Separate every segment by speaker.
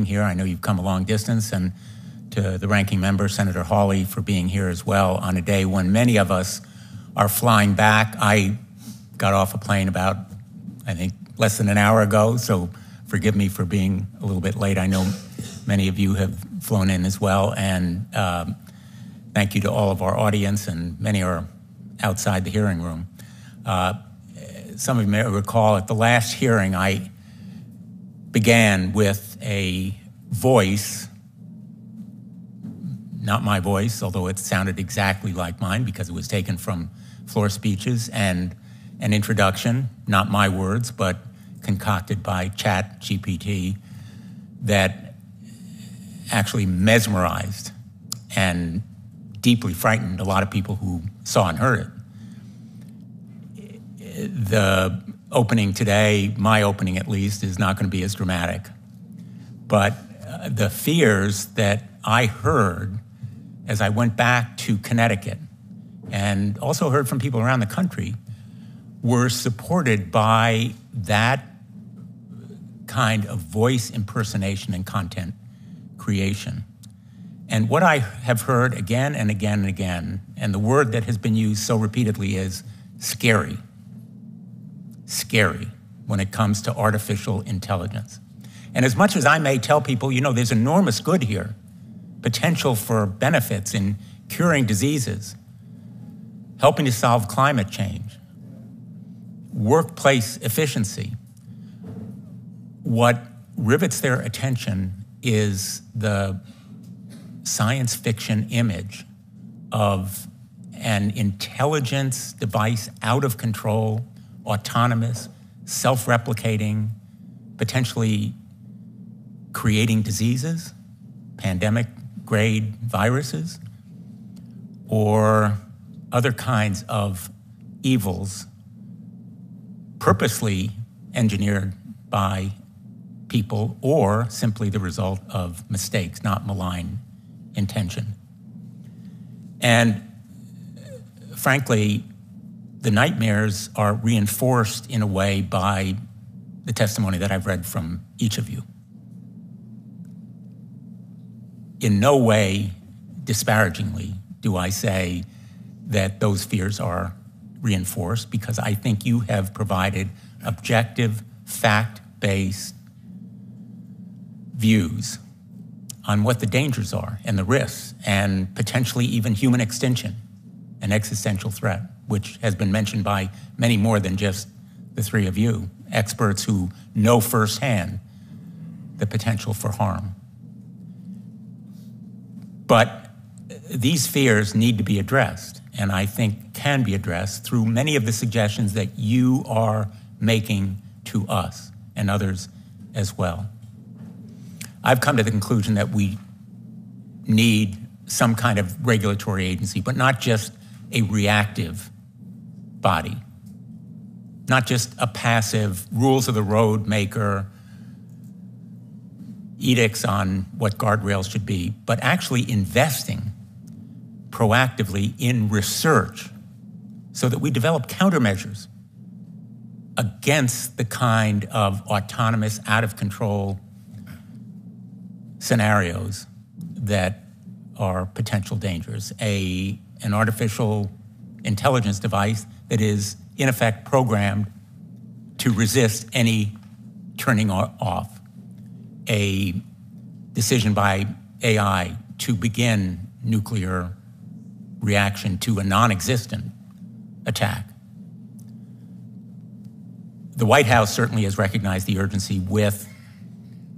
Speaker 1: here. I know you've come a long distance, and to the ranking member, Senator Hawley, for being here as well on a day when many of us are flying back. I got off a plane about, I think, less than an hour ago, so forgive me for being a little bit late. I know many of you have flown in as well, and thank you to all of our audience, and many are outside the hearing room. Some of you may recall at the last hearing, I began with a voice, not my voice, although it sounded exactly like mine because it was taken from floor speeches, and an introduction, not my words, but concocted by ChatGPT, that actually mesmerized and deeply frightened a lot of people who saw and heard it. The opening today, my opening at least, is not going to be as dramatic. But the fears that I heard as I went back to Connecticut, and also heard from people around the country, were supported by that kind of voice impersonation and content creation. And what I have heard again and again and again, and the word that has been used so repeatedly, is scary. Scary when it comes to artificial intelligence. And as much as I may tell people, you know, there's enormous good here, potential for benefits in curing diseases, helping to solve climate change, workplace efficiency, what rivets their attention is the science fiction image of an intelligence device out of control, autonomous, self-replicating, potentially creating diseases, pandemic-grade viruses, or other kinds of evils purposely engineered by people, or simply the result of mistakes, not malign intention. And frankly, the nightmares are reinforced in a way by the testimony that I've read from each of you. In no way, disparagingly, do I say that those fears are reinforced, because I think you have provided objective, fact-based views on what the dangers are and the risks, and potentially even human extinction, an existential threat, which has been mentioned by many more than just the three of you, experts who know firsthand the potential for harm. But these fears need to be addressed, and I think can be addressed through many of the suggestions that you are making to us and others as well. I've come to the conclusion that we need some kind of regulatory agency, but not just a reactive body, not just a passive rules of the road maker, edicts on what guardrails should be, but actually investing proactively in research so that we develop countermeasures against the kind of autonomous, out-of-control scenarios that are potential dangers. An artificial intelligence device that is, in effect, programmed to resist any turning off. A decision by AI to begin nuclear reaction to a non-existent attack. The White House certainly has recognized the urgency with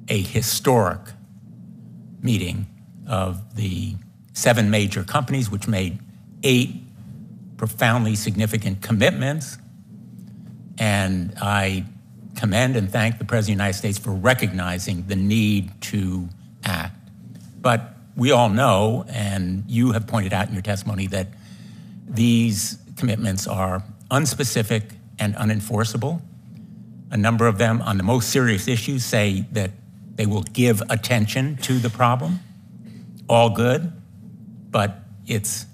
Speaker 1: a historic meeting of the 7 major companies, which made 8 profoundly significant commitments. And I commend and thank the President of the United States for recognizing the need to act. But we all know, and you have pointed out in your testimony, that these commitments are unspecific and unenforceable. A number of them on the most serious issues say that they will give attention to the problem. All good, but it's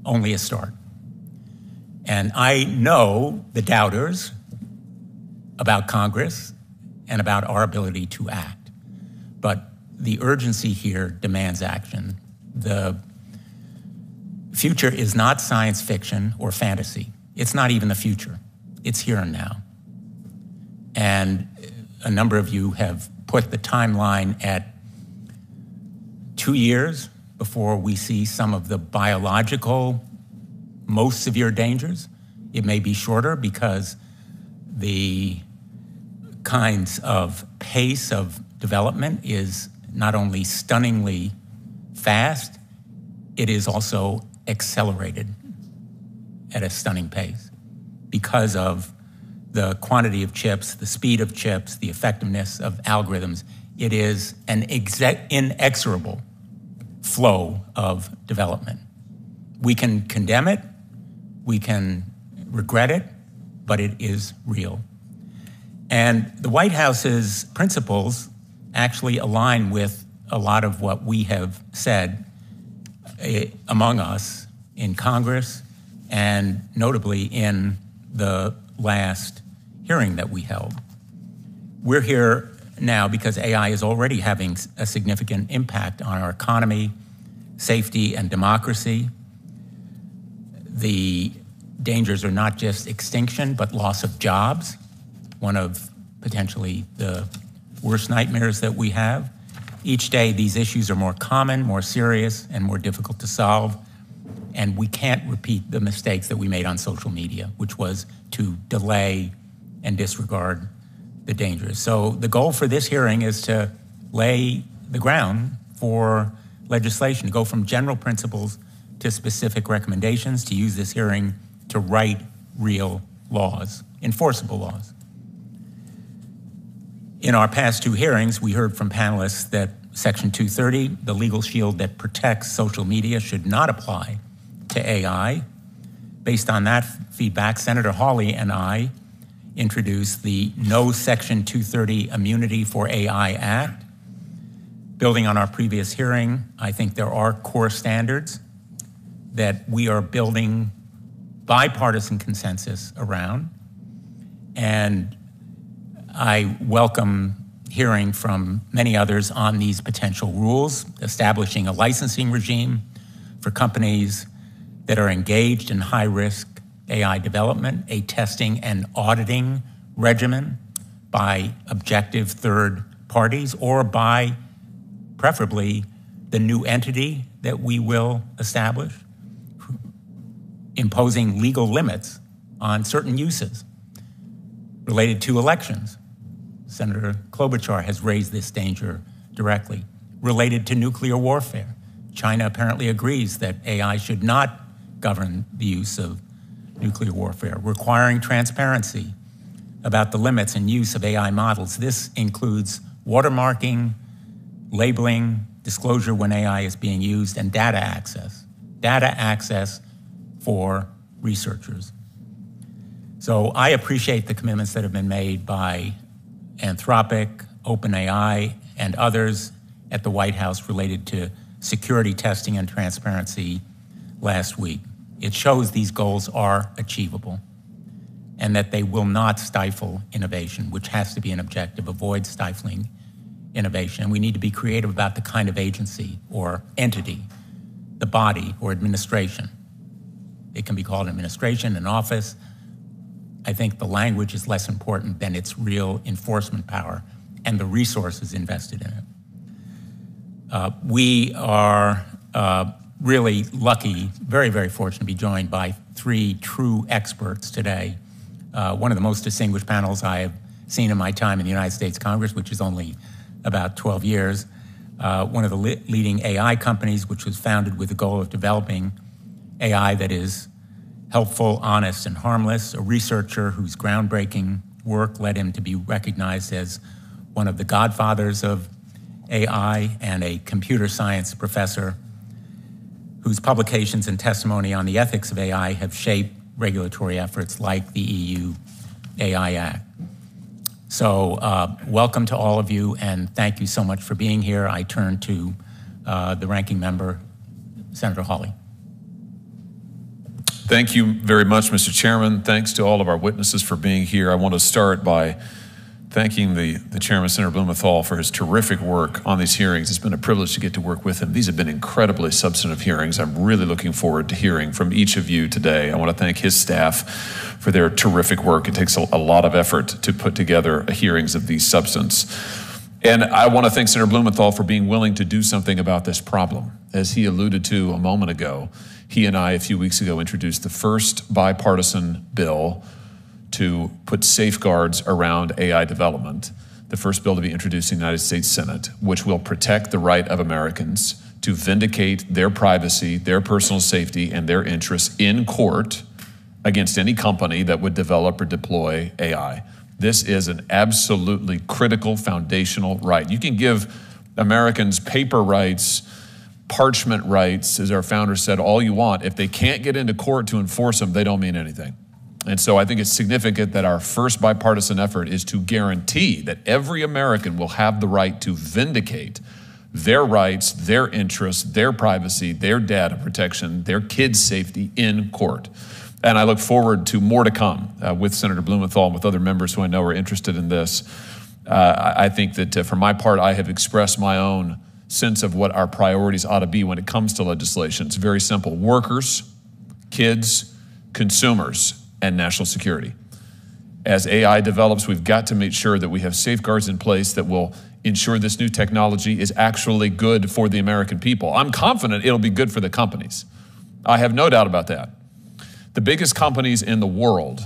Speaker 1: only a start. And I know the doubters about Congress and about our ability to act. But the urgency here demands action. The future is not science fiction or fantasy. It's not even the future. It's here and now. And a number of you have put the timeline at 2 years before we see some of the biological, most severe dangers. It may be shorter because the kinds of pace of development is not only stunningly fast, it is also accelerated at a stunning pace because of the quantity of chips, the speed of chips, the effectiveness of algorithms. It is an inexorable flow of development. We can condemn it, we can regret it, but it is real. And the White House's principles actually align with a lot of what we have said among us in Congress and notably in the last hearing that we held. We're here now because AI is already having a significant impact on our economy, safety, and democracy. The dangers are not just extinction, but loss of jobs, one of potentially the worst nightmares that we have. Each day, these issues are more common, more serious, and more difficult to solve. And we can't repeat the mistakes that we made on social media, which was to delay and disregard the dangers. So the goal for this hearing is to lay the ground for legislation, to go from general principles to specific recommendations, to use this hearing to write real laws, enforceable laws. In our past two hearings, we heard from panelists that Section 230, the legal shield that protects social media, should not apply to AI. Based on that feedback, Senator Hawley and I introduced the No Section 230 Immunity for AI Act. Building on our previous hearing, I think there are core standards that we are building bipartisan consensus around. And I welcome hearing from many others on these potential rules, establishing a licensing regime for companies that are engaged in high-risk AI development, a testing and auditing regimen by objective third parties, or by, preferably, the new entity that we will establish, imposing legal limits on certain uses related to elections. Senator Klobuchar has raised this danger directly. Related to nuclear warfare, China apparently agrees that AI should not govern the use of nuclear warfare, requiring transparency about the limits and use of AI models. This includes watermarking, labeling, disclosure when AI is being used, and data access for researchers. So I appreciate the commitments that have been made by Anthropic, OpenAI, and others at the White House related to security testing and transparency last week. It shows these goals are achievable and that they will not stifle innovation, which has to be an objective, avoid stifling innovation. And we need to be creative about the kind of agency or entity, the body or administration. It can be called administration, an office. I think the language is less important than its real enforcement power and the resources invested in it. We are really lucky, very, very fortunate to be joined by three true experts today. One of the most distinguished panels I have seen in my time in the United States Congress, which is only about 12 years. One of the leading AI companies, which was founded with the goal of developing AI that is helpful, honest, and harmless, a researcher whose groundbreaking work led him to be recognized as one of the godfathers of AI, and a computer science professor whose publications and testimony on the ethics of AI have shaped regulatory efforts like the EU AI Act. So welcome to all of you, and thank you so much for being here. I turn to the ranking member, Senator Hawley.
Speaker 2: Thank you very much, Mr. Chairman. Thanks to all of our witnesses for being here. I want to start by thanking the chairman, Senator Blumenthal, for his terrific work on these hearings. It's been a privilege to get to work with him. These have been incredibly substantive hearings. I'm really looking forward to hearing from each of you today. I want to thank his staff for their terrific work. It takes a lot of effort to put together hearings of these substance. And I want to thank Senator Blumenthal for being willing to do something about this problem. As he alluded to a moment ago, he and I, a few weeks ago, introduced the first bipartisan bill to put safeguards around AI development, the first bill to be introduced in the United States Senate, which will protect the right of Americans to vindicate their privacy, their personal safety, and their interests in court against any company that would develop or deploy AI. This is an absolutely critical foundational right. You can give Americans paper rights, parchment rights, as our founder said, all you want. If they can't get into court to enforce them, they don't mean anything. And so I think it's significant that our first bipartisan effort is to guarantee that every American will have the right to vindicate their rights, their interests, their privacy, their data protection, their kids' safety in court. And I look forward to more to come with Senator Blumenthal and with other members who I know are interested in this. I think that for my part, I have expressed my own sense of what our priorities ought to be when it comes to legislation. It's very simple: workers, kids, consumers, and national security. As AI develops, we've got to make sure that we have safeguards in place that will ensure this new technology is actually good for the American people. I'm confident it'll be good for the companies. I have no doubt about that. The biggest companies in the world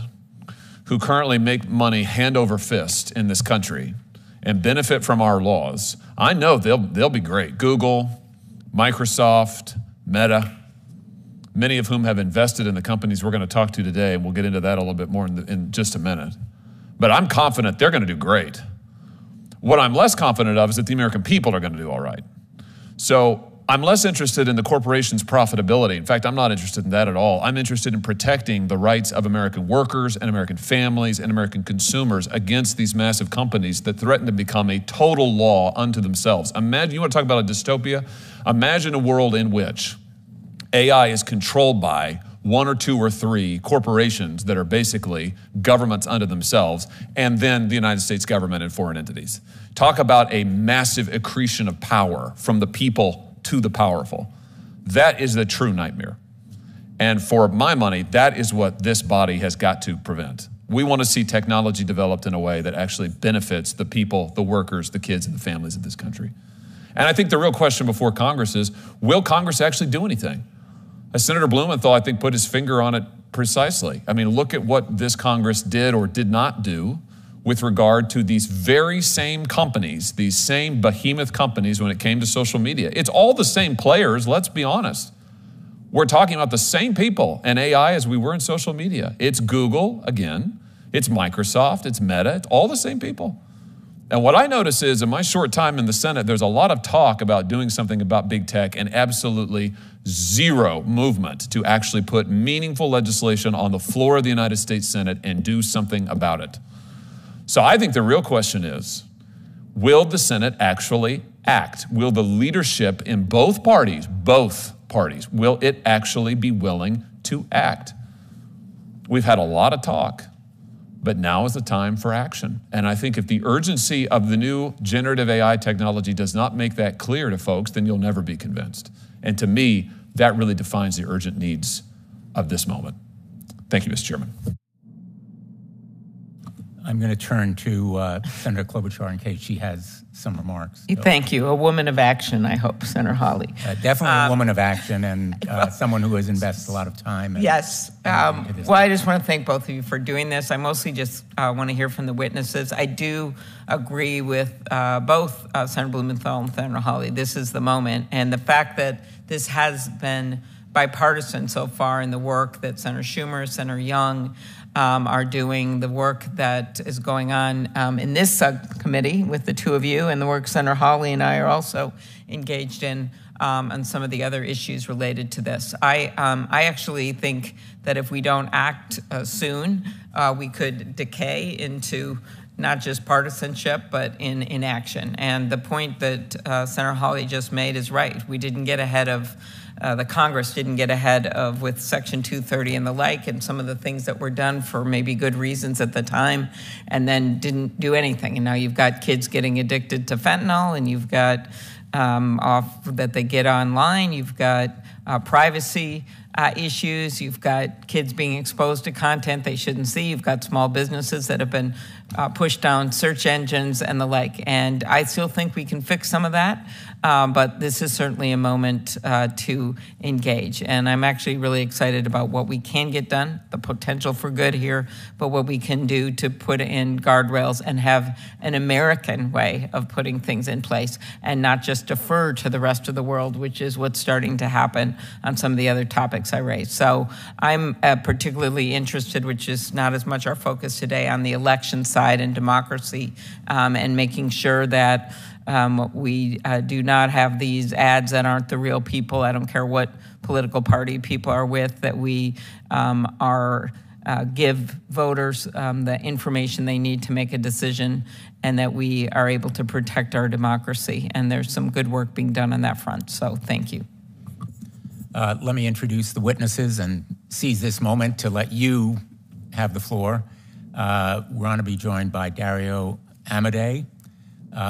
Speaker 2: who currently make money hand over fist in this country and benefit from our laws, I know they'll be great. Google, Microsoft, Meta, many of whom have invested in the companies we're going to talk to today, and we'll get into that a little bit more in just a minute. But I'm confident they're going to do great. What I'm less confident of is that the American people are going to do all right. So I'm less interested in the corporation's profitability. In fact, I'm not interested in that at all. I'm interested in protecting the rights of American workers and American families and American consumers against these massive companies that threaten to become a total law unto themselves. Imagine, you want to talk about a dystopia? Imagine a world in which AI is controlled by one or two or three corporations that are basically governments unto themselves, and then the United States government and foreign entities. Talk about a massive accretion of power from the people to the powerful. That is the true nightmare. And for my money, that is what this body has got to prevent. We want to see technology developed in a way that actually benefits the people, the workers, the kids, and the families of this country. And I think the real question before Congress is, will Congress actually do anything? Senator Blumenthal, I think, put his finger on it precisely. I mean, look at what this Congress did or did not do with regard to these very same companies, these same behemoth companies when it came to social media. It's all the same players, let's be honest. We're talking about the same people in AI as we were in social media. It's Google, again. It's Microsoft. It's Meta. It's all the same people. And what I notice is, in my short time in the Senate, there's a lot of talk about doing something about big tech and absolutely zero movement to actually put meaningful legislation on the floor of the United States Senate and do something about it. So I think the real question is, will the Senate actually act? Will the leadership in both parties, will it actually be willing to act? We've had a lot of talk, but now is the time for action. And I think if the urgency of the new generative AI technology does not make that clear to folks, then you'll never be convinced. And to me, that really defines the urgent needs of this moment. Thank you, Mr. Chairman.
Speaker 1: I'm going to turn to Senator Klobuchar in case she has some remarks. So.
Speaker 3: Thank you. A woman of action, I hope, Senator Hawley.
Speaker 1: Definitely a woman of action and someone who has invested a lot of time.
Speaker 3: Yes. Well, I just want to thank both of you for doing this. I mostly just want to hear from the witnesses. I do agree with both Senator Blumenthal and Senator Hawley. This is the moment. And the fact that this has been bipartisan so far in the work that Senator Schumer, Senator Young, are doing, the work that is going on in this subcommittee with the two of you, and the work Senator Hawley and I are also engaged in on some of the other issues related to this. I actually think that if we don't act soon, we could decay into not just partisanship, but in action. And the point that Senator Hawley just made is right. We didn't get ahead of, the Congress didn't get ahead of with Section 230 and the like, and some of the things that were done for maybe good reasons at the time, and then didn't do anything. And now you've got kids getting addicted to fentanyl, and you've got that they get online, you've got privacy issues, you've got kids being exposed to content they shouldn't see, you've got small businesses that have been pushed down search engines and the like. And I still think we can fix some of that, but this is certainly a moment to engage. And I'm actually really excited about what we can get done, the potential for good here, but what we can do to put in guardrails and have an American way of putting things in place and not just defer to the rest of the world, which is what's starting to happen on some of the other topics I raised. So I'm particularly interested, which is not as much our focus today, on the election side and democracy, and making sure that we do not have these ads that aren't the real people. I don't care what political party people are with, that we give voters the information they need to make a decision, and that we are able to protect our democracy. And there's some good work being done on that front. So thank you.
Speaker 1: Let me introduce the witnesses and seize this moment to let you have the floor. We're going to be joined by Dario Amodei,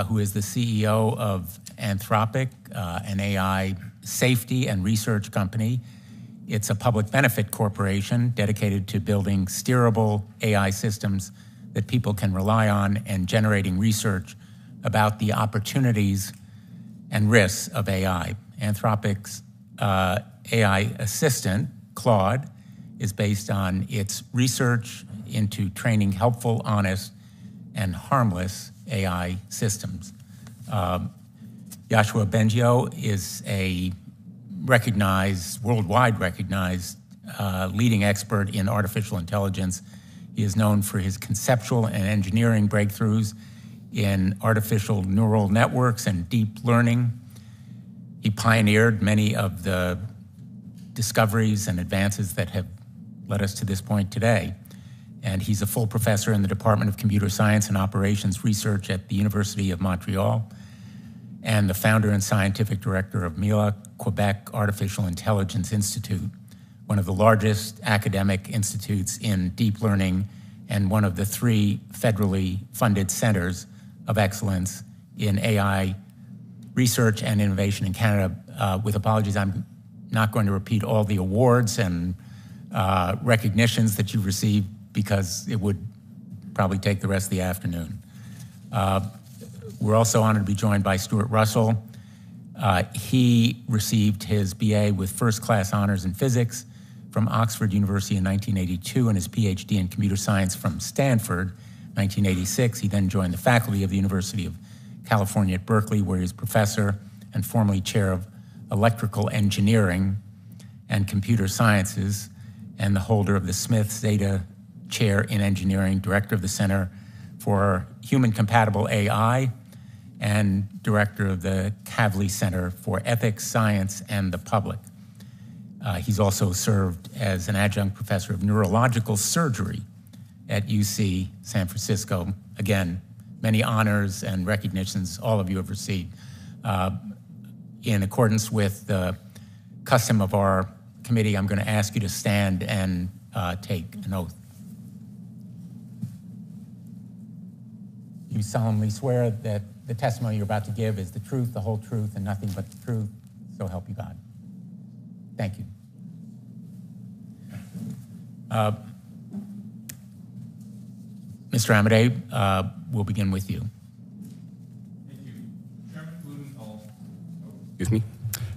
Speaker 1: who is the CEO of Anthropic, an AI safety and research company. It's a public benefit corporation dedicated to building steerable AI systems that people can rely on and generating research about the opportunities and risks of AI. Anthropic's AI assistant, Claude, is based on its research into training helpful, honest, and harmless AI systems. Yoshua Bengio is a worldwide recognized leading expert in artificial intelligence. He is known for his conceptual and engineering breakthroughs in artificial neural networks and deep learning. He pioneered many of the discoveries and advances that have led us to this point today. And he's a full professor in the Department of Computer Science and Operations Research at the University of Montreal, and the founder and scientific director of MILA, Quebec Artificial Intelligence Institute, one of the largest academic institutes in deep learning and one of the 3 federally funded centers of excellence in AI research and innovation in Canada. With apologies, I'm not going to repeat all the awards and recognitions that you've received, because it would probably take the rest of the afternoon. We're also honored to be joined by Stuart Russell. He received his BA with first-class honors in physics from Oxford University in 1982 and his PhD in computer science from Stanford, 1986. He then joined the faculty of the University of California at Berkeley, where he was professor and formerly chair of electrical engineering and computer sciences, and the holder of the Smith Zeta Chair in Engineering, director of the Center for Human-Compatible AI, and director of the Kavli Center for Ethics, Science, and the Public. He's also served as an adjunct professor of neurological surgery at UC San Francisco. Again, many honors and recognitions all of you have received. In accordance with the custom of our committee, I'm going to ask you to stand and take an oath. You solemnly swear that the testimony you're about to give is the truth, the whole truth, and nothing but the truth, so help you God. Thank you. Mr. Amodei, we'll begin with you.
Speaker 4: Thank you. Chairman Blumenthal. Excuse me.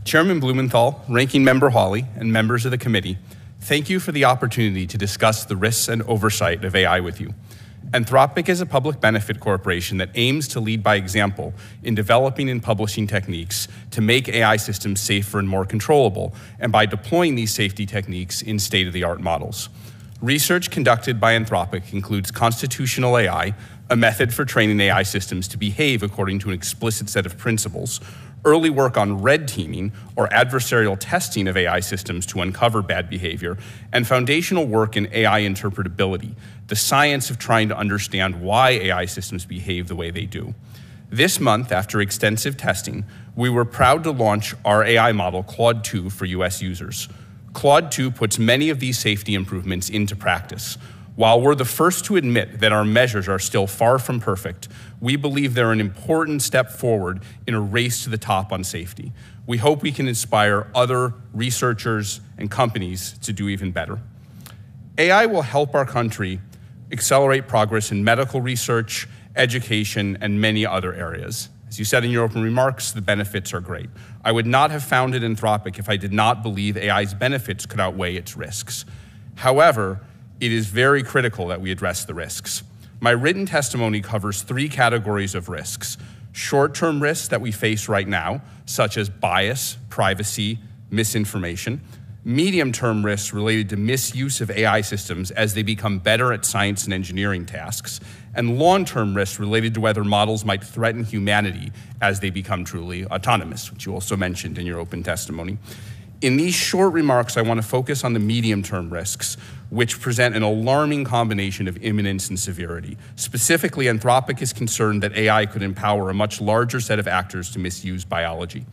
Speaker 4: Chairman Blumenthal, Ranking Member Hawley, and members of the committee, thank you for the opportunity to discuss the risks and oversight of AI with you. Anthropic is a public benefit corporation that aims to lead by example in developing and publishing techniques to make AI systems safer and more controllable, and by deploying these safety techniques in state-of-the-art models. Research conducted by Anthropic includes constitutional AI, a method for training AI systems to behave according to an explicit set of principles, early work on red teaming, or adversarial testing of AI systems to uncover bad behavior, and foundational work in AI interpretability, the science of trying to understand why AI systems behave the way they do. This month, after extensive testing, we were proud to launch our AI model, Claude 2, for US users. Claude 2 puts many of these safety improvements into practice. While we're the first to admit that our measures are still far from perfect, we believe they're an important step forward in a race to the top on safety. We hope we can inspire other researchers and companies to do even better. AI will help our country accelerate progress in medical research, education, and many other areas. As you said in your open remarks, the benefits are great. I would not have founded Anthropic if I did not believe AI's benefits could outweigh its risks. However, it is very critical that we address the risks. My written testimony covers 3 categories of risks: short-term risks that we face right now, such as bias, privacy, misinformation; medium-term risks related to misuse of AI systems as they become better at science and engineering tasks; and long-term risks related to whether models might threaten humanity as they become truly autonomous, which you also mentioned in your open testimony. In these short remarks, I want to focus on the medium-term risks, which present an alarming combination of imminence and severity. Specifically, Anthropic is concerned that AI could empower a much larger set of actors to misuse biology.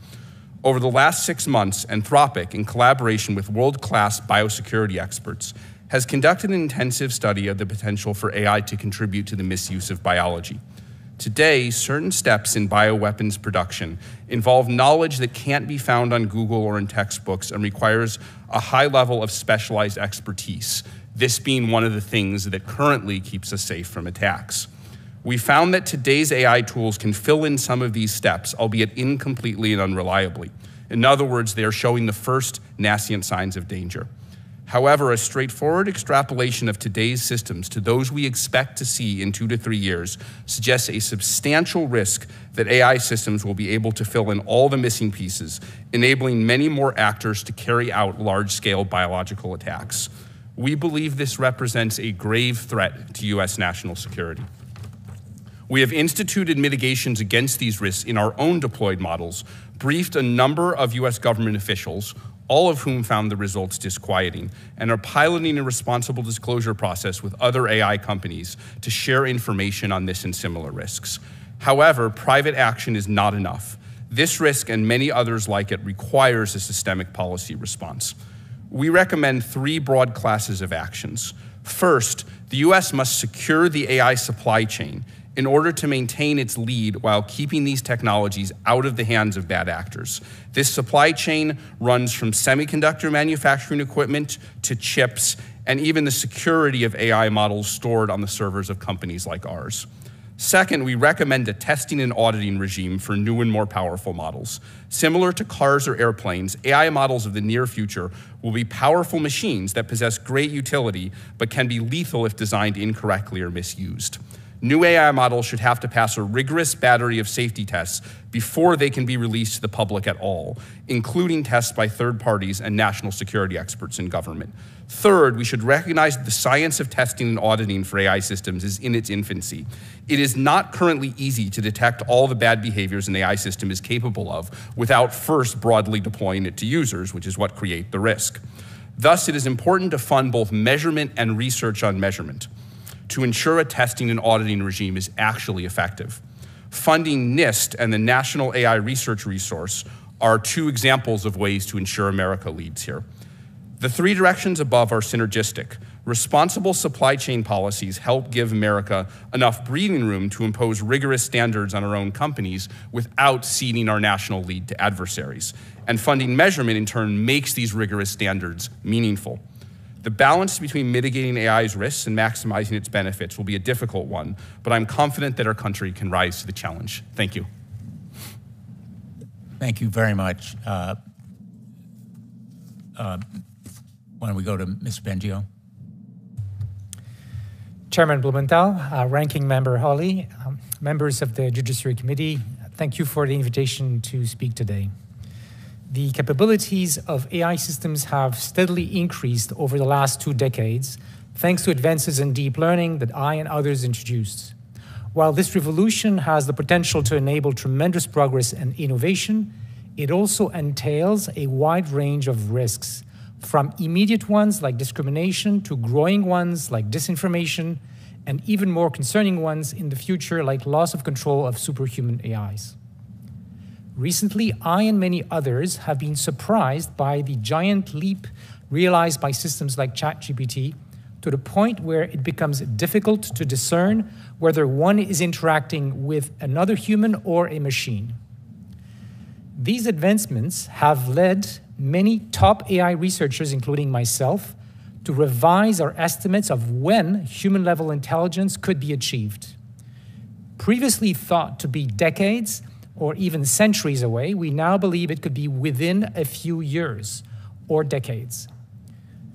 Speaker 4: Over the last 6 months, Anthropic, in collaboration with world-class biosecurity experts, has conducted an intensive study of the potential for AI to contribute to the misuse of biology. Today, certain steps in bioweapons production involve knowledge that can't be found on Google or in textbooks and requires a high level of specialized expertise, this being one of the things that currently keeps us safe from attacks. We found that today's AI tools can fill in some of these steps, albeit incompletely and unreliably. In other words, they are showing the first nascent signs of danger. However, a straightforward extrapolation of today's systems to those we expect to see in 2 to 3 years suggests a substantial risk that AI systems will be able to fill in all the missing pieces, enabling many more actors to carry out large-scale biological attacks. We believe this represents a grave threat to US national security. We have instituted mitigations against these risks in our own deployed models, briefed a number of US government officials, all of whom found the results disquieting, and are piloting a responsible disclosure process with other AI companies to share information on this and similar risks. However, private action is not enough. This risk and many others like it requires a systemic policy response. We recommend 3 broad classes of actions. First, the US must secure the AI supply chain in order to maintain its lead while keeping these technologies out of the hands of bad actors. This supply chain runs from semiconductor manufacturing equipment to chips, and even the security of AI models stored on the servers of companies like ours. Second, we recommend a testing and auditing regime for new and more powerful models. Similar to cars or airplanes, AI models of the near future will be powerful machines that possess great utility, but can be lethal if designed incorrectly or misused. New AI models should have to pass a rigorous battery of safety tests before they can be released to the public at all, including tests by third parties and national security experts in government. Third, we should recognize that the science of testing and auditing for AI systems is in its infancy. It is not currently easy to detect all the bad behaviors an AI system is capable of without first broadly deploying it to users, which is what creates the risk. Thus, it is important to fund both measurement and research on measurement to ensure a testing and auditing regime is actually effective. Funding NIST and the National AI Research Resource are 2 examples of ways to ensure America leads here. The 3 directions above are synergistic. Responsible supply chain policies help give America enough breathing room to impose rigorous standards on our own companies without ceding our national lead to adversaries. And funding measurement, in turn, makes these rigorous standards meaningful. The balance between mitigating AI's risks and maximizing its benefits will be a difficult one, but I'm confident that our country can rise to the challenge. Thank you.
Speaker 1: Thank you very much. Why don't we go to Mr. Bengio?
Speaker 5: Chairman Blumenthal, Ranking Member Hawley, members of the Judiciary Committee, thank you for the invitation to speak today. The capabilities of AI systems have steadily increased over the last 2 decades, thanks to advances in deep learning that I and others introduced. While this revolution has the potential to enable tremendous progress and innovation, it also entails a wide range of risks, from immediate ones like discrimination to growing ones like disinformation, and even more concerning ones in the future like loss of control of superhuman AIs. Recently, I and many others have been surprised by the giant leap realized by systems like ChatGPT, to the point where it becomes difficult to discern whether one is interacting with another human or a machine. These advancements have led many top AI researchers, including myself, to revise our estimates of when human-level intelligence could be achieved. Previously thought to be decades or even centuries away, we now believe it could be within a few years or decades.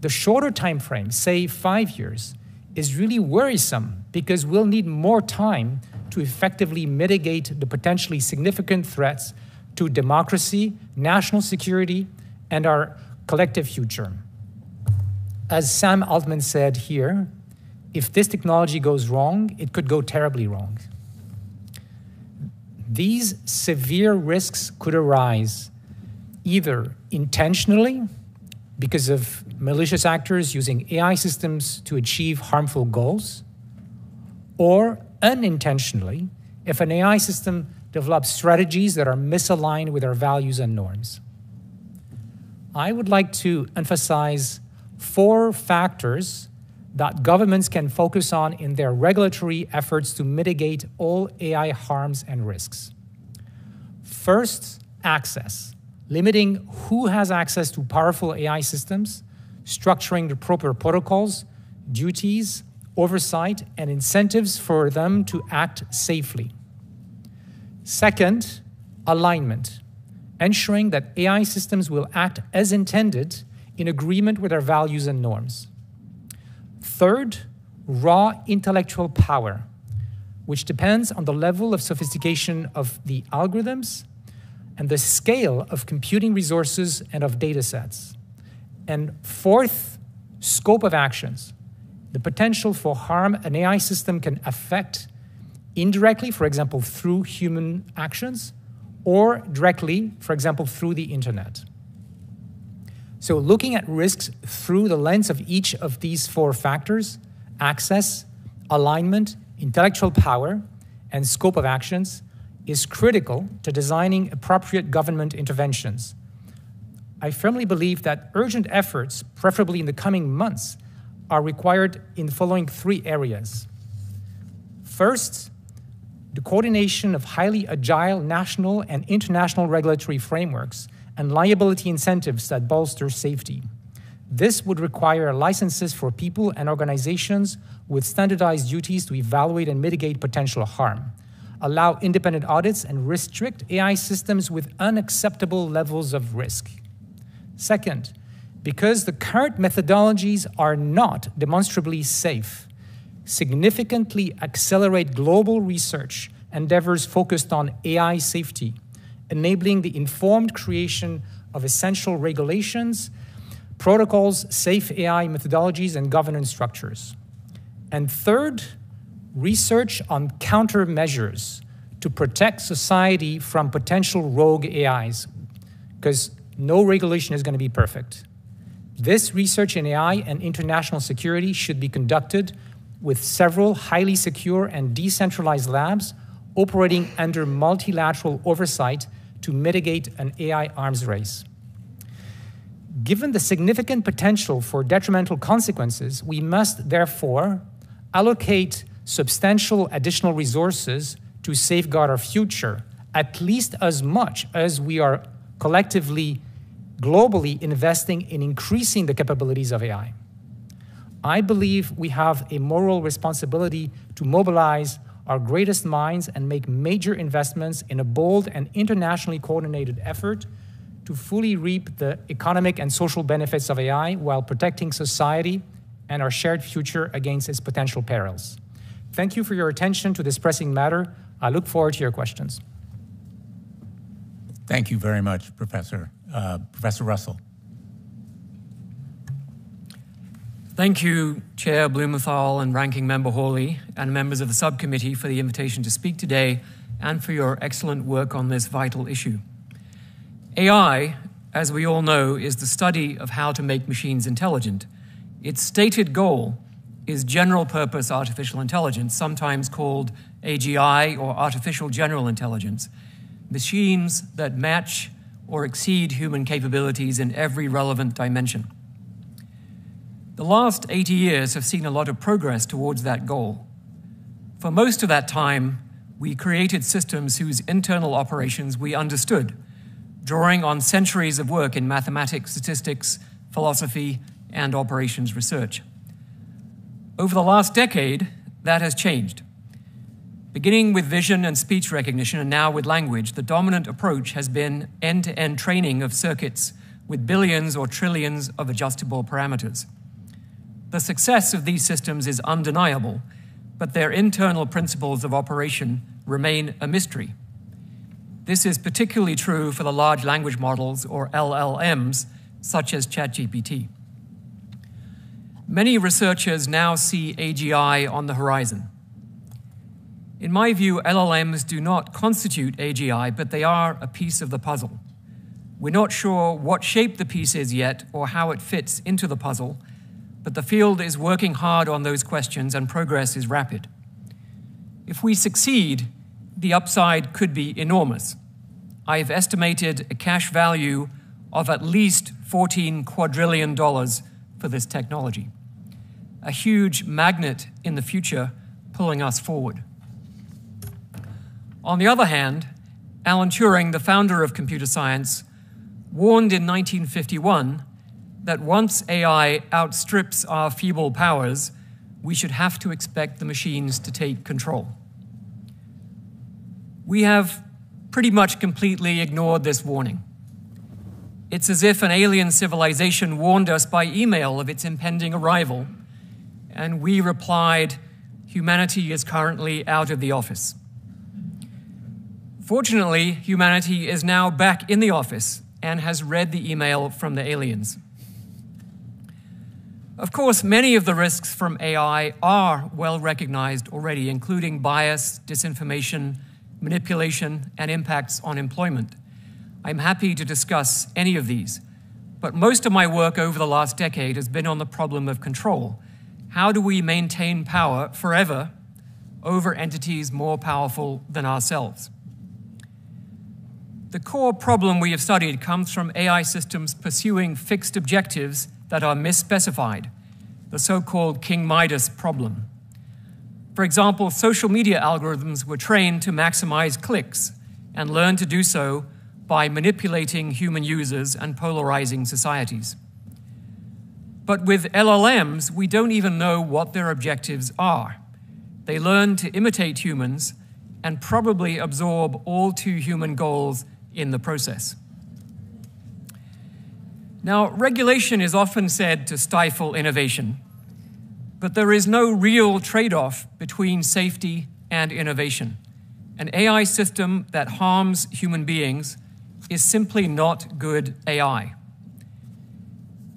Speaker 5: The shorter time frame, say 5 years, is really worrisome because we'll need more time to effectively mitigate the potentially significant threats to democracy, national security, and our collective future. As Sam Altman said here, if this technology goes wrong, it could go terribly wrong. These severe risks could arise either intentionally, because of malicious actors using AI systems to achieve harmful goals, or unintentionally, if an AI system develops strategies that are misaligned with our values and norms. I would like to emphasize 4 factors that governments can focus on in their regulatory efforts to mitigate all AI harms and risks. First, access. Limiting who has access to powerful AI systems, structuring the proper protocols, duties, oversight, and incentives for them to act safely. Second, alignment. Ensuring that AI systems will act as intended in agreement with our values and norms. Third, raw intellectual power, which depends on the level of sophistication of the algorithms and the scale of computing resources and of data sets. And fourth, scope of actions, the potential for harm an AI system can affect indirectly, for example, through human actions, or directly, for example, through the internet. So looking at risks through the lens of each of these 4 factors, access, alignment, intellectual power, and scope of actions, is critical to designing appropriate government interventions. I firmly believe that urgent efforts, preferably in the coming months, are required in the following 3 areas. First, the coordination of highly agile national and international regulatory frameworks and liability incentives that bolster safety. This would require licenses for people and organizations with standardized duties to evaluate and mitigate potential harm, allow independent audits, and restrict AI systems with unacceptable levels of risk. Second, because the current methodologies are not demonstrably safe, significantly accelerate global research endeavors focused on AI safety, enabling the informed creation of essential regulations, protocols, safe AI methodologies, and governance structures. And third, research on countermeasures to protect society from potential rogue AIs, because no regulation is going to be perfect. This research in AI and international security should be conducted with several highly secure and decentralized labs operating under multilateral oversight to mitigate an AI arms race. Given the significant potential for detrimental consequences, we must therefore allocate substantial additional resources to safeguard our future, at least as much as we are collectively, globally investing in increasing the capabilities of AI. I believe we have a moral responsibility to mobilize our greatest minds and make major investments in a bold and internationally coordinated effort to fully reap the economic and social benefits of AI while protecting society and our shared future against its potential perils. Thank you for your attention to this pressing matter. I look forward to your questions.
Speaker 1: Thank you very much, Professor. Professor Russell.
Speaker 6: Thank you, Chair Blumenthal and Ranking Member Hawley, and members of the subcommittee for the invitation to speak today and for your excellent work on this vital issue. AI, as we all know, is the study of how to make machines intelligent. Its stated goal is general-purpose artificial intelligence, sometimes called AGI or artificial general intelligence, machines that match or exceed human capabilities in every relevant dimension. The last 80 years have seen a lot of progress towards that goal. For most of that time, we created systems whose internal operations we understood, drawing on centuries of work in mathematics, statistics, philosophy, and operations research. Over the last decade, that has changed. Beginning with vision and speech recognition, and now with language, the dominant approach has been end-to-end training of circuits with billions or trillions of adjustable parameters. The success of these systems is undeniable, but their internal principles of operation remain a mystery. This is particularly true for the large language models, or LLMs, such as ChatGPT. Many researchers now see AGI on the horizon. In my view, LLMs do not constitute AGI, but they are a piece of the puzzle. We're not sure what shape the piece is yet or how it fits into the puzzle, but the field is working hard on those questions and progress is rapid. If we succeed, the upside could be enormous. I've estimated a cash value of at least $14 quadrillion for this technology, a huge magnet in the future pulling us forward. On the other hand, Alan Turing, the founder of computer science, warned in 1951 that once AI outstrips our feeble powers, we should have to expect the machines to take control. We have pretty much completely ignored this warning. It's as if an alien civilization warned us by email of its impending arrival, and we replied, "Humanity is currently out of the office." Fortunately, humanity is now back in the office and has read the email from the aliens. Of course, many of the risks from AI are well recognized already, including bias, disinformation, manipulation, and impacts on employment. I'm happy to discuss any of these, but most of my work over the last decade has been on the problem of control. How do we maintain power forever over entities more powerful than ourselves? The core problem we have studied comes from AI systems pursuing fixed objectives that are misspecified, the so-called King Midas problem. For example, social media algorithms were trained to maximize clicks and learned to do so by manipulating human users and polarizing societies. But with LLMs, we don't even know what their objectives are. They learn to imitate humans and probably absorb all too human goals in the process. Now, regulation is often said to stifle innovation, but there is no real trade-off between safety and innovation. An AI system that harms human beings is simply not good AI.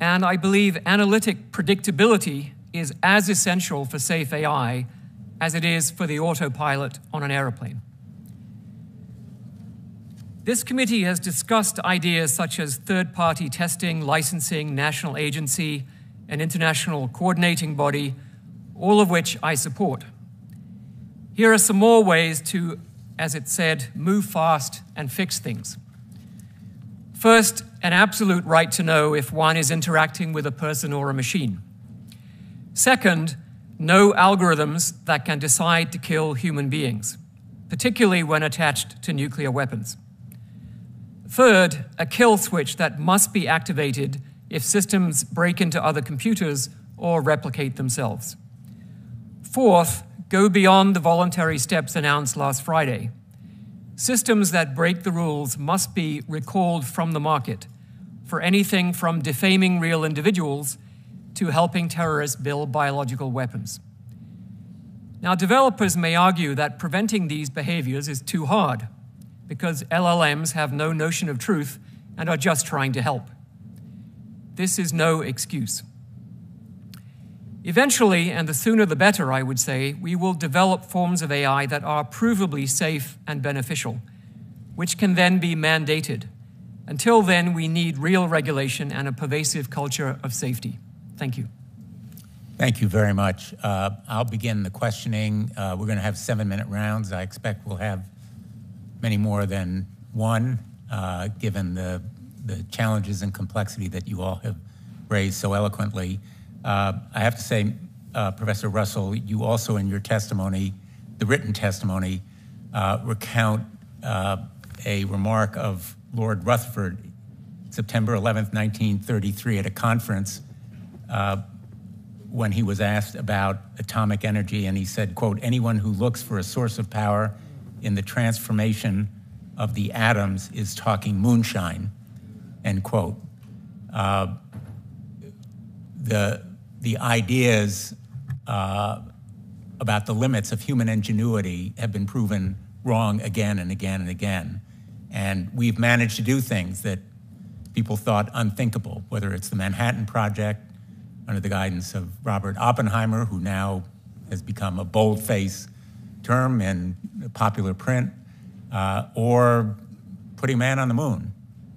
Speaker 6: And I believe analytic predictability is as essential for safe AI as it is for the autopilot on an airplane. This committee has discussed ideas such as third-party testing, licensing, national agency, an international coordinating body, all of which I support. Here are some more ways to, as it said, move fast and fix things. First, an absolute right to know if one is interacting with a person or a machine. Second, no algorithms that can decide to kill human beings, particularly when attached to nuclear weapons. Third, a kill switch that must be activated if systems break into other computers or replicate themselves. Fourth, go beyond the voluntary steps announced last Friday. Systems that break the rules must be recalled from the market for anything from defaming real individuals to helping terrorists build biological weapons. Now, developers may argue that preventing these behaviors is too hard because LLMs have no notion of truth and are just trying to help. This is no excuse. Eventually, and the sooner the better, I would say, we will develop forms of AI that are provably safe and beneficial, which can then be mandated. Until then, we need real regulation and a pervasive culture of safety. Thank you.
Speaker 1: Thank you very much. I'll begin the questioning. We're going to have 7-minute rounds. I expect we'll have many more than one, given the challenges and complexity that you all have raised so eloquently. I have to say, Professor Russell, you also in your testimony, the written testimony, recount a remark of Lord Rutherford, September 11th, 1933, at a conference when he was asked about atomic energy, and he said, quote, "Anyone who looks for a source of power in the transformation of the atoms is talking moonshine," end quote. The ideas about the limits of human ingenuity have been proven wrong again and again and again. And we've managed to do things that people thought unthinkable, whether it's the Manhattan Project under the guidance of Robert Oppenheimer, who now has become a bold-faced term in popular print, or putting man on the moon,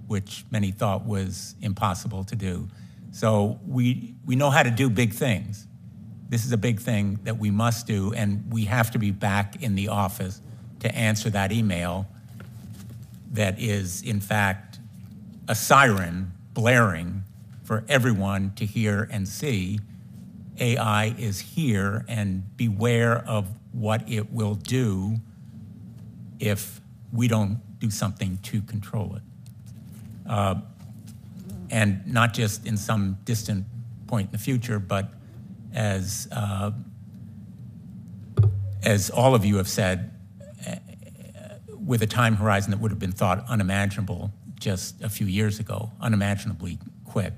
Speaker 1: which many thought was impossible to do. So we know how to do big things. This is a big thing that we must do, and we have to be back in the office to answer that email that is, in fact, a siren blaring for everyone to hear and see. AI is here, and beware of what it will do if we don't do something to control it. And not just in some distant point in the future, but as all of you have said, with a time horizon that would have been thought unimaginable just a few years ago, unimaginably quick.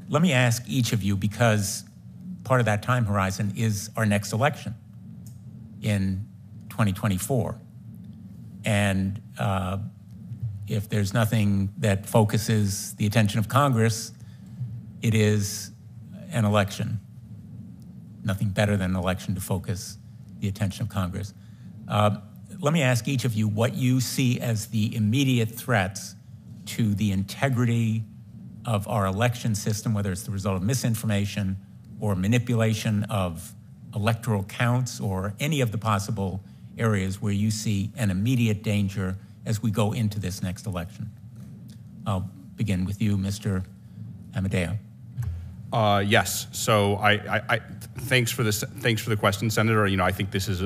Speaker 1: Let me ask each of you, because part of that time horizon is our next election in 2024. And if there's nothing that focuses the attention of Congress, it is an election. Nothing better than an election to focus the attention of Congress. Let me ask each of you what you see as the immediate threats to the integrity of our election system, whether it's the result of misinformation or manipulation of electoral counts or any of the possible areas where you see an immediate danger as we go into this next election. I'll begin with you, Mr. Amodei.
Speaker 4: Yes. So thanks for this. Thanks for the question, Senator. I think this is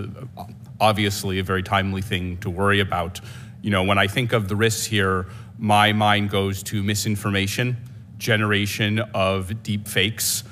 Speaker 4: obviously a very timely thing to worry about. When I think of the risks here, my mind goes to misinformation, generation of deep fakes,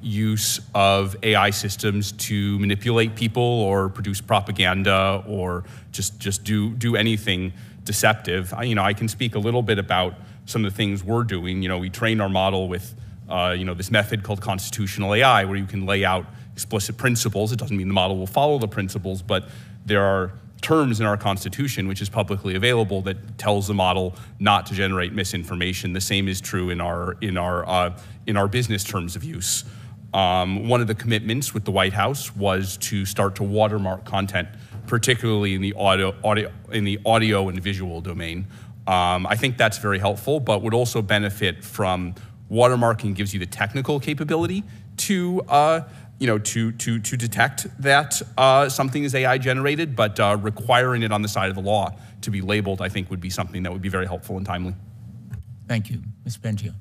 Speaker 4: use of AI systems to manipulate people or produce propaganda or just do anything deceptive. I can speak a little bit about some of the things we're doing. We train our model with this method called constitutional AI, where you can lay out explicit principles. It doesn't mean the model will follow the principles, but there are terms in our Constitution, which is publicly available, that tells the model not to generate misinformation. The same is true in our business terms of use. One of the commitments with the White House was to start to watermark content, particularly in the audio and visual domain. I think that's very helpful, but would also benefit from watermarking. Gives you the technical capability to detect that something is AI generated, but requiring it on the side of the law to be labeled, I think, would be something that would be very helpful and timely.
Speaker 1: Thank you. Ms. Bengio.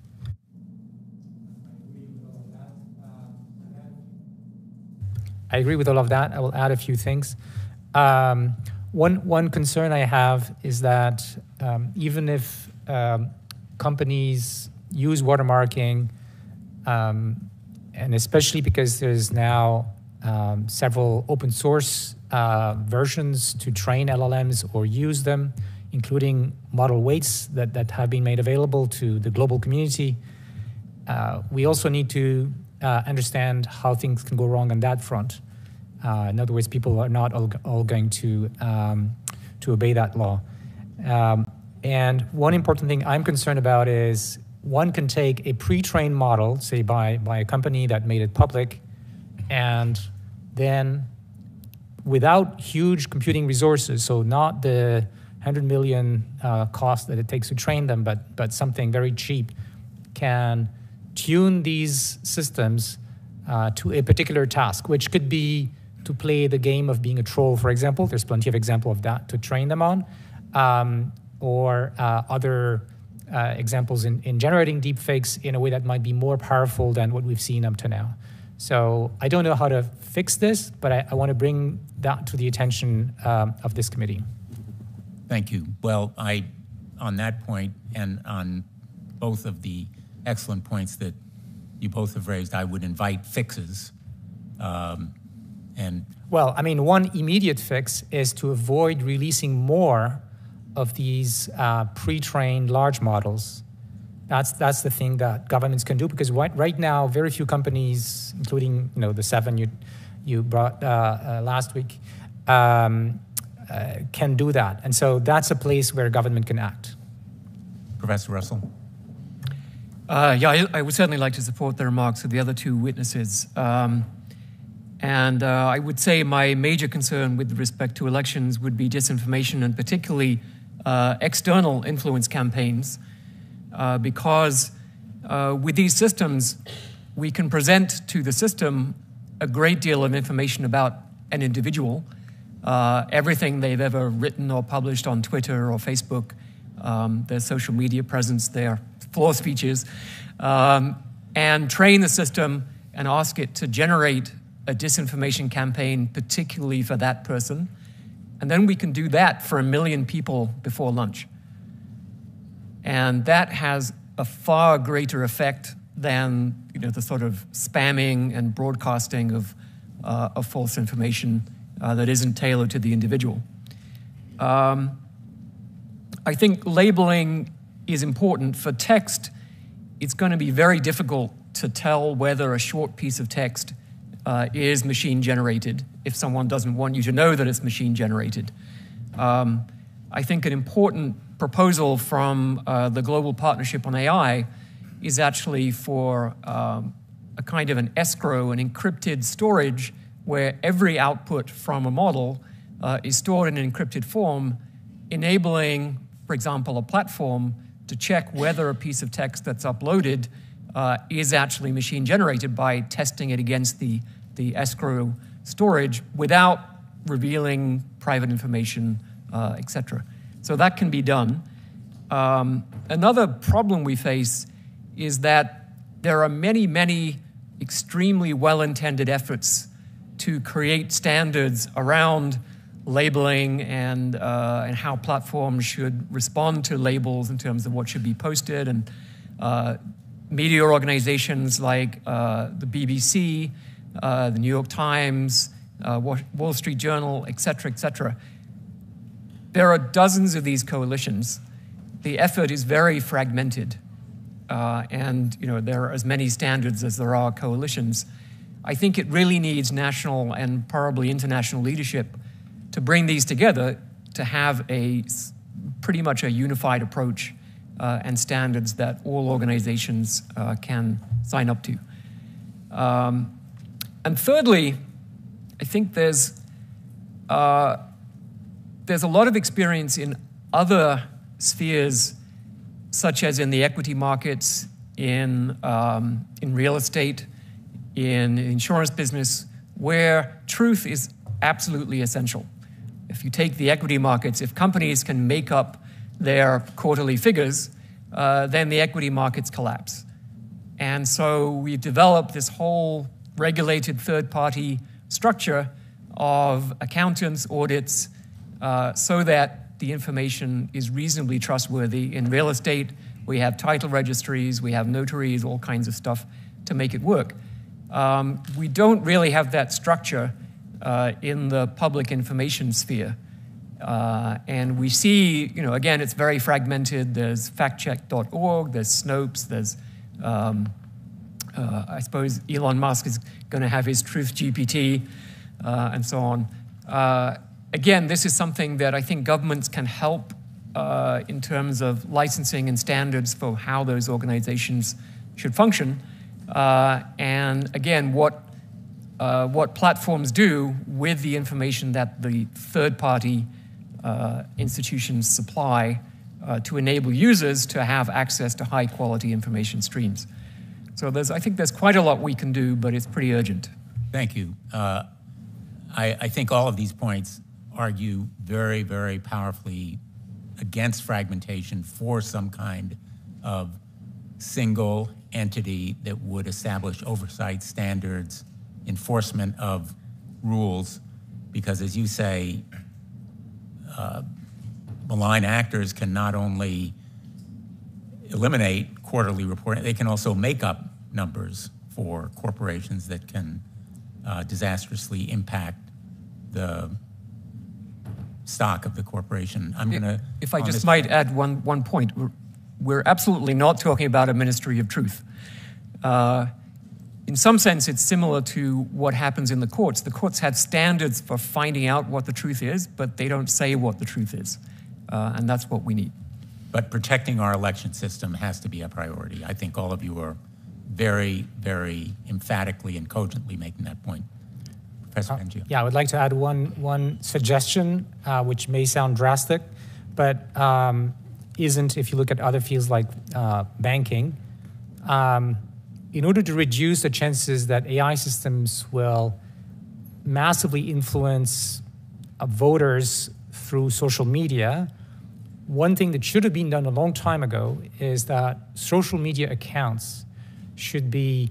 Speaker 5: I agree with all of that. I will add a few things. One concern I have is that even if companies use watermarking, and especially because there's now several open source versions to train LLMs or use them, including model weights that have been made available to the global community, we also need to understand how things can go wrong on that front. In other words, people are not all going to obey that law. And one important thing I'm concerned about is one can take a pre-trained model, say by a company that made it public, and then without huge computing resources, so not the 100 million cost that it takes to train them, but something very cheap, can tune these systems to a particular task, which could be to play the game of being a troll, for example. There's plenty of examples of that to train them on, or other examples in generating deepfakes in a way that might be more powerful than what we've seen up to now. So I don't know how to fix this, but I want to bring that to the attention of this committee.
Speaker 1: Thank you. Well, on that point and on both of the excellent points that you both have raised, I would invite fixes.
Speaker 5: Well, I mean, one immediate fix is to avoid releasing more of these pre-trained large models. That's the thing that governments can do, because right now, very few companies, including the 7 you brought last week, can do that. And so that's a place where government can act.
Speaker 1: Professor Russell?
Speaker 6: Yeah, I would certainly like to support the remarks of the other two witnesses. And I would say my major concern with respect to elections would be disinformation, and particularly external influence campaigns, because with these systems, we can present to the system a great deal of information about an individual, everything they've ever written or published on Twitter or Facebook, their social media presence, their floor speeches, and train the system and ask it to generate a disinformation campaign, particularly for that person. And then we can do that for 1 million people before lunch. And that has a far greater effect than the sort of spamming and broadcasting of false information that isn't tailored to the individual. I think labeling is important. For text, it's going to be very difficult to tell whether a short piece of text is machine generated if someone doesn't want you to know that it's machine generated. I think an important proposal from the Global Partnership on AI is actually for a kind of an escrow, an encrypted storage, where every output from a model is stored in an encrypted form, enabling, for example, a platform to check whether a piece of text that's uploaded is actually machine generated by testing it against the escrow storage without revealing private information, etc. So that can be done. Another problem we face is that there are many, many extremely well-intended efforts to create standards around labeling and how platforms should respond to labels in terms of what should be posted, and media organizations like the BBC, the New York Times, Wall Street Journal, et cetera, et cetera. There are dozens of these coalitions. The effort is very fragmented, and there are as many standards as there are coalitions. I think it really needs national and probably international leadership to bring these together to have pretty much a unified approach and standards that all organizations can sign up to. And thirdly, I think there's a lot of experience in other spheres, such as in the equity markets, in real estate, in the insurance business, where truth is absolutely essential. If you take the equity markets, if companies can make up their quarterly figures, then the equity markets collapse. And so we've developed this whole regulated third-party structure of accountants, audits, so that the information is reasonably trustworthy. In real estate, we have title registries, we have notaries, all kinds of stuff to make it work. We don't really have that structure in the public information sphere. And we see, again, it's very fragmented. There's factcheck.org, there's Snopes, there's, I suppose Elon Musk is going to have his Truth GPT, and so on. Again, this is something that I think governments can help in terms of licensing and standards for how those organizations should function. And again, what platforms do with the information that the third-party institutions supply to enable users to have access to high-quality information streams. So I think there's quite a lot we can do, but it's pretty urgent.
Speaker 1: Thank you. I think all of these points argue very, very powerfully against fragmentation, for some kind of single entity that would establish oversight standards, enforcement of rules, because as you say, malign actors can not only eliminate quarterly reporting, they can also make up numbers for corporations that can disastrously impact the stock of the corporation.
Speaker 6: If I just might add one point, we're absolutely not talking about a ministry of truth. In some sense, it's similar to what happens in the courts. The courts have standards for finding out what the truth is, but they don't say what the truth is. And that's what we need.
Speaker 1: But protecting our election system has to be a priority. I think all of you are very, very emphatically and cogently making that point. Professor Bengio.
Speaker 5: Yeah, I would like to add one suggestion, which may sound drastic, but isn't if you look at other fields like banking. In order to reduce the chances that AI systems will massively influence voters through social media, one thing that should have been done a long time ago is that social media accounts should be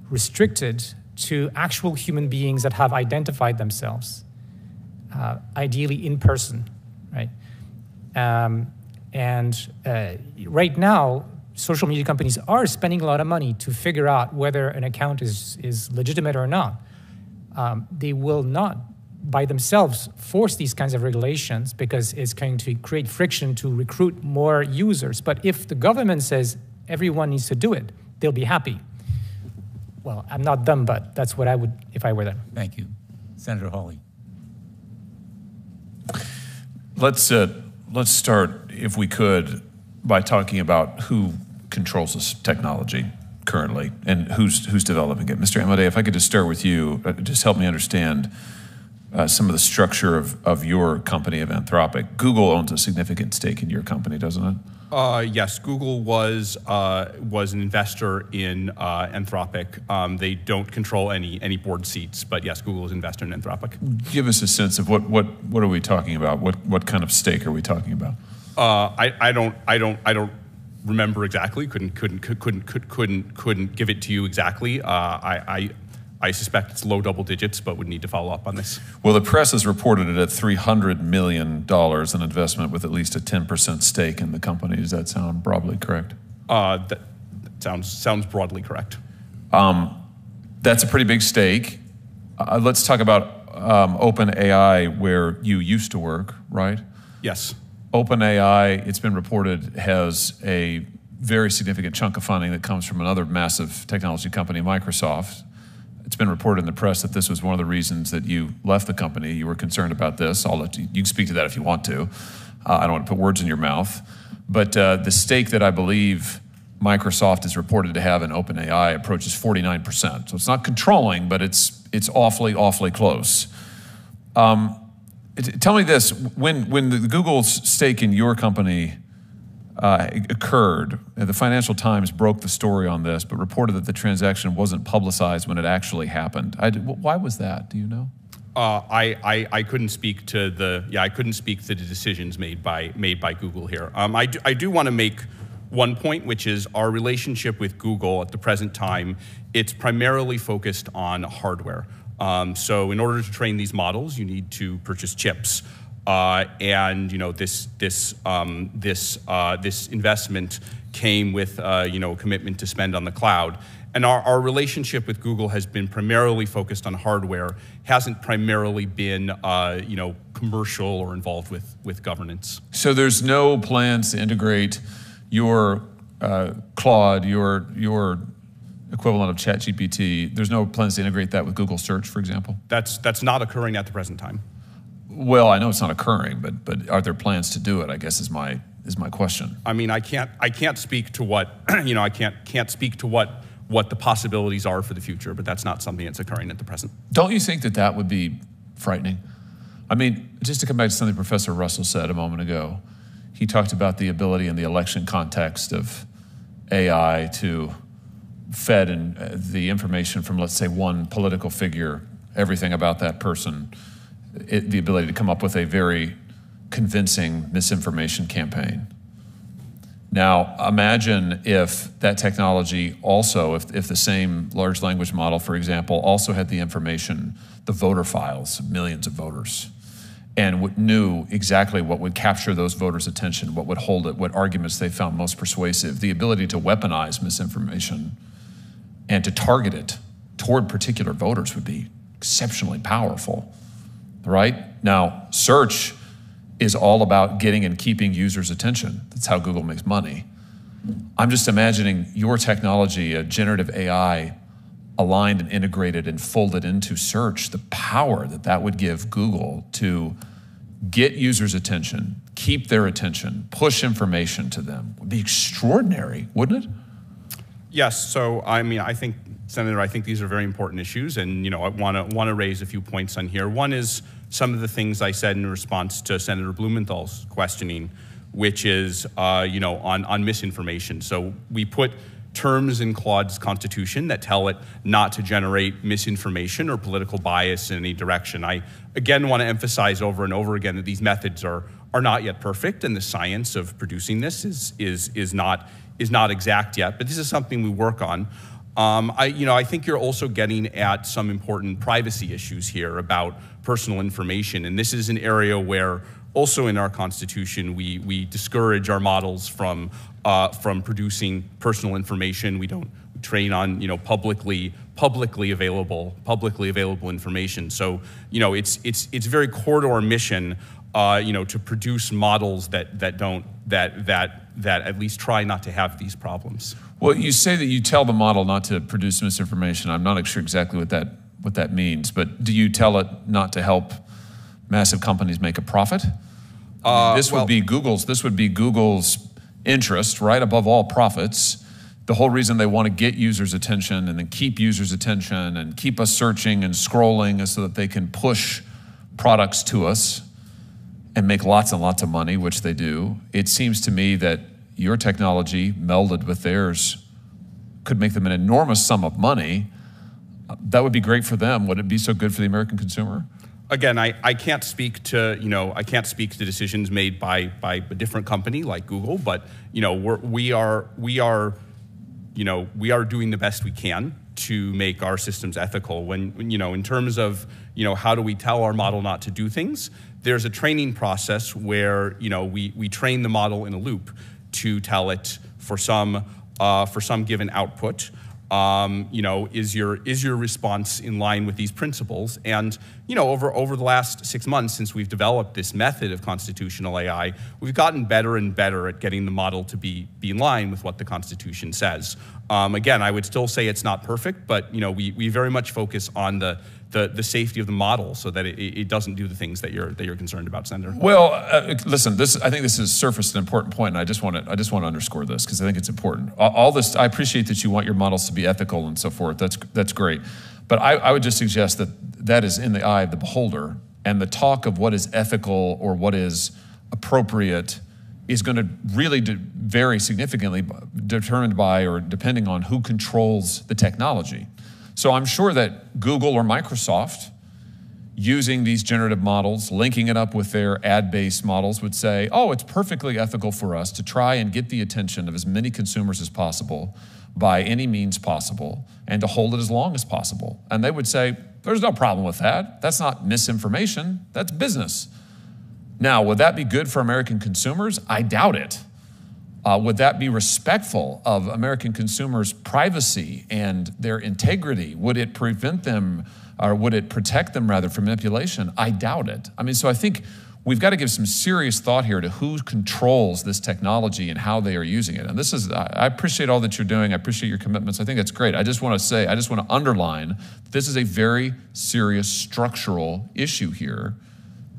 Speaker 5: restricted to actual human beings that have identified themselves, ideally in person, right? Right now, social media companies are spending a lot of money to figure out whether an account is legitimate or not. They will not, by themselves, force these kinds of regulations because it's going to create friction to recruit more users. But if the government says everyone needs to do it, they'll be happy. Well, I'm not them, but that's what I would if I were them.
Speaker 1: Thank you. Senator Hawley.
Speaker 2: Let's start, if we could, by talking about who controls this technology currently and who's developing it. Mr. Amodei, if I could just start with you, just help me understand some of the structure of your company, of Anthropic. Google owns a significant stake in your company, doesn't it?
Speaker 4: Yes, Google was an investor in Anthropic. They don't control any board seats, but yes, Google is an investor in Anthropic.
Speaker 2: Give us a sense of what are we talking about? What kind of stake are we talking about?
Speaker 4: I don't remember exactly. Couldn't give it to you exactly. I suspect it's low double digits, but would need to follow up on this.
Speaker 2: Well, the press has reported it at $300 million, an investment with at least a 10% stake in the company. Does that sound broadly correct?
Speaker 4: That sounds broadly correct.
Speaker 2: That's a pretty big stake. Let's talk about OpenAI, where you used to work, right?
Speaker 4: Yes.
Speaker 2: OpenAI, it's been reported, has a very significant chunk of funding that comes from another massive technology company, Microsoft. It's been reported in the press that this was one of the reasons that you left the company. You were concerned about this. I'll let you can speak to that if you want to. I don't want to put words in your mouth. But the stake that I believe Microsoft is reported to have in OpenAI approaches 49%. So it's not controlling, but it's awfully, awfully close. Tell me this, when the Google's stake in your company occurred, the Financial Times broke the story on this, but reported that the transaction wasn't publicized when it actually happened. Why was that? Do you know?
Speaker 4: I couldn't speak to the decisions made by Google here. I do want to make one point, which is our relationship with Google at the present time. It's primarily focused on hardware. So in order to train these models, you need to purchase chips. And this investment came with a commitment to spend on the cloud. And our relationship with Google has been primarily focused on hardware, hasn't primarily been commercial or involved with governance.
Speaker 2: So there's no plans to integrate your Claude, your equivalent of ChatGPT. There's no plans to integrate that with Google Search, for example?
Speaker 4: That's not occurring at the present time.
Speaker 2: Well, I know it's not occurring, but are there plans to do it, I guess is my is my question.
Speaker 4: I mean, I can't speak to what, I can't speak to what the possibilities are for the future, but that's not something that's occurring at the present.
Speaker 2: Don't you think that that would be frightening? I mean, just to come back to something Professor Russell said a moment ago, he talked about the ability in the election context of AI to fed in the information from, let's say, one political figure, everything about that person, the ability to come up with a very convincing misinformation campaign. Now, imagine if that technology also, if the same large language model, for example, also had the information, the voter files, millions of voters, and knew exactly what would capture those voters' attention, what would hold it, what arguments they found most persuasive, the ability to weaponize misinformation and to target it toward particular voters would be exceptionally powerful, right? Now, search is all about getting and keeping users' attention. That's how Google makes money. I'm just imagining your technology, a generative AI, aligned and integrated and folded into search, the power that that would give Google to get users' attention, keep their attention, push information to them would be extraordinary, wouldn't it?
Speaker 4: Yes, so I mean, I think, Senator, I think these are very important issues, and I want to raise a few points on here. One is some of the things I said in response to Senator Blumenthal's questioning, which is, on misinformation. So we put terms in Claude's Constitution that tell it not to generate misinformation or political bias in any direction. I, again, want to emphasize over and over again that these methods are not yet perfect, and the science of producing this is not exact yet, but this is something we work on. I think you're also getting at some important privacy issues here about personal information, and this is an area where also in our Constitution we discourage our models from producing personal information. We train on publicly available information. So it's very core to our mission to produce models that at least try not to have these problems.
Speaker 2: Well, you say that you tell the model not to produce misinformation. I'm not sure exactly what that means, but do you tell it not to help massive companies make a profit? This would be Google's interest, right, above all profits. The whole reason they want to get users' attention and then keep users' attention and keep us searching and scrolling is so that they can push products to us and make lots and lots of money, which they do. It seems to me that your technology melded with theirs could make them an enormous sum of money. That would be great for them. Would it be so good for the American consumer?
Speaker 4: Again, I can't speak to decisions made by a different company like Google, but we are doing the best we can to make our systems ethical. When in terms of how do we tell our model not to do things, there's a training process where we train the model in a loop to tell it for some given output, is your response in line with these principles? And over the last 6 months since we've developed this method of constitutional AI, we've gotten better and better at getting the model to be in line with what the Constitution says. Again, I would still say it's not perfect, but we very much focus on the safety of the model so that it doesn't do the things that you're concerned about, Senator.
Speaker 2: Well, listen, I think this has surfaced an important point, and I just want to underscore this because I think it's important. All this, I appreciate that you want your models to be ethical and so forth. That's great, but I would just suggest that is in the eye of the beholder, and the talk of what is ethical or what is appropriate is going to really vary significantly, determined by or depending on who controls the technology. So I'm sure that Google or Microsoft, using these generative models, linking it up with their ad-based models, would say, oh, it's perfectly ethical for us to try and get the attention of as many consumers as possible by any means possible and to hold it as long as possible. And they would say, there's no problem with that. That's not misinformation, that's business. Now, would that be good for American consumers? I doubt it. Would that be respectful of American consumers' privacy and their integrity? Would it prevent them, or would it protect them rather from manipulation? I doubt it. I mean, so I think we've got to give some serious thought here to who controls this technology and how they are using it. And this is, I appreciate all that you're doing. I appreciate your commitments. I think that's great. I just want to underline, this is a very serious structural issue here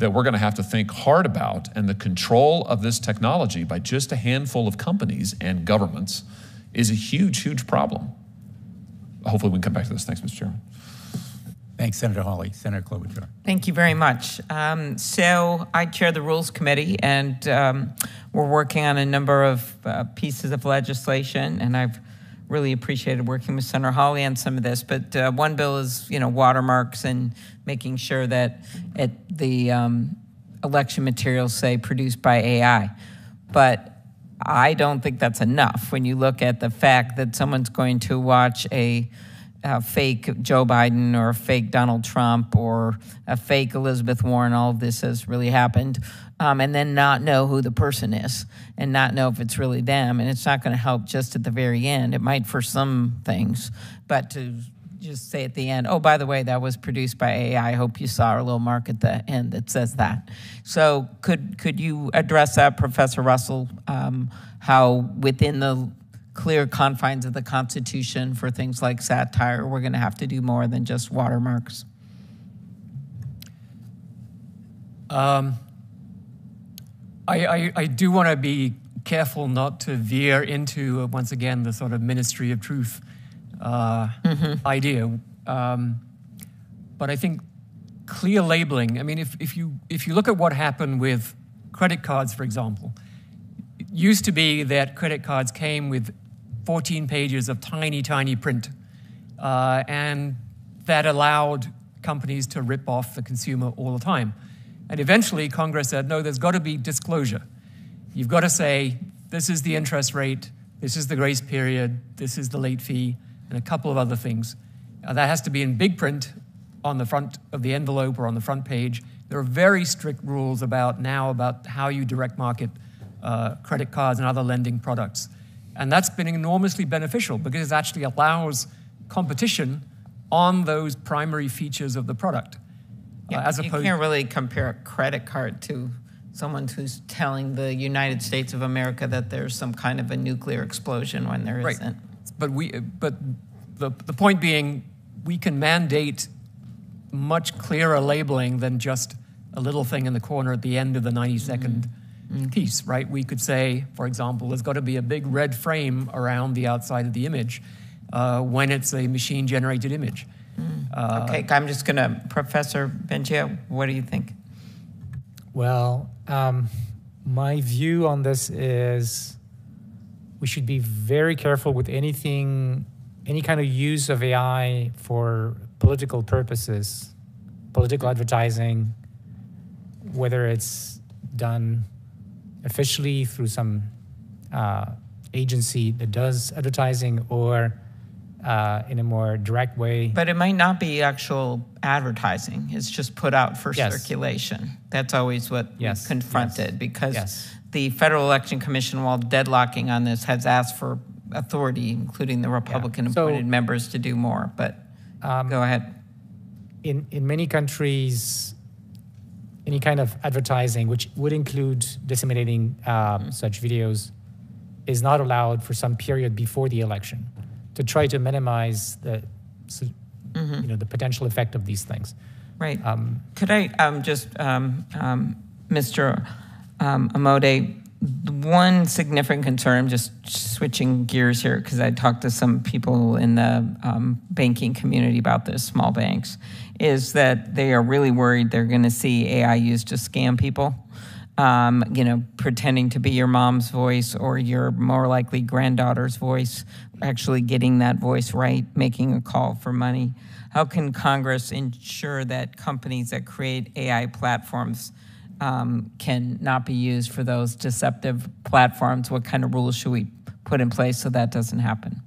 Speaker 2: that we're going to have to think hard about, and the control of this technology by just a handful of companies and governments is a huge, huge problem. Hopefully we can come back to this. Thanks, Mr. Chairman.
Speaker 1: Thanks, Senator Hawley. Senator Klobuchar.
Speaker 3: Thank you very much. So I chair the Rules Committee, and we're working on a number of pieces of legislation, and I've really appreciated working with Senator Hawley on some of this. But one bill is, watermarks and making sure that the election materials say produced by AI. But I don't think that's enough when you look at the fact that someone's going to watch a fake Joe Biden or a fake Donald Trump or a fake Elizabeth Warren, all of this has really happened, and then not know who the person is and not know if it's really them. And it's not going to help just at the very end. It might for some things, but to just say at the end, oh, by the way, that was produced by AI. I hope you saw our little mark at the end that says that. So could you address that, Professor Russell, how within the clear confines of the Constitution for things like satire, we're going to have to do more than just watermarks?
Speaker 6: I do want to be careful not to veer into, once again, the sort of ministry of truth idea. But I think clear labeling, I mean, if you look at what happened with credit cards, for example, it used to be that credit cards came with 14 pages of tiny, tiny print, and that allowed companies to rip off the consumer all the time. And eventually, Congress said, no, there's got to be disclosure. You've got to say, this is the interest rate, this is the grace period, this is the late fee, and a couple of other things. That has to be in big print on the front of the envelope or on the front page. There are very strict rules about how you direct market credit cards and other lending products. And that's been enormously beneficial because it actually allows competition on those primary features of the product.
Speaker 3: Yeah, you can't really compare a credit card to someone who's telling the United States of America that there's some kind of a nuclear explosion when there isn't.
Speaker 6: But the point being, we can mandate much clearer labeling than just a little thing in the corner at the end of the 90-second piece, right? We could say, for example, there's got to be a big red frame around the outside of the image when it's a machine-generated image.
Speaker 3: Okay, I'm just going to, Professor Bengio, what do you think?
Speaker 5: Well, my view on this is we should be very careful with any kind of use of AI for political purposes, political advertising, whether it's done officially through some agency that does advertising or in a more direct way.
Speaker 3: But it might not be actual advertising. It's just put out for circulation. That's always what we confronted because the Federal Election Commission, while deadlocking on this, has asked for authority, including the Republican-appointed members, to do more. But go ahead.
Speaker 5: In many countries, any kind of advertising, which would include disseminating such videos, is not allowed for some period before the election, to try to minimize the potential effect of these things.
Speaker 3: Right. Could I Mr. Amodei, one significant concern, I'm just switching gears here because I talked to some people in the banking community about this, small banks, is that they are really worried they're going to see AI used to scam people. Pretending to be your mom's voice or your more likely granddaughter's voice, actually getting that voice right, making a call for money. How can Congress ensure that companies that create AI platforms can not be used for those deceptive platforms? What kind of rules should we put in place so that doesn't happen?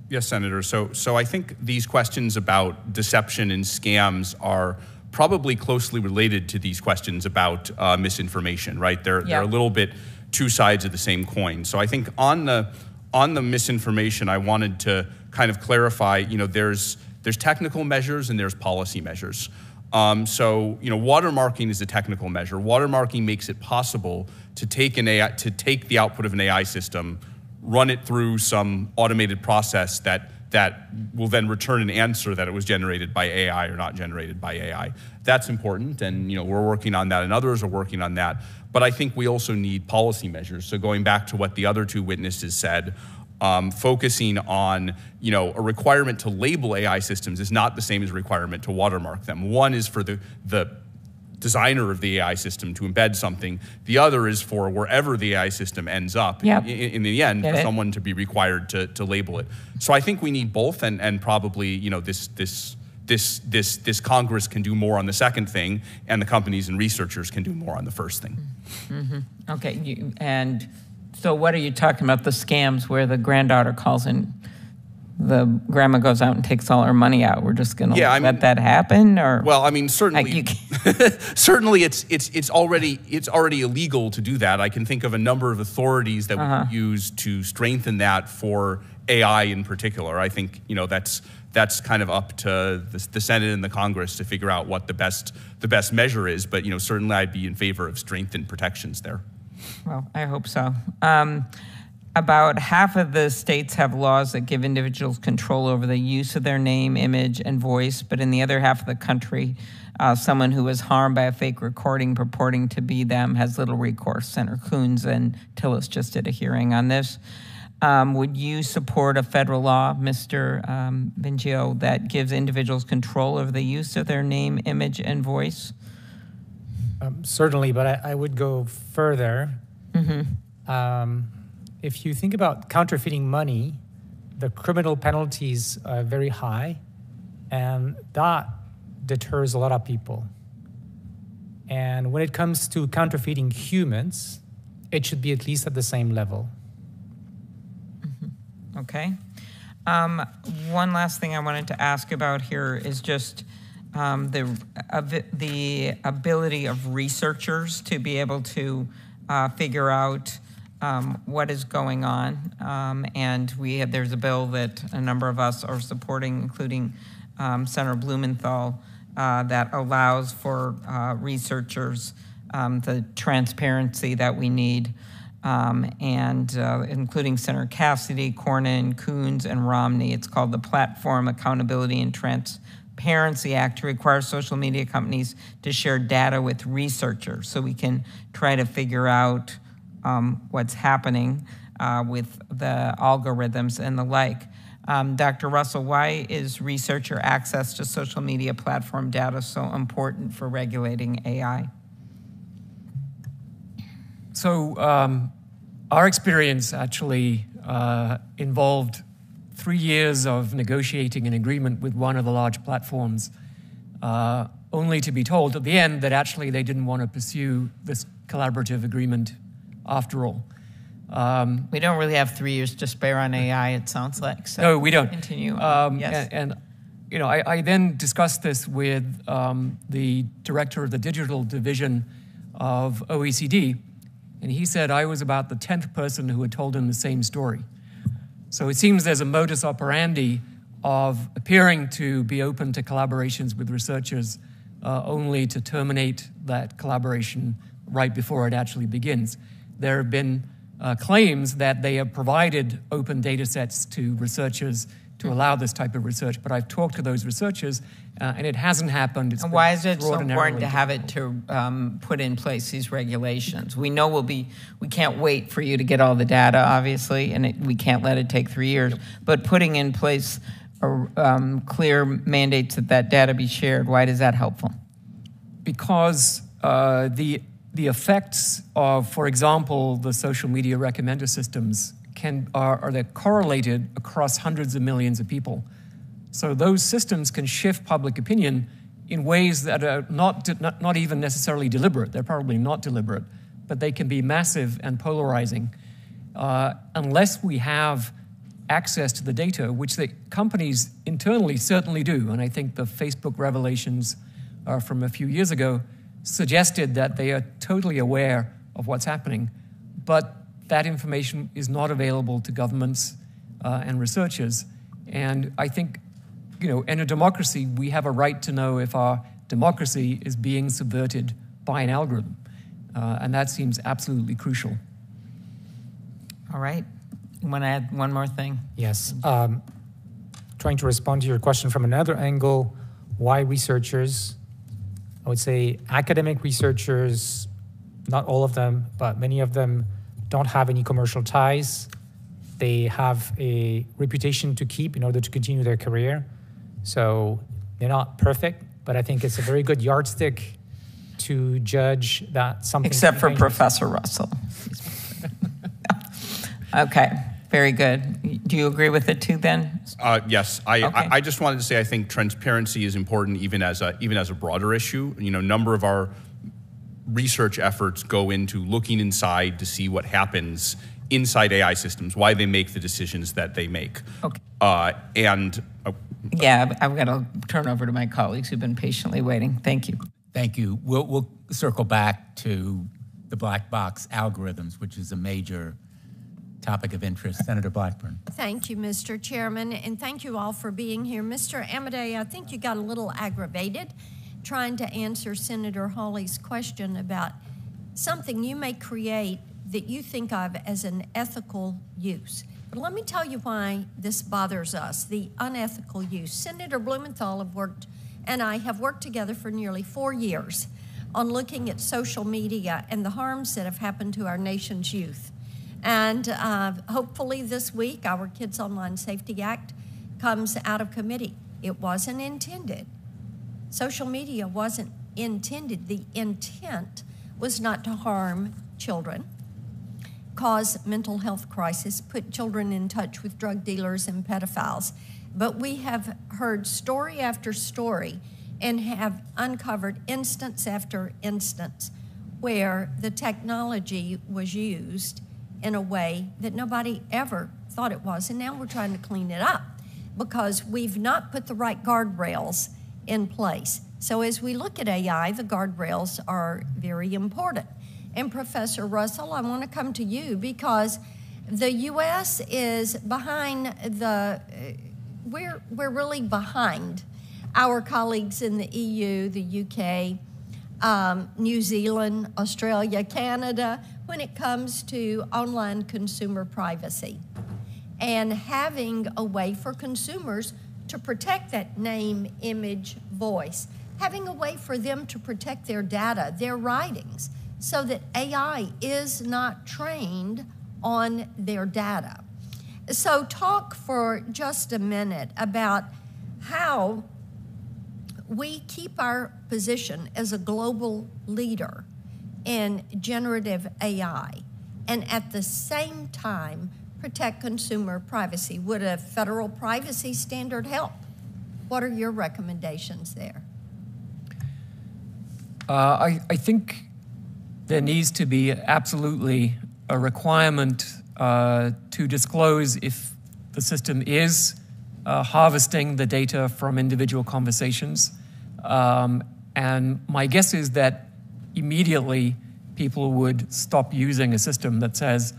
Speaker 4: Yes, Senator. So I think these questions about deception and scams are probably closely related to these questions about misinformation, right? They're a little bit two sides of the same coin. So I think on the misinformation, I wanted to kind of clarify, there's technical measures and there's policy measures. Watermarking is a technical measure. Watermarking makes it possible to take the output of an AI system, run it through some automated process that that will then return an answer that it was generated by AI or not generated by AI. That's important, and we're working on that, and others are working on that. But I think we also need policy measures. So going back to what the other two witnesses said, focusing on a requirement to label AI systems is not the same as a requirement to watermark them. One is for the designer of the AI system to embed something. The other is for wherever the AI system ends up, in the end, for someone to be required to label it. So I think we need both, and probably this Congress can do more on the second thing, and the companies and researchers can do more on the first thing.
Speaker 3: Mm-hmm. Okay, and so what are you talking about, the scams where the granddaughter calls in, the grandma goes out and takes all her money out? We're just going to let that happen, or?
Speaker 4: Well, I mean, certainly, certainly, it's already illegal to do that. I can think of a number of authorities that we could use to strengthen that for AI in particular. I think that's kind of up to the Senate and the Congress to figure out what the best measure is. But certainly, I'd be in favor of strengthened protections there.
Speaker 3: Well, I hope so. About half of the states have laws that give individuals control over the use of their name, image, and voice, but in the other half of the country, someone who was harmed by a fake recording purporting to be them has little recourse. Senator Coons and Tillis just did a hearing on this. Would you support a federal law, Mr. Bengio, that gives individuals control over the use of their name, image, and voice?
Speaker 5: Certainly, but I would go further. Mm-hmm. If you think about counterfeiting money, the criminal penalties are very high, and that deters a lot of people. And when it comes to counterfeiting humans, it should be at least at the same level.
Speaker 3: Mm-hmm. Okay. One last thing I wanted to ask about here is just the ability of researchers to be able to figure out what is going on, and there's a bill that a number of us are supporting, including Senator Blumenthal, that allows for researchers the transparency that we need, and including Senator Cassidy, Cornyn, Coons, and Romney. It's called the Platform Accountability and Transparency Act, to require social media companies to share data with researchers so we can try to figure out what's happening with the algorithms and the like. Dr. Russell, why is researcher access to social media platform data so important for regulating AI?
Speaker 6: So our experience actually involved 3 years of negotiating an agreement with one of the large platforms, only to be told at the end that actually they didn't want to pursue this collaborative agreement after all.
Speaker 3: We don't really have 3 years to spare on AI, it sounds like. So
Speaker 6: no, we don't.
Speaker 3: Continue.
Speaker 6: Yes. And I then discussed this with the director of the digital division of OECD, and he said I was about the 10th person who had told him the same story. So it seems there's a modus operandi of appearing to be open to collaborations with researchers only to terminate that collaboration right before it actually begins. There have been claims that they have provided open data sets to researchers to allow this type of research, but I've talked to those researchers, and it hasn't happened.
Speaker 3: And why is it so important to have it to put in place these regulations? We know we can't wait for you to get all the data, obviously, and we can't let it take 3 years, but putting in place clear mandates that data be shared, why is that helpful?
Speaker 6: Because the effects of, for example, the social media recommender systems are correlated across hundreds of millions of people. So those systems can shift public opinion in ways that are not even necessarily deliberate. They're probably not deliberate, but they can be massive and polarizing. Unless we have access to the data, which the companies internally certainly do, and I think the Facebook revelations from a few years ago suggested that they are totally aware of what's happening, but that information is not available to governments and researchers. And I think, in a democracy, we have a right to know if our democracy is being subverted by an algorithm. And that seems absolutely crucial.
Speaker 3: All right. You want to add one more thing?
Speaker 5: Yes. trying to respond to your question from another angle, why researchers? I would say academic researchers, not all of them, but many of them don't have any commercial ties. They have a reputation to keep in order to continue their career. So they're not perfect, but I think it's a very good yardstick to judge that something.
Speaker 3: Except for Professor Russell. Okay, very good. Do you agree with it too then?
Speaker 4: Yes, I just wanted to say I think transparency is important even as a broader issue. You know, a number of our research efforts go into looking inside to see what happens inside AI systems, why they make the decisions that they make.
Speaker 3: Okay.
Speaker 4: Yeah,
Speaker 3: I've got to turn over to my colleagues who've been patiently waiting. Thank you.
Speaker 1: Thank you. We'll circle back to the black box algorithms, which is a major topic of interest. Senator Blackburn.
Speaker 7: Thank you, Mr. Chairman, and thank you all for being here. Mr. Amodei, I think you got a little aggravated trying to answer Senator Hawley's question about something you may create that you think of as an ethical use. But let me tell you why this bothers us, the unethical use. Senator Blumenthal and I have worked together for nearly 4 years on looking at social media and the harms that have happened to our nation's youth. And hopefully this week, our Kids Online Safety Act comes out of committee. It wasn't intended. Social media wasn't intended. The intent was not to harm children, cause mental health crisis, put children in touch with drug dealers and pedophiles. But we have heard story after story and have uncovered instance after instance where the technology was used in a way that nobody ever thought it was. And now we're trying to clean it up because we've not put the right guardrails in place. So as we look at AI, the guardrails are very important. And Professor Russell, I want to come to you because the U.S. is behind we're really behind our colleagues in the EU, the UK, New Zealand, Australia, Canada, when it comes to online consumer privacy and having a way for consumers to protect that name, image, voice, having a way for them to protect their data, their writings, so that AI is not trained on their data. So talk for just a minute about how we keep our position as a global leader in generative AI and at the same time protect consumer privacy. Would a federal privacy standard help? What are your recommendations there?
Speaker 6: I think there needs to be absolutely a requirement to disclose if the system is harvesting the data from individual conversations. And my guess is that immediately people would stop using a system that says,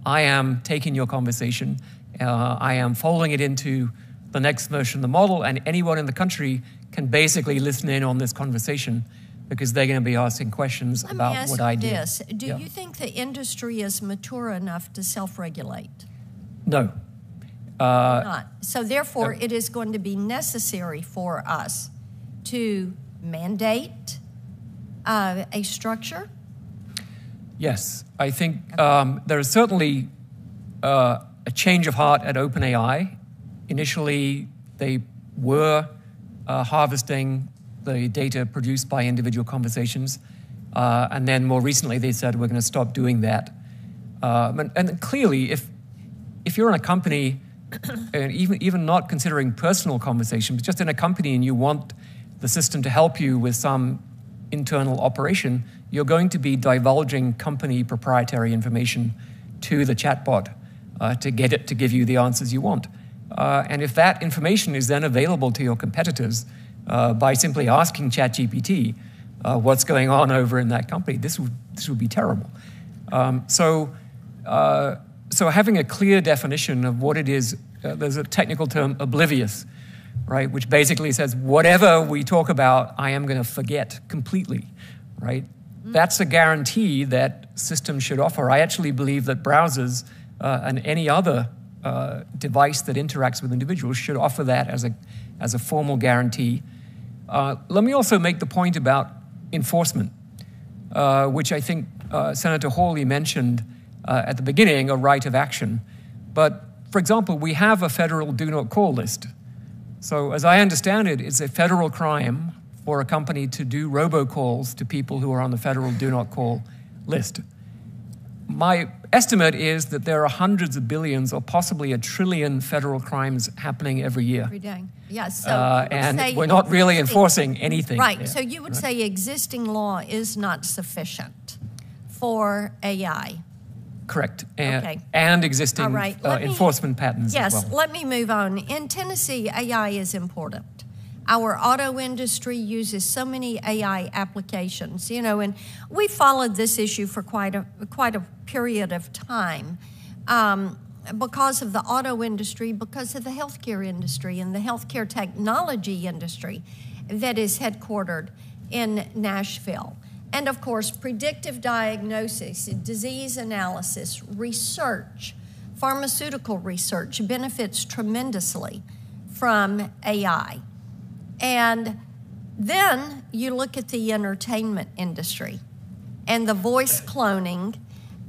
Speaker 6: I am taking your conversation, I am folding it into the next version of the model, and anyone in the country can basically listen in on this conversation because they're going to be asking questions about what I did.
Speaker 7: Let me ask you this. Do you think the industry is mature enough to self-regulate?
Speaker 6: No.
Speaker 7: Not. So therefore, it is going to be necessary for us to mandate a structure?
Speaker 6: Yes. I think there is certainly a change of heart at OpenAI. Initially, they were harvesting the data produced by individual conversations. And then more recently, they said, we're going to stop doing that. And clearly, if you're in a company, and even not considering personal conversation, but just in a company and you want the system to help you with some internal operation, you're going to be divulging company proprietary information to the chatbot to get it to give you the answers you want. And if that information is then available to your competitors by simply asking ChatGPT what's going on over in that company, this would be terrible. So having a clear definition of what it is, there's a technical term, oblivious, right, which basically says whatever we talk about, I am going to forget completely, right? That's a guarantee that systems should offer. I actually believe that browsers and any other device that interacts with individuals should offer that as a formal guarantee. Let me also make the point about enforcement, which I think Senator Hawley mentioned at the beginning, a right of action. But, for example, we have a federal do not call list. So as I understand it, it's a federal crime for a company to do robocalls to people who are on the federal do not call list. My estimate is that there are hundreds of billions or possibly $1 trillion federal crimes happening every year.
Speaker 7: Every day. Yes. So
Speaker 6: and we're not really enforcing anything.
Speaker 7: Right.
Speaker 6: There.
Speaker 7: So you would say existing law is not sufficient for AI.
Speaker 6: Correct.
Speaker 7: Okay.
Speaker 6: And existing
Speaker 7: All right.
Speaker 6: enforcement patterns as well.
Speaker 7: Yes, let me move on. In Tennessee, AI is important. Our auto industry uses so many AI applications, and we followed this issue for quite a period of time because of the auto industry, because of the healthcare industry and the healthcare technology industry that is headquartered in Nashville. And of course, predictive diagnosis, disease analysis, research, pharmaceutical research benefits tremendously from AI. And then you look at the entertainment industry and the voice cloning,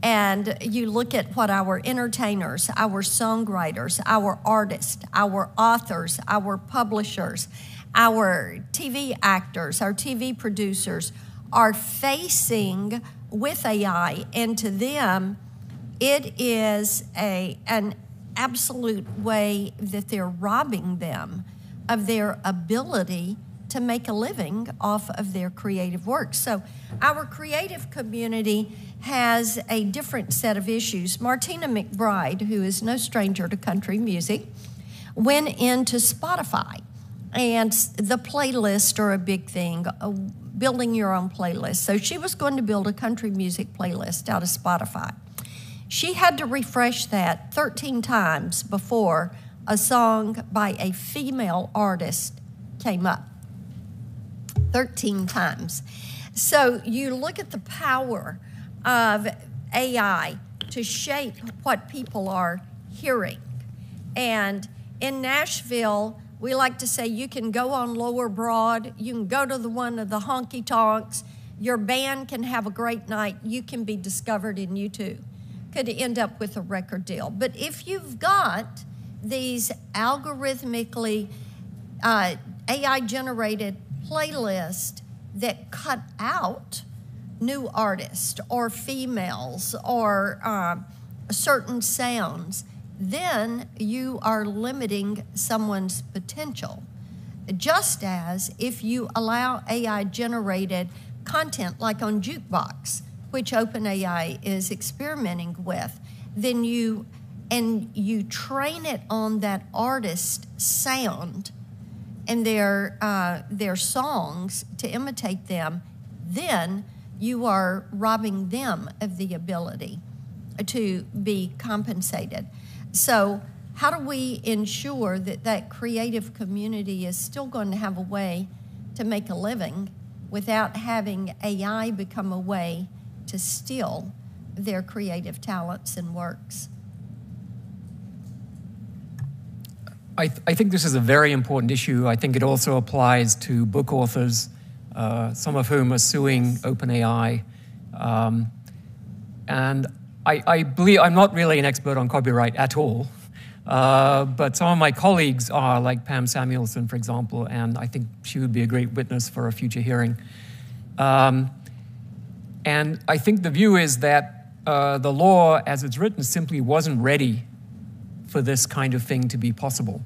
Speaker 7: and you look at what our entertainers, our songwriters, our artists, our authors, our publishers, our TV actors, our TV producers are facing with AI, and to them, it is an absolute way that they're robbing them of their ability to make a living off of their creative work. So our creative community has a different set of issues. Martina McBride, who is no stranger to country music, went into Spotify, and the playlists are a big thing, building your own playlist. So she was going to build a country music playlist out of Spotify. She had to refresh that 13 times before a song by a female artist came up. 13 times. So you look at the power of AI to shape what people are hearing. And in Nashville, we like to say you can go on Lower Broad, you can go to one of the honky tonks, your band can have a great night, you can be discovered, and you too could end up with a record deal. But if you've got these algorithmically AI-generated playlists that cut out new artists or females or certain sounds, then you are limiting someone's potential. Just as if you allow AI-generated content like on Jukebox, which OpenAI is experimenting with, then you train it on that artist's sound and their songs to imitate them, then you are robbing them of the ability to be compensated. So how do we ensure that that creative community is still going to have a way to make a living without having AI become a way to steal their creative talents and works?
Speaker 6: I think this is a very important issue. I think it also applies to book authors, some of whom are suing OpenAI. And I believe, I'm not really an expert on copyright at all, but some of my colleagues are, like Pam Samuelson, for example, and I think she would be a great witness for a future hearing. And I think the view is that the law, as it's written, simply wasn't ready for this kind of thing to be possible.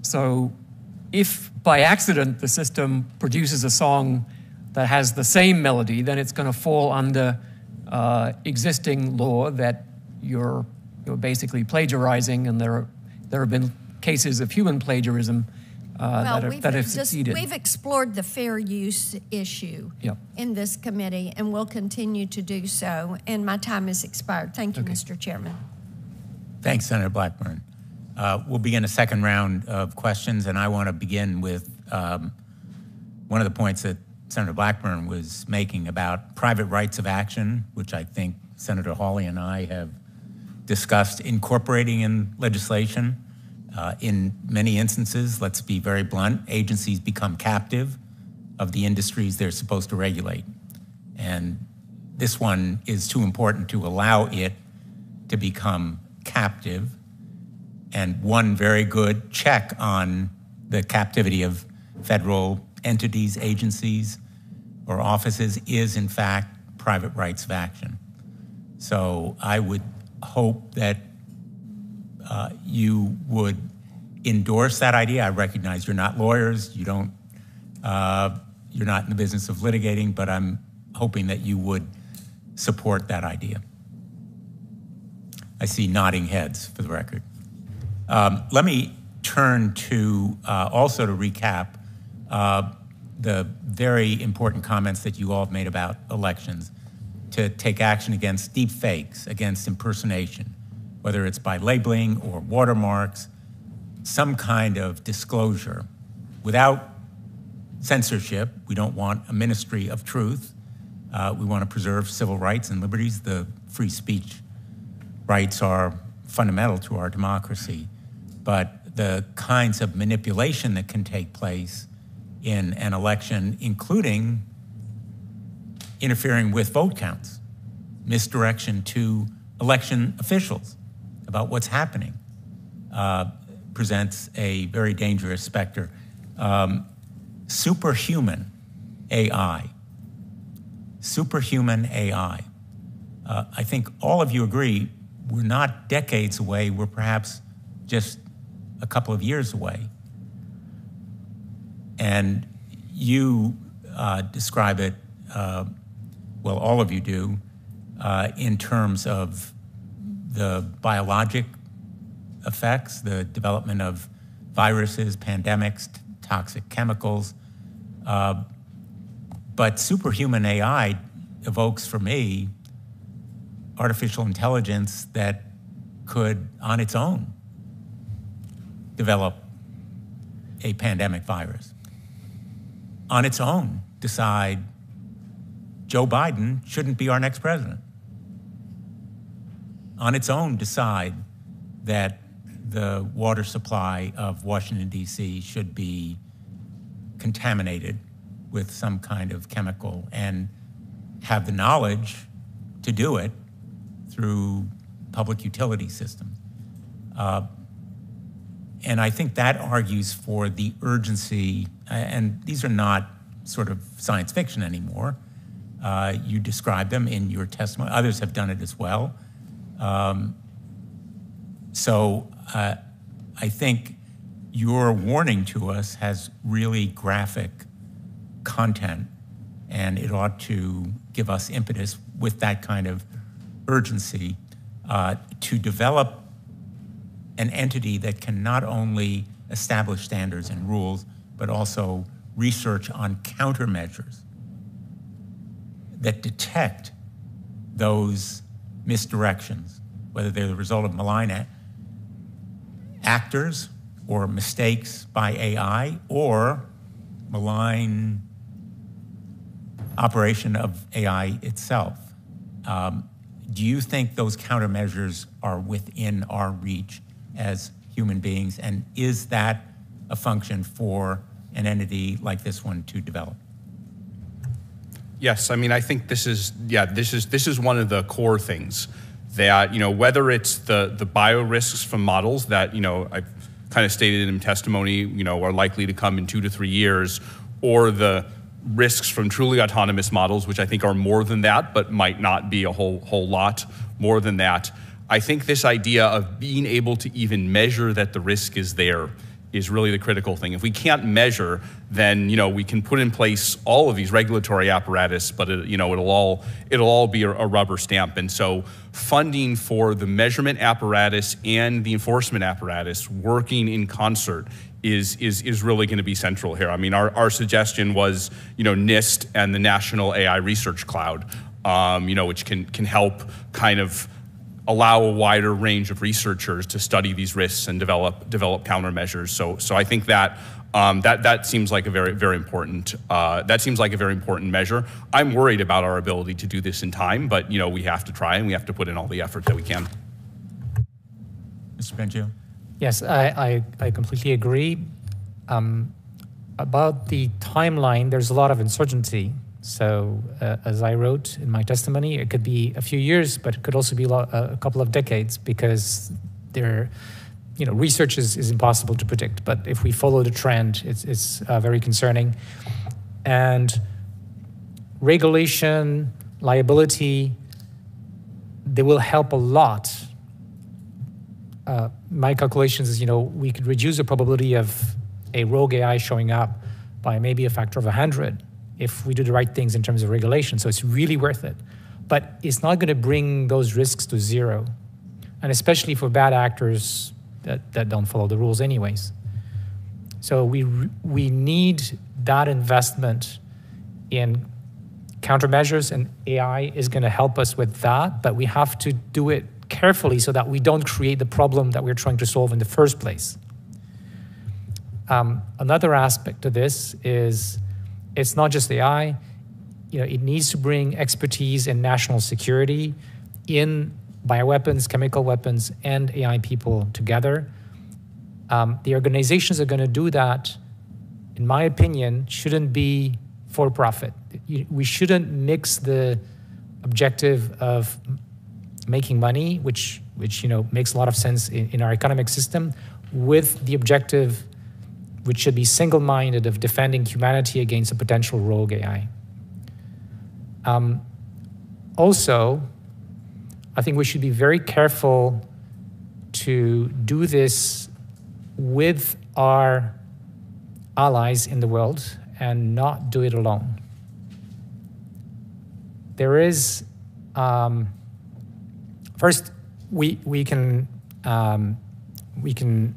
Speaker 6: So if by accident the system produces a song that has the same melody, then it's going to fall under existing law that you're basically plagiarizing, and there have been cases of human plagiarism that have succeeded.
Speaker 7: We've explored the fair use issue in this committee, and we'll continue to do so. And my time has expired. Thank you, Mr. Chairman.
Speaker 1: Thanks, Senator Blackburn. We'll begin a second round of questions, and I want to begin with one of the points that Senator Blackburn was making about private rights of action, which I think Senator Hawley and I have discussed incorporating in legislation. In many instances, let's be very blunt, agencies become captive of the industries they're supposed to regulate. And this one is too important to allow it to become captive. And one very good check on the captivity of federal entities, agencies, or offices is, in fact, private rights of action. So I would hope that you would endorse that idea. I recognize you're not lawyers, you're not in the business of litigating, but I'm hoping that you would support that idea. I see nodding heads for the record. Let me turn to also to recap the very important comments that you all have made about elections, to take action against deep fakes, against impersonation, whether it's by labeling or watermarks, some kind of disclosure without censorship. We don't want a ministry of truth. We want to preserve civil rights and liberties. The free speech rights are fundamental to our democracy. But the kinds of manipulation that can take place in an election, including interfering with vote counts, misdirection to election officials about what's happening, presents a very dangerous specter. Superhuman AI. Superhuman AI. I think all of you agree we're not decades away, we're perhaps just a couple of years away. And you describe it, well, all of you do, in terms of the biologic effects, the development of viruses, pandemics, toxic chemicals. But superhuman AI evokes for me artificial intelligence that could, on its own, develop a pandemic virus. On its own, decide Joe Biden shouldn't be our next president. On its own, decide that the water supply of Washington, D.C. should be contaminated with some kind of chemical, and have the knowledge to do it through public utility systems. And I think that argues for the urgency, and these are not sort of science fiction anymore. You describe them in your testimony. Others have done it as well. So I think your warning to us has really graphic content, and it ought to give us impetus with that kind of urgency to develop an entity that can not only establish standards and rules, but also research on countermeasures that detect those misdirections, whether they're the result of malign actors or mistakes by AI or malign operation of AI itself. Do you think those countermeasures are within our reach as human beings, and is that a function for an entity like this one to develop?
Speaker 4: Yes, I mean, I think this is one of the core things that, whether it's the bio risks from models that, I've kind of stated in testimony, are likely to come in 2 to 3 years, or the risks from truly autonomous models, which I think are more than that, but might not be a whole lot more than that. I think this idea of being able to even measure that the risk is there is really the critical thing. If we can't measure, then we can put in place all of these regulatory apparatus, but it'll all be a rubber stamp. And so, funding for the measurement apparatus and the enforcement apparatus working in concert is really going to be central here. I mean, our suggestion was NIST and the National AI Research Cloud, which can help kind of allow a wider range of researchers to study these risks and develop countermeasures. So I think that that seems like a very important measure. I'm worried about our ability to do this in time, but we have to try, and we have to put in all the effort that we can.
Speaker 1: Mr. Bengio?
Speaker 5: Yes, I completely agree. About the timeline, there's a lot of uncertainty. So as I wrote in my testimony, it could be a few years, but it could also be a couple of decades, because research is impossible to predict. But if we follow the trend, it's very concerning. And regulation, liability, they will help a lot. My calculations is, we could reduce the probability of a rogue AI showing up by maybe a factor of 100 if we do the right things in terms of regulation. So it's really worth it. But it's not going to bring those risks to zero, and especially for bad actors that don't follow the rules anyways. So we need that investment in countermeasures, and AI is going to help us with that, but we have to do it carefully so that we don't create the problem that we're trying to solve in the first place. Another aspect of this is it's not just AI. It needs to bring expertise in national security, in bioweapons, chemical weapons, and AI people together. The organizations that are going to do that, in my opinion, shouldn't be for profit. We shouldn't mix the objective of making money, which makes a lot of sense in our economic system, with the objective, which should be single-minded, of defending humanity against a potential rogue AI. Also, I think we should be very careful to do this with our allies in the world and not do it alone. There is, first, we can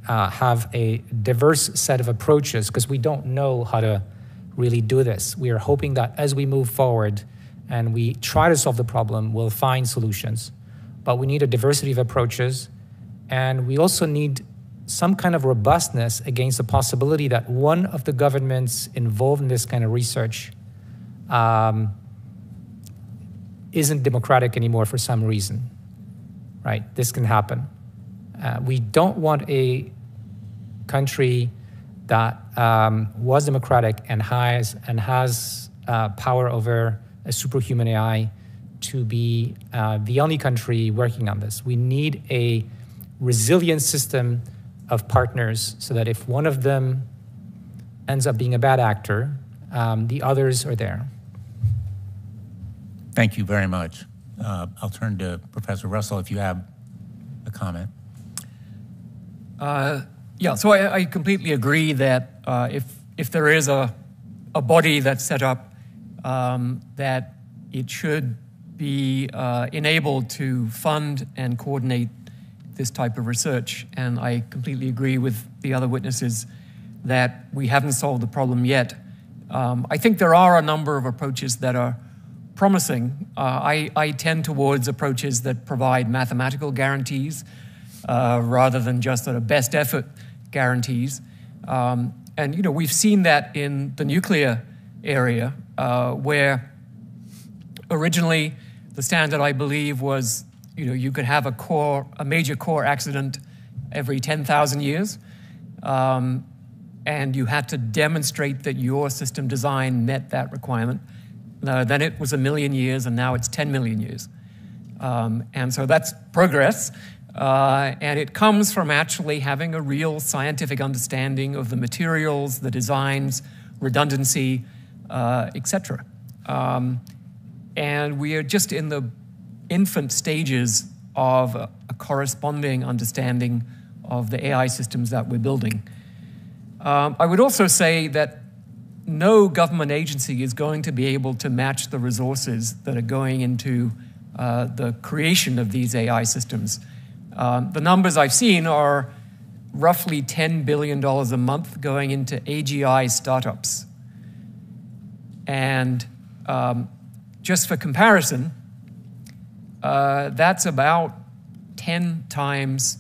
Speaker 5: have a diverse set of approaches, because we don't know how to really do this. We are hoping that as we move forward and we try to solve the problem, we'll find solutions. But we need a diversity of approaches, and we also need some kind of robustness against the possibility that one of the governments involved in this kind of research isn't democratic anymore for some reason, right? This can happen. We don't want a country that was democratic and has power over a superhuman AI to be the only country working on this. We need a resilient system of partners so that if one of them ends up being a bad actor, the others are there.
Speaker 1: Thank you very much. I'll turn to Professor Russell if you have a comment.
Speaker 6: Yeah, so I completely agree that if there is a body that's set up, that it should be enabled to fund and coordinate this type of research. And I completely agree with the other witnesses that we haven't solved the problem yet. I think there are a number of approaches that are promising. I tend towards approaches that provide mathematical guarantees rather than just sort of best effort guarantees. And we've seen that in the nuclear area, where originally the standard, I believe, was you could have a major core accident every 10,000 years, and you had to demonstrate that your system design met that requirement. Then it was 1 million years, and now it's 10 million years. And so that's progress. And it comes from actually having a real scientific understanding of the materials, the designs, redundancy, etc. And we are just in the infant stages of a corresponding understanding of the AI systems that we're building. I would also say that no government agency is going to be able to match the resources that are going into the creation of these AI systems. The numbers I've seen are roughly $10 billion a month going into AGI startups. And just for comparison, that's about 10 times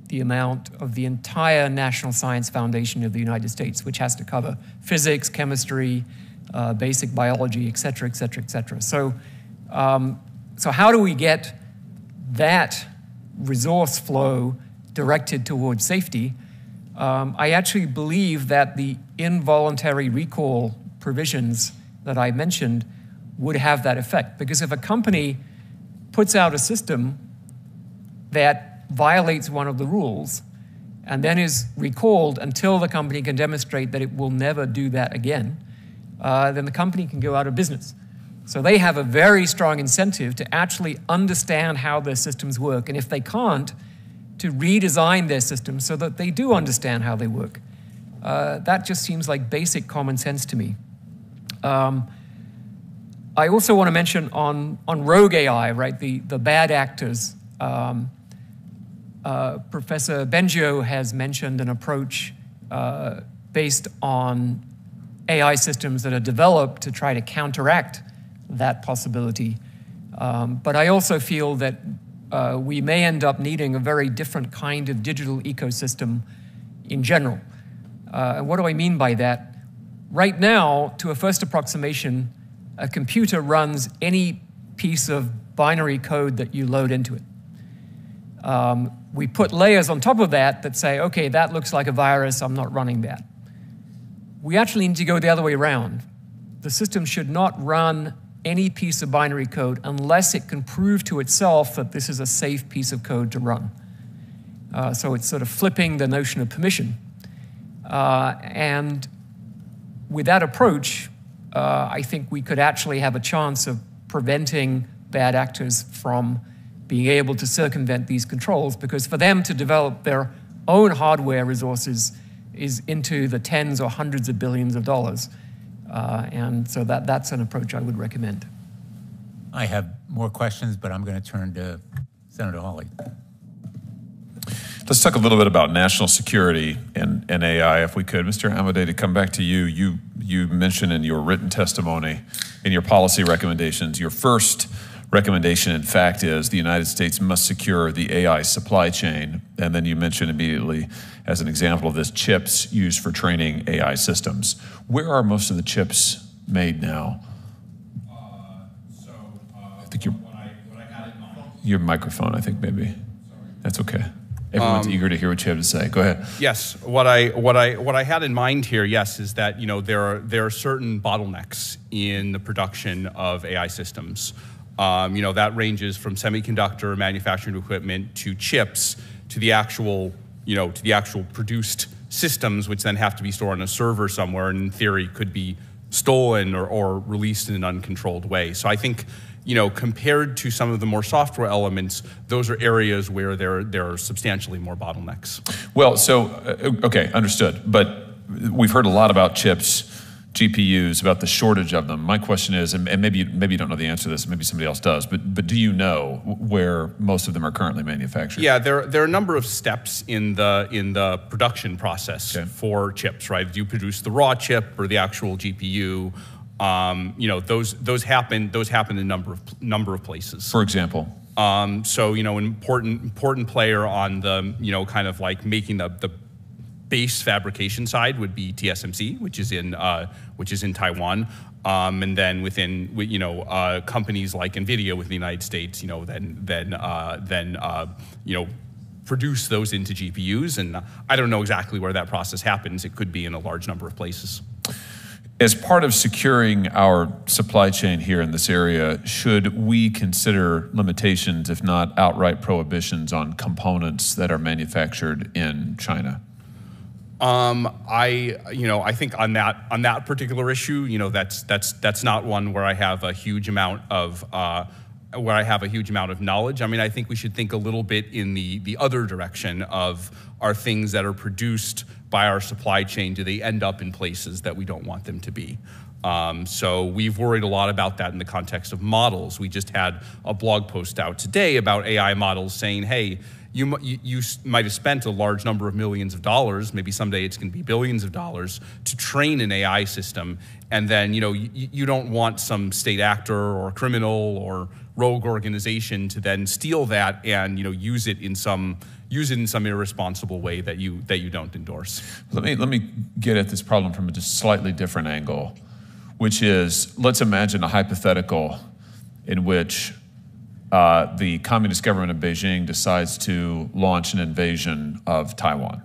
Speaker 6: the amount of the entire National Science Foundation of the United States, which has to cover physics, chemistry, basic biology, et cetera, et cetera, et cetera. So how do we get that resource flow directed towards safety, I actually believe that the involuntary recall provisions that I mentioned would have that effect. Because if a company puts out a system that violates one of the rules and then is recalled until the company can demonstrate that it will never do that again, then the company can go out of business. So they have a very strong incentive to actually understand how their systems work, and if they can't, to redesign their systems so that they do understand how they work. That just seems like basic common sense to me. I also want to mention on rogue AI, right, the bad actors. Professor Bengio has mentioned an approach based on AI systems that are developed to try to counteract that possibility. But I also feel that we may end up needing a very different kind of digital ecosystem in general. And what do I mean by that? Right now, to a first approximation, a computer runs any piece of binary code that you load into it. We put layers on top of that say, okay, that looks like a virus, I'm not running that. We actually need to go the other way around. The system should not run any piece of binary code unless it can prove to itself that this is a safe piece of code to run. So it's sort of flipping the notion of permission. And with that approach, I think we could actually have a chance of preventing bad actors from being able to circumvent these controls, because for them to develop their own hardware resources is into the tens or hundreds of billions of dollars. And so that's an approach I would recommend.
Speaker 1: I have more questions, but I'm going to turn to Senator Hawley.
Speaker 2: Let's talk a little bit about national security and AI, if we could. Mr. Amodei, to come back to you, you mentioned in your written testimony, in your policy recommendations, your first recommendation, in fact, is the United States must secure the AI supply chain. And then you mentioned immediately, as an example of this, chips used for training AI systems. Where are most of the chips made now? I think your microphone, I think maybe. Sorry. That's okay. Everyone's eager to hear what you have to say. Go ahead.
Speaker 4: Yes, what I had in mind here, yes, is that there are certain bottlenecks in the production of AI systems. That ranges from semiconductor manufacturing equipment to chips to the actual produced systems, which then have to be stored on a server somewhere, and in theory could be stolen or released in an uncontrolled way. So I think, compared to some of the more software elements, those are areas where there are substantially more bottlenecks.
Speaker 2: Well, so, okay, understood. But we've heard a lot about chips, GPUs, about the shortage of them. My question is, and maybe you don't know the answer to this, maybe somebody else does, but do you know where most of them are currently manufactured? Yeah, there are a number of steps in the production process for chips, right? Do you produce the raw chip or the actual GPU? Those happen in a number of places. For example?
Speaker 4: An important player on the, kind of like making the base fabrication side would be TSMC, which is in Taiwan, and then within companies like NVIDIA within the United States, then produce those into GPUs. And I don't know exactly where that process happens. It could be in a large number of places.
Speaker 2: As part of securing our supply chain here in this area, should we consider limitations, if not outright prohibitions, on components that are manufactured in China? I think on that particular issue, that's not one where I have a huge amount of knowledge. I mean, I think we should think a little bit in the other direction of, are things that are produced by our supply chain, do they end up in places that we don't want them to be? So we've worried a lot about that in the context of models. We just had a blog post out today about AI models saying, hey, you might have spent a large number of millions of dollars, maybe someday it's going to be billions of dollars, to train an AI system, and then you don't want some state actor or criminal or rogue organization to then steal that and use it in some irresponsible way that you don't endorse. Let me get at this problem from a just slightly different angle, which is, let's imagine a hypothetical in which the Communist government of Beijing decides to launch an invasion of Taiwan.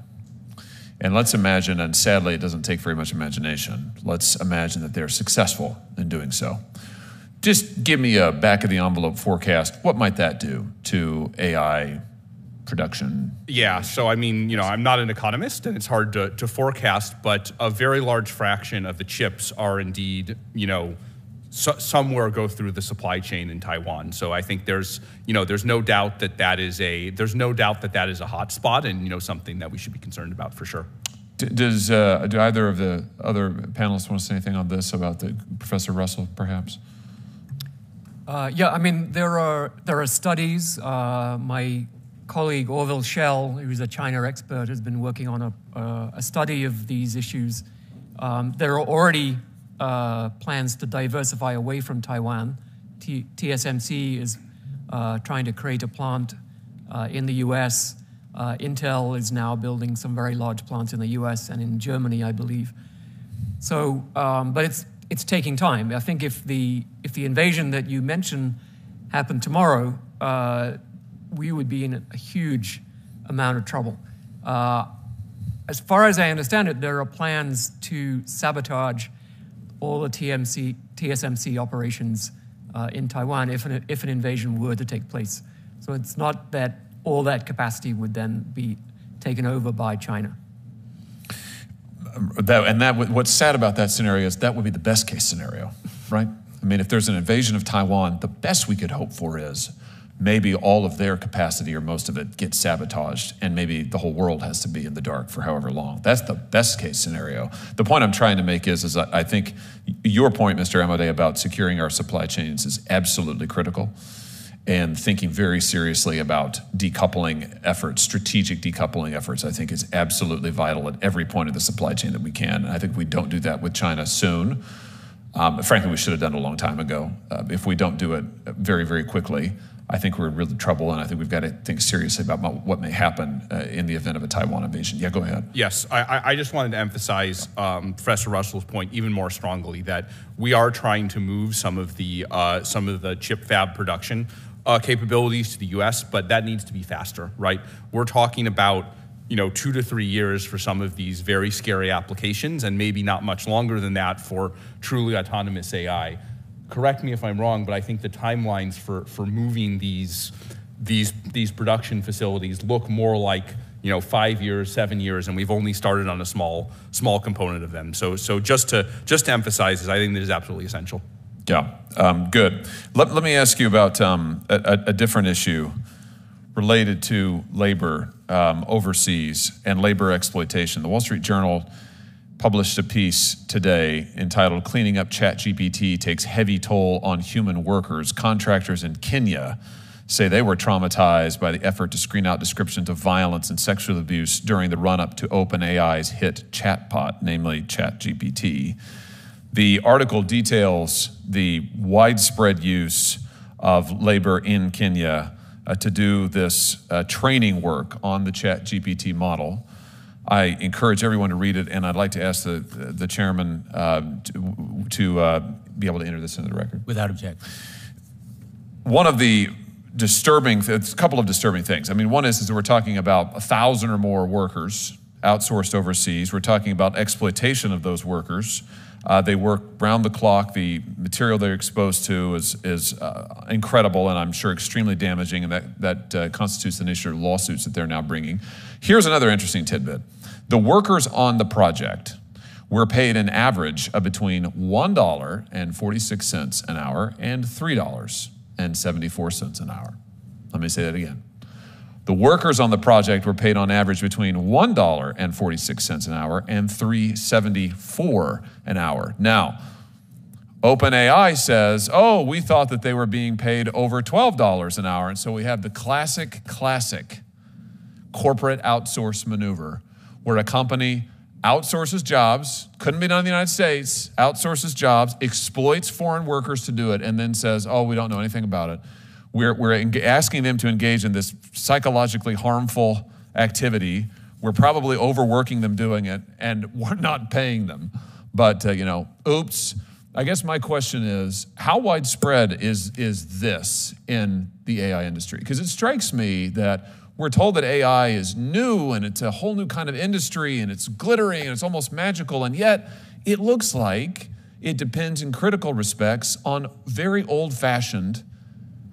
Speaker 2: And let's imagine, and sadly it doesn't take very much imagination, let's imagine that they're successful in doing so. Just give me a back-of-the-envelope forecast. What might that do to AI production?
Speaker 4: Yeah, so I mean, you know, I'm not an economist and it's hard to forecast, but a very large fraction of the chips are indeed, you know, somewhere go through the supply chain in Taiwan. So I think there's no doubt that that is a hot spot and, you know, something that we should be concerned about for sure.
Speaker 2: Do either of the other panelists want to say anything on this about Professor Russell, perhaps?
Speaker 6: Yeah, I mean, there are studies. My colleague Orville Schell, who's a China expert, has been working on a study of these issues. There are already plans to diversify away from Taiwan. TSMC is trying to create a plant in the US. Intel is now building some very large plants in the US and in Germany, I believe. So, but it's taking time. I think if the invasion that you mentioned happened tomorrow, we would be in a huge amount of trouble. As far as I understand it, there are plans to sabotage all the TSMC operations in Taiwan if an invasion were to take place. So it's not that all that capacity would then be taken over by China.
Speaker 2: What's sad about that scenario is that would be the best case scenario, right? I mean, if there's an invasion of Taiwan, the best we could hope for is maybe all of their capacity or most of it gets sabotaged and maybe the whole world has to be in the dark for however long. That's the best case scenario. The point I'm trying to make is I think your point, Mr. Amodei, about securing our supply chains is absolutely critical, and thinking very seriously about decoupling efforts, strategic decoupling efforts, I think is absolutely vital at every point of the supply chain that we can. And I think if we don't do that with China soon, frankly, we should have done it a long time ago. If we don't do it very, very quickly, I think we're in real trouble, and I think we've got to think seriously about what may happen in the event of a Taiwan invasion. Yeah, go ahead.
Speaker 4: Yes, I just wanted to emphasize Professor Russell's point even more strongly, that we are trying to move some of the chip fab production capabilities to the U.S., but that needs to be faster, right? We're talking about 2 to 3 years for some of these very scary applications, and maybe not much longer than that for truly autonomous AI. Correct me if I'm wrong, but I think the timelines for moving these production facilities look more like 5 years, 7 years, and we've only started on a small component of them. So just to emphasize this, I think that is absolutely essential.
Speaker 2: Yeah, good. Let me ask you about a different issue related to labor overseas and labor exploitation. The Wall Street Journal published a piece today entitled "Cleaning Up ChatGPT Takes Heavy Toll on Human Workers." Contractors in Kenya say they were traumatized by the effort to screen out descriptions of violence and sexual abuse during the run-up to OpenAI's hit chatbot, namely ChatGPT. The article details the widespread use of labor in Kenya to do this training work on the ChatGPT model. I encourage everyone to read it, and I'd like to ask the chairman to be able to enter this into the record.
Speaker 1: Without objection.
Speaker 2: One of the a couple of disturbing things. I mean, one is that we're talking about 1,000 or more workers outsourced overseas. We're talking about exploitation of those workers. They work round the clock. The material they're exposed to is incredible, and I'm sure extremely damaging, and that constitutes the nature of lawsuits that they're now bringing. Here's another interesting tidbit. The workers on the project were paid an average of between $1.46 an hour and $3.74 an hour. Let me say that again. The workers on the project were paid on average between $1.46 an hour and $3.74 an hour. Now, OpenAI says, oh, we thought that they were being paid over $12 an hour, and so we have the classic corporate outsource maneuver where a company outsources jobs, couldn't be done in the United States, outsources jobs, exploits foreign workers to do it, and then says, oh, we don't know anything about it. We're asking them to engage in this psychologically harmful activity. We're probably overworking them doing it, and we're not paying them. But, oops, I guess my question is, how widespread is this in the AI industry? Because it strikes me that we're told that AI is new and it's a whole new kind of industry and it's glittering and it's almost magical, and yet it looks like it depends in critical respects on very old-fashioned,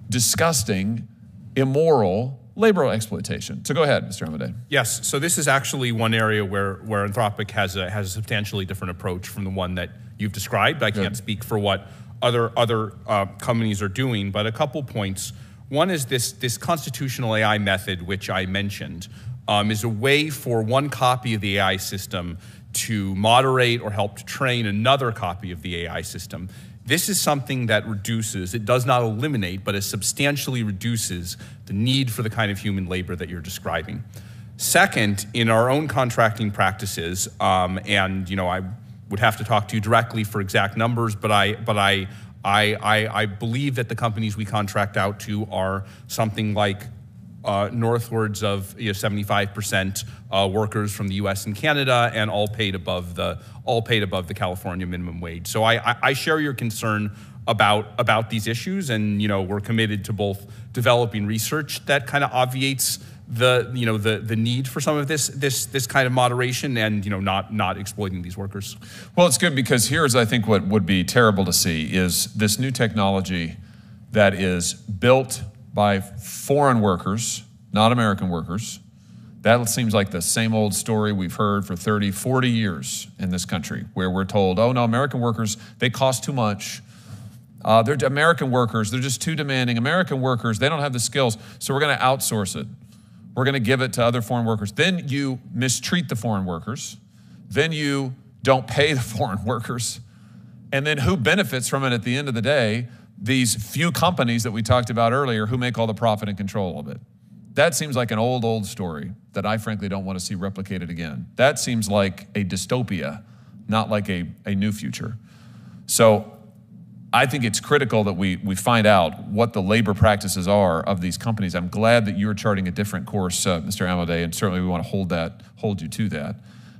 Speaker 2: disgusting, immoral labor exploitation. So go ahead, Mr. Amodei.
Speaker 4: Yes, so this is actually one area where Anthropic has a substantially different approach from the one that you've described. I can't speak for what other companies are doing, but a couple points. One is this constitutional AI method, which I mentioned, is a way for one copy of the AI system to moderate or help to train another copy of the AI system. This is something that reduces, it does not eliminate, but it substantially reduces the need for the kind of human labor that you're describing. Second, in our own contracting practices, and I would have to talk to you directly for exact numbers, but I believe that the companies we contract out to are something like northwards of 75% workers from the U.S. and Canada, and all paid above the California minimum wage. So I share your concern about these issues, and we're committed to both developing research that kind of obviates the need for some of this kind of moderation, and not exploiting these workers.
Speaker 2: Well, it's good, because here's, I think, what would be terrible to see is this new technology that is built by foreign workers, not American workers. That seems like the same old story we've heard for 30, 40 years in this country, where we're told, oh no, American workers, they cost too much. They're American workers, they're just too demanding. American workers, they don't have the skills, so we're gonna outsource it. We're gonna give it to other foreign workers. Then you mistreat the foreign workers. Then you don't pay the foreign workers. And then who benefits from it at the end of the day? These few companies that we talked about earlier who make all the profit and control of it. That seems like an old story that I frankly don't want to see replicated again. That seems like a dystopia, not like a new future. So I think it's critical that we find out what the labor practices are of these companies. I'm glad that you're charting a different course, Mr. Amodei, and certainly we want to hold you to that.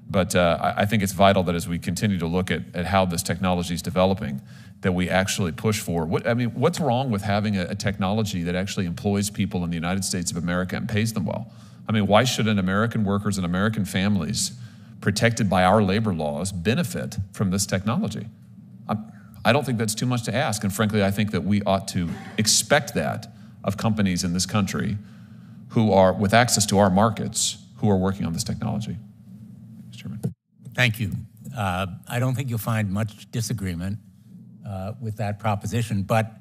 Speaker 2: But I think it's vital that as we continue to look at how this technology is developing, that we actually push for. What's wrong with having a technology that actually employs people in the United States of America and pays them well? Why shouldn't American workers and American families, protected by our labor laws, benefit from this technology? I don't think that's too much to ask, and frankly, I think that we ought to expect that of companies in this country who are, with access to our markets, who are working on this technology. Mr. Chairman.
Speaker 1: Thank you. I don't think you'll find much disagreement with that proposition, but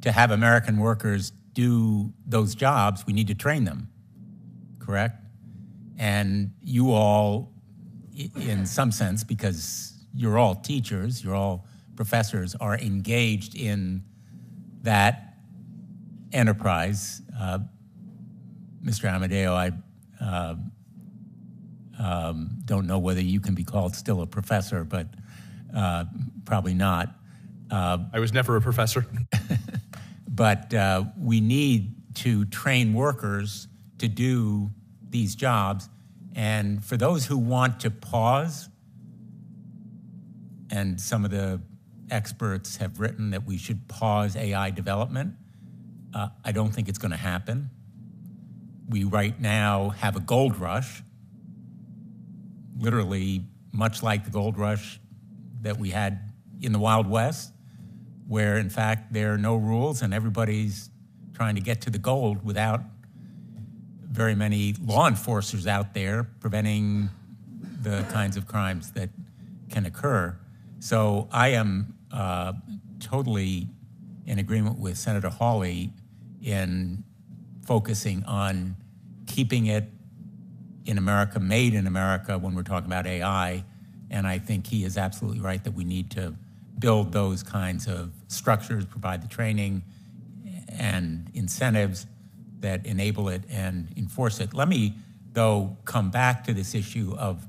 Speaker 1: to have American workers do those jobs, we need to train them, correct? And you all, in some sense, because you're all teachers, you're all professors, are engaged in that enterprise. Mr. Amodei, I don't know whether you can be called still a professor, but probably not.
Speaker 4: I was never a professor.
Speaker 1: But we need to train workers to do these jobs. And for those who want to pause, and some of the experts have written that we should pause AI development, I don't think it's going to happen. We right now have a gold rush, literally much like the gold rush that we had in the Wild West, where in fact there are no rules and everybody's trying to get to the gold without very many law enforcers out there preventing the kinds of crimes that can occur. So I am totally in agreement with Senator Hawley in focusing on keeping it in America, made in America when we're talking about AI. And I think he is absolutely right that we need to build those kinds of structures, provide the training and incentives that enable it and enforce it. Let me, though, come back to this issue of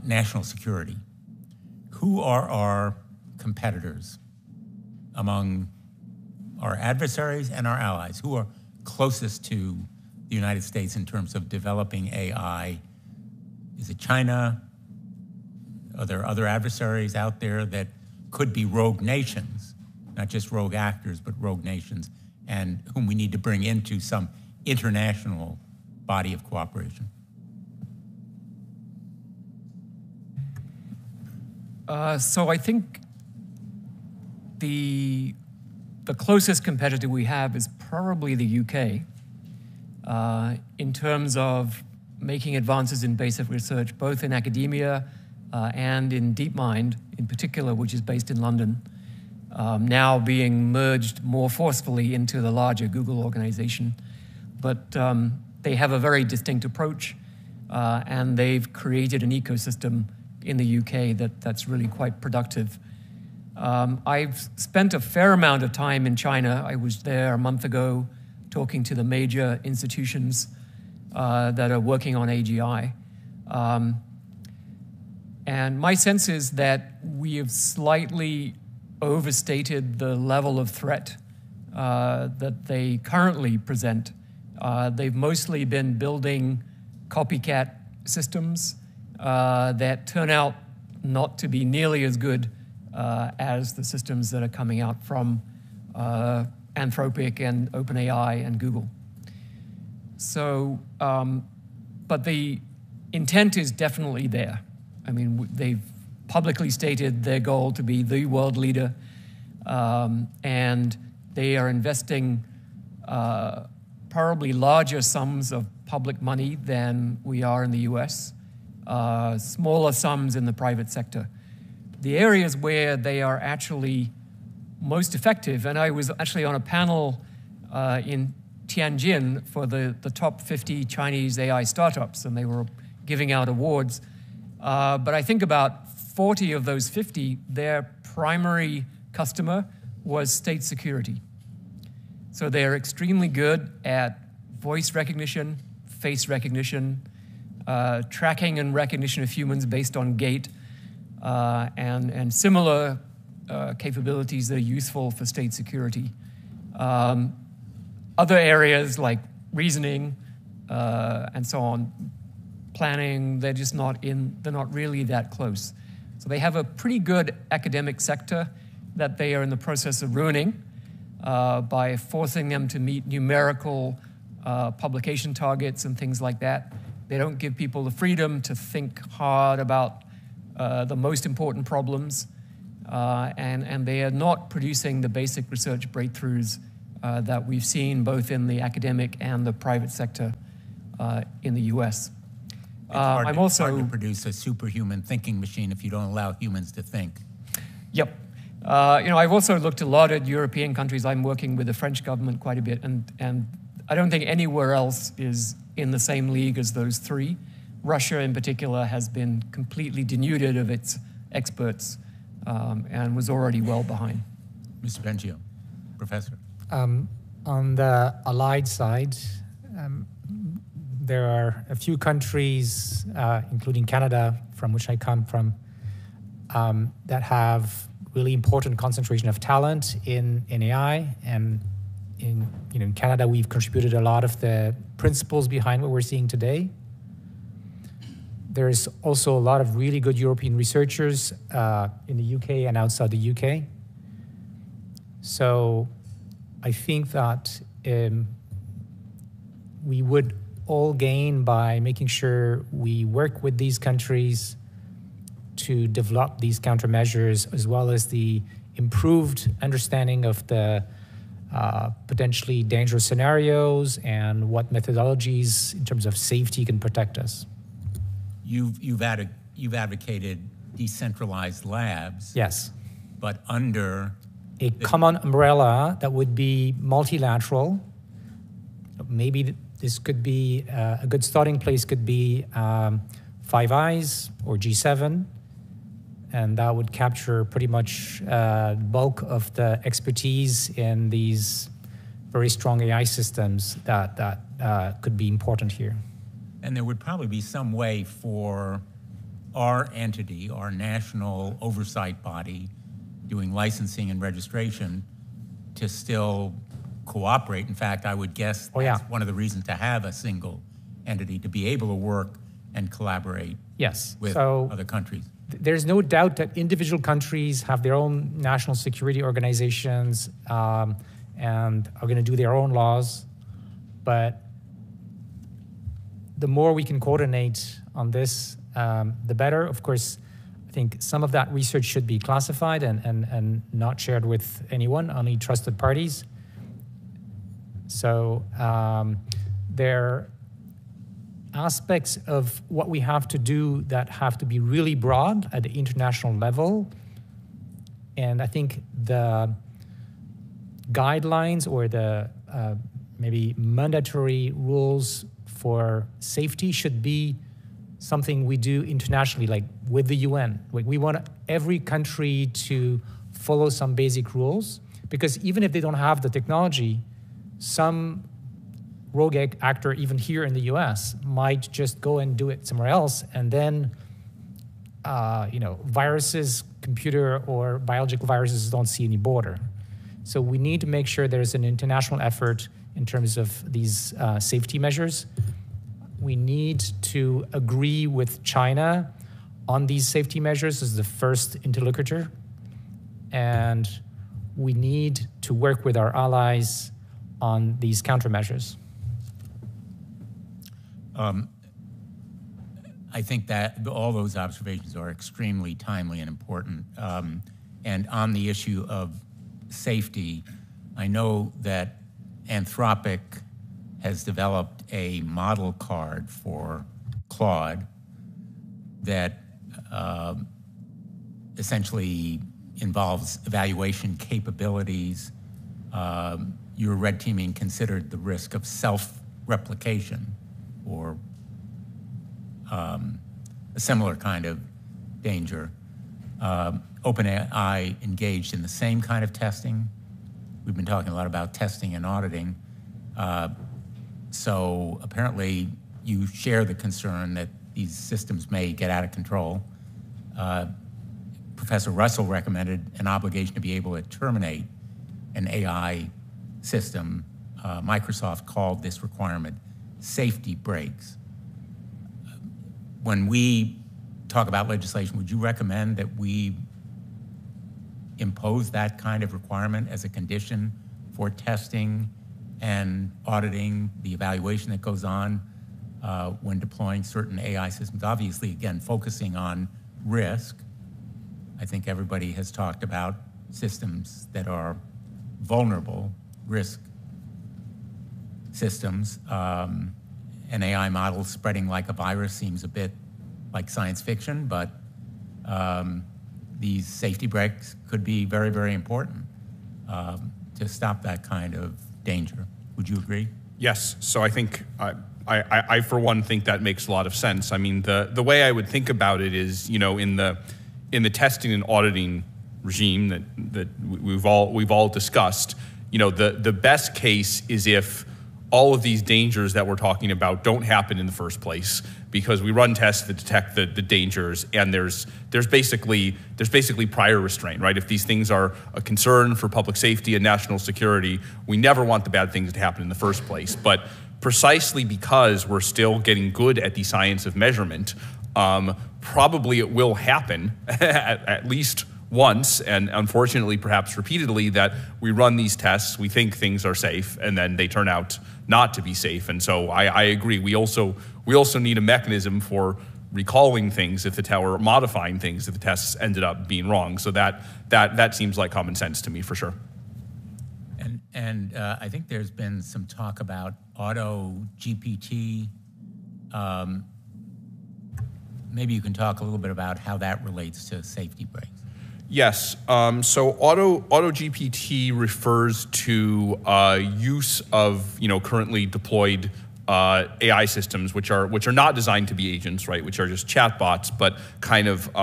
Speaker 1: national security. Who are our competitors among our adversaries and our allies? Who are closest to the United States in terms of developing AI? Is it China? Are there other adversaries out there that could be rogue nations, not just rogue actors, but rogue nations, and whom we need to bring into some international body of cooperation?
Speaker 6: So I think the closest competitor we have is probably the UK in terms of making advances in basic research, both in academia and in DeepMind in particular, which is based in London, now being merged more forcefully into the larger Google organization. But they have a very distinct approach, and they've created an ecosystem in the UK that's really quite productive. I've spent a fair amount of time in China. I was there a month ago talking to the major institutions that are working on AGI. And my sense is that we have slightly overstated the level of threat that they currently present. They've mostly been building copycat systems that turn out not to be nearly as good as the systems that are coming out from Anthropic and OpenAI and Google. So, but the intent is definitely there. I mean, they've publicly stated their goal to be the world leader, and they are investing probably larger sums of public money than we are in the US, smaller sums in the private sector. The areas where they are actually most effective, and I was actually on a panel in Tianjin for the top 50 Chinese AI startups, and they were giving out awards. But I think about 40 of those 50, their primary customer was state security. So they're extremely good at voice recognition, face recognition, tracking and recognition of humans based on gait, and similar capabilities that are useful for state security. Other areas like reasoning and so on, planning, they're just not they're not really that close. So they have a pretty good academic sector that they are in the process of ruining by forcing them to meet numerical publication targets and things like that. They don't give people the freedom to think hard about the most important problems, and they are not producing the basic research breakthroughs that we've seen both in the academic and the private sector in the US.
Speaker 1: It's hard to produce a superhuman thinking machine if you don't allow humans to think.
Speaker 6: Yep. I've also looked a lot at European countries. I'm working with the French government quite a bit, and I don't think anywhere else is in the same league as those three. Russia, in particular, has been completely denuded of its experts and was already well behind.
Speaker 1: Mr. Bengio, Professor.
Speaker 5: On the allied side, there are a few countries, including Canada, from which I come from, that have really important concentration of talent in AI. And in Canada, we've contributed a lot of the principles behind what we're seeing today. There's also a lot of really good European researchers in the UK and outside the UK. So I think that we would all gain by making sure we work with these countries to develop these countermeasures, as well as the improved understanding of the potentially dangerous scenarios and what methodologies in terms of safety can protect us.
Speaker 1: You've advocated decentralized labs.
Speaker 5: Yes.
Speaker 1: But under
Speaker 5: a common umbrella that would be multilateral. Maybe this could be a good starting place could be Five Eyes or G7, and that would capture pretty much the bulk of the expertise in these very strong AI systems that could be important here.
Speaker 1: And there would probably be some way for our entity, our national oversight body, doing licensing and registration to still cooperate. In fact, I would guess that's one of the reasons to have a single entity, to be able to work and collaborate with other countries.
Speaker 5: there's no doubt that individual countries have their own national security organizations and are going to do their own laws. But the more we can coordinate on this, the better. Of course, I think some of that research should be classified and not shared with anyone, only trusted parties. So there are aspects of what we have to do that have to be really broad at the international level. And I think the guidelines or the maybe mandatory rules for safety should be something we do internationally, like with the UN. Like we want every country to follow some basic rules, because even if they don't have the technology, some rogue actor, even here in the US, might just go and do it somewhere else, and then viruses, computer or biological viruses don't see any border. So we need to make sure there's an international effort in terms of these safety measures. We need to agree with China on these safety measures as the first interlocutor. And we need to work with our allies on these countermeasures.
Speaker 1: I think that all those observations are extremely timely and important. And on the issue of safety, I know that Anthropic has developed a model card for Claude that essentially involves evaluation capabilities. Your red teaming considered the risk of self-replication or a similar kind of danger. OpenAI engaged in the same kind of testing. We've been talking a lot about testing and auditing. So apparently you share the concern that these systems may get out of control. Professor Russell recommended an obligation to be able to terminate an AI system. Microsoft called this requirement safety breaks. When we talk about legislation, would you recommend that we impose that kind of requirement as a condition for testing and auditing the evaluation that goes on when deploying certain AI systems? Obviously, again, focusing on risk. I think everybody has talked about systems that are vulnerable, risk systems. An AI model spreading like a virus seems a bit like science fiction, but these safety breaks could be very, very important to stop that kind of danger. Would you agree?
Speaker 4: Yes. So I think I for one think that makes a lot of sense. I mean, the way I would think about it is, in the testing and auditing regime that we've all discussed, the best case is if all of these dangers that we're talking about don't happen in the first place, because we run tests that detect the dangers, and there's basically prior restraint, right? If these things are a concern for public safety and national security, we never want the bad things to happen in the first place. But precisely because we're still getting good at the science of measurement, probably it will happen at least once, and unfortunately perhaps repeatedly, that we run these tests, we think things are safe, and then they turn out not to be safe. And so I agree. We also need a mechanism for recalling things if the tower, modifying things if the tests ended up being wrong. So that seems like common sense to me for sure.
Speaker 1: And I think there's been some talk about auto GPT. Maybe you can talk a little bit about how that relates to safety breaks.
Speaker 4: Yes. So auto GPT refers to use of currently deployed AI systems, which are not designed to be agents, right? Which are just chatbots, but kind of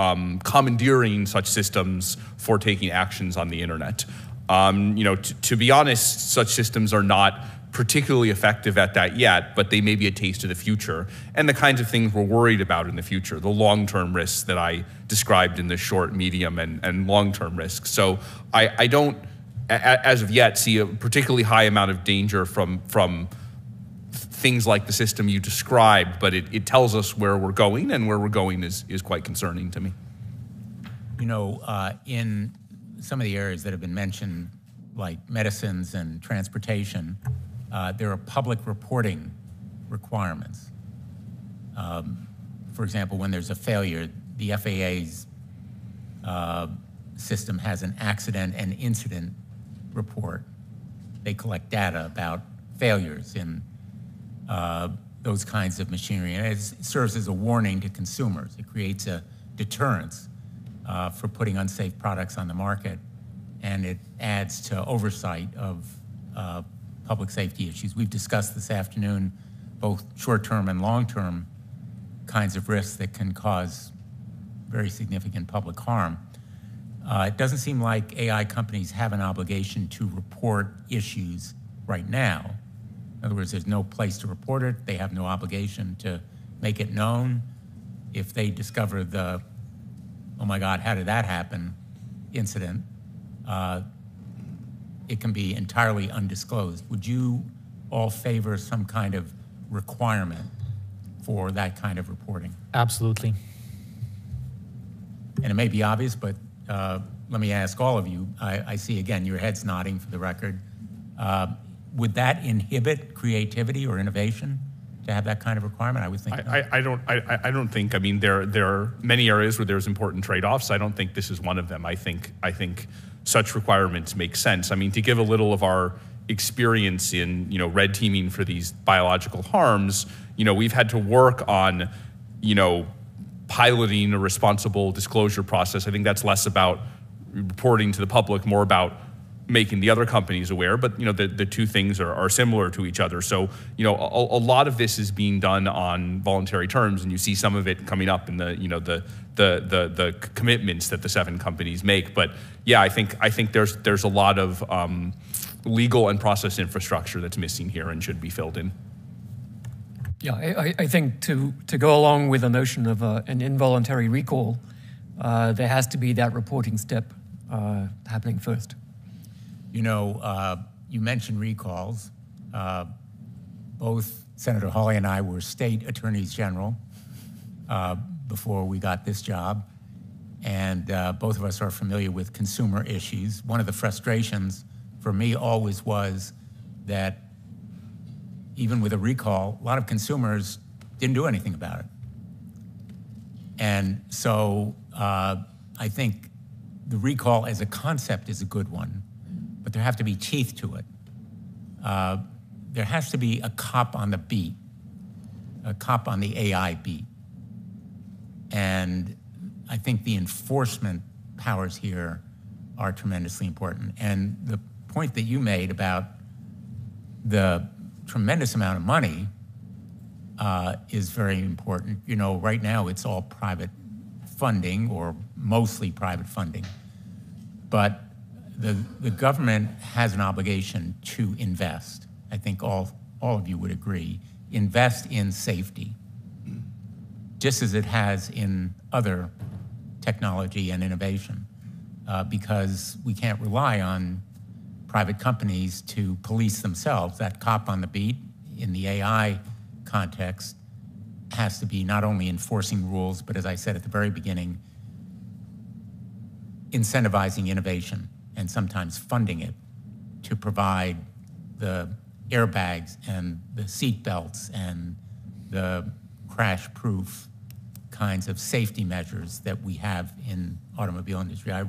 Speaker 4: commandeering such systems for taking actions on the internet. To be honest, such systems are not particularly effective at that yet, but they may be a taste of the future and the kinds of things we're worried about in the future, the long-term risks that I described in the short, medium, and long-term risks. So I don't, as of yet, see a particularly high amount of danger from things like the system you described, but it tells us where we're going, and where we're going is quite concerning to me.
Speaker 1: In some of the areas that have been mentioned, like medicines and transportation, there are public reporting requirements. For example, when there's a failure, the FAA's system has an accident and incident report. They collect data about failures in those kinds of machinery, and it serves as a warning to consumers. It creates a deterrence for putting unsafe products on the market, and it adds to oversight of public safety issues. We've discussed this afternoon both short-term and long-term kinds of risks that can cause very significant public harm. It doesn't seem like AI companies have an obligation to report issues right now. In other words, there's no place to report it. They have no obligation to make it known. If they discover the, oh my God, how did that happen, incident, it can be entirely undisclosed. Would you all favor some kind of requirement for that kind of reporting?
Speaker 5: Absolutely.
Speaker 1: And it may be obvious, but let me ask all of you. I see, again, your heads nodding for the record. Would that inhibit creativity or innovation to have that kind of requirement? I would think not.
Speaker 4: I don't think. I mean, there are many areas where there's important trade-offs. I don't think this is one of them. I think such requirements make sense. I mean, to give a little of our experience in red teaming for these biological harms, we've had to work on piloting a responsible disclosure process. I think that's less about reporting to the public, more about making the other companies aware, but the two things are similar to each other. So a lot of this is being done on voluntary terms, and you see some of it coming up in the commitments that the 7 companies make. But yeah, I think there's a lot of legal and process infrastructure that's missing here and should be filled in.
Speaker 6: Yeah, I think to go along with the notion of an involuntary recall, there has to be that reporting step happening first.
Speaker 1: You mentioned recalls. Both Senator Hawley and I were state attorneys general before we got this job, and both of us are familiar with consumer issues. One of the frustrations for me always was that even with a recall, a lot of consumers didn't do anything about it. And so I think the recall as a concept is a good one, but there have to be teeth to it. There has to be a cop on the beat, a cop on the AI beat. And I think the enforcement powers here are tremendously important. And the point that you made about the tremendous amount of money is very important. Right now it's all private funding, or mostly private funding. But the government has an obligation to invest. I think all of you would agree. Invest in safety, just as it has in other technology and innovation, because we can't rely on private companies to police themselves. That cop on the beat in the AI context has to be not only enforcing rules, but as I said at the very beginning, incentivizing innovation and sometimes funding it to provide the airbags and the seat belts and the crash-proof kinds of safety measures that we have in automobile industry. I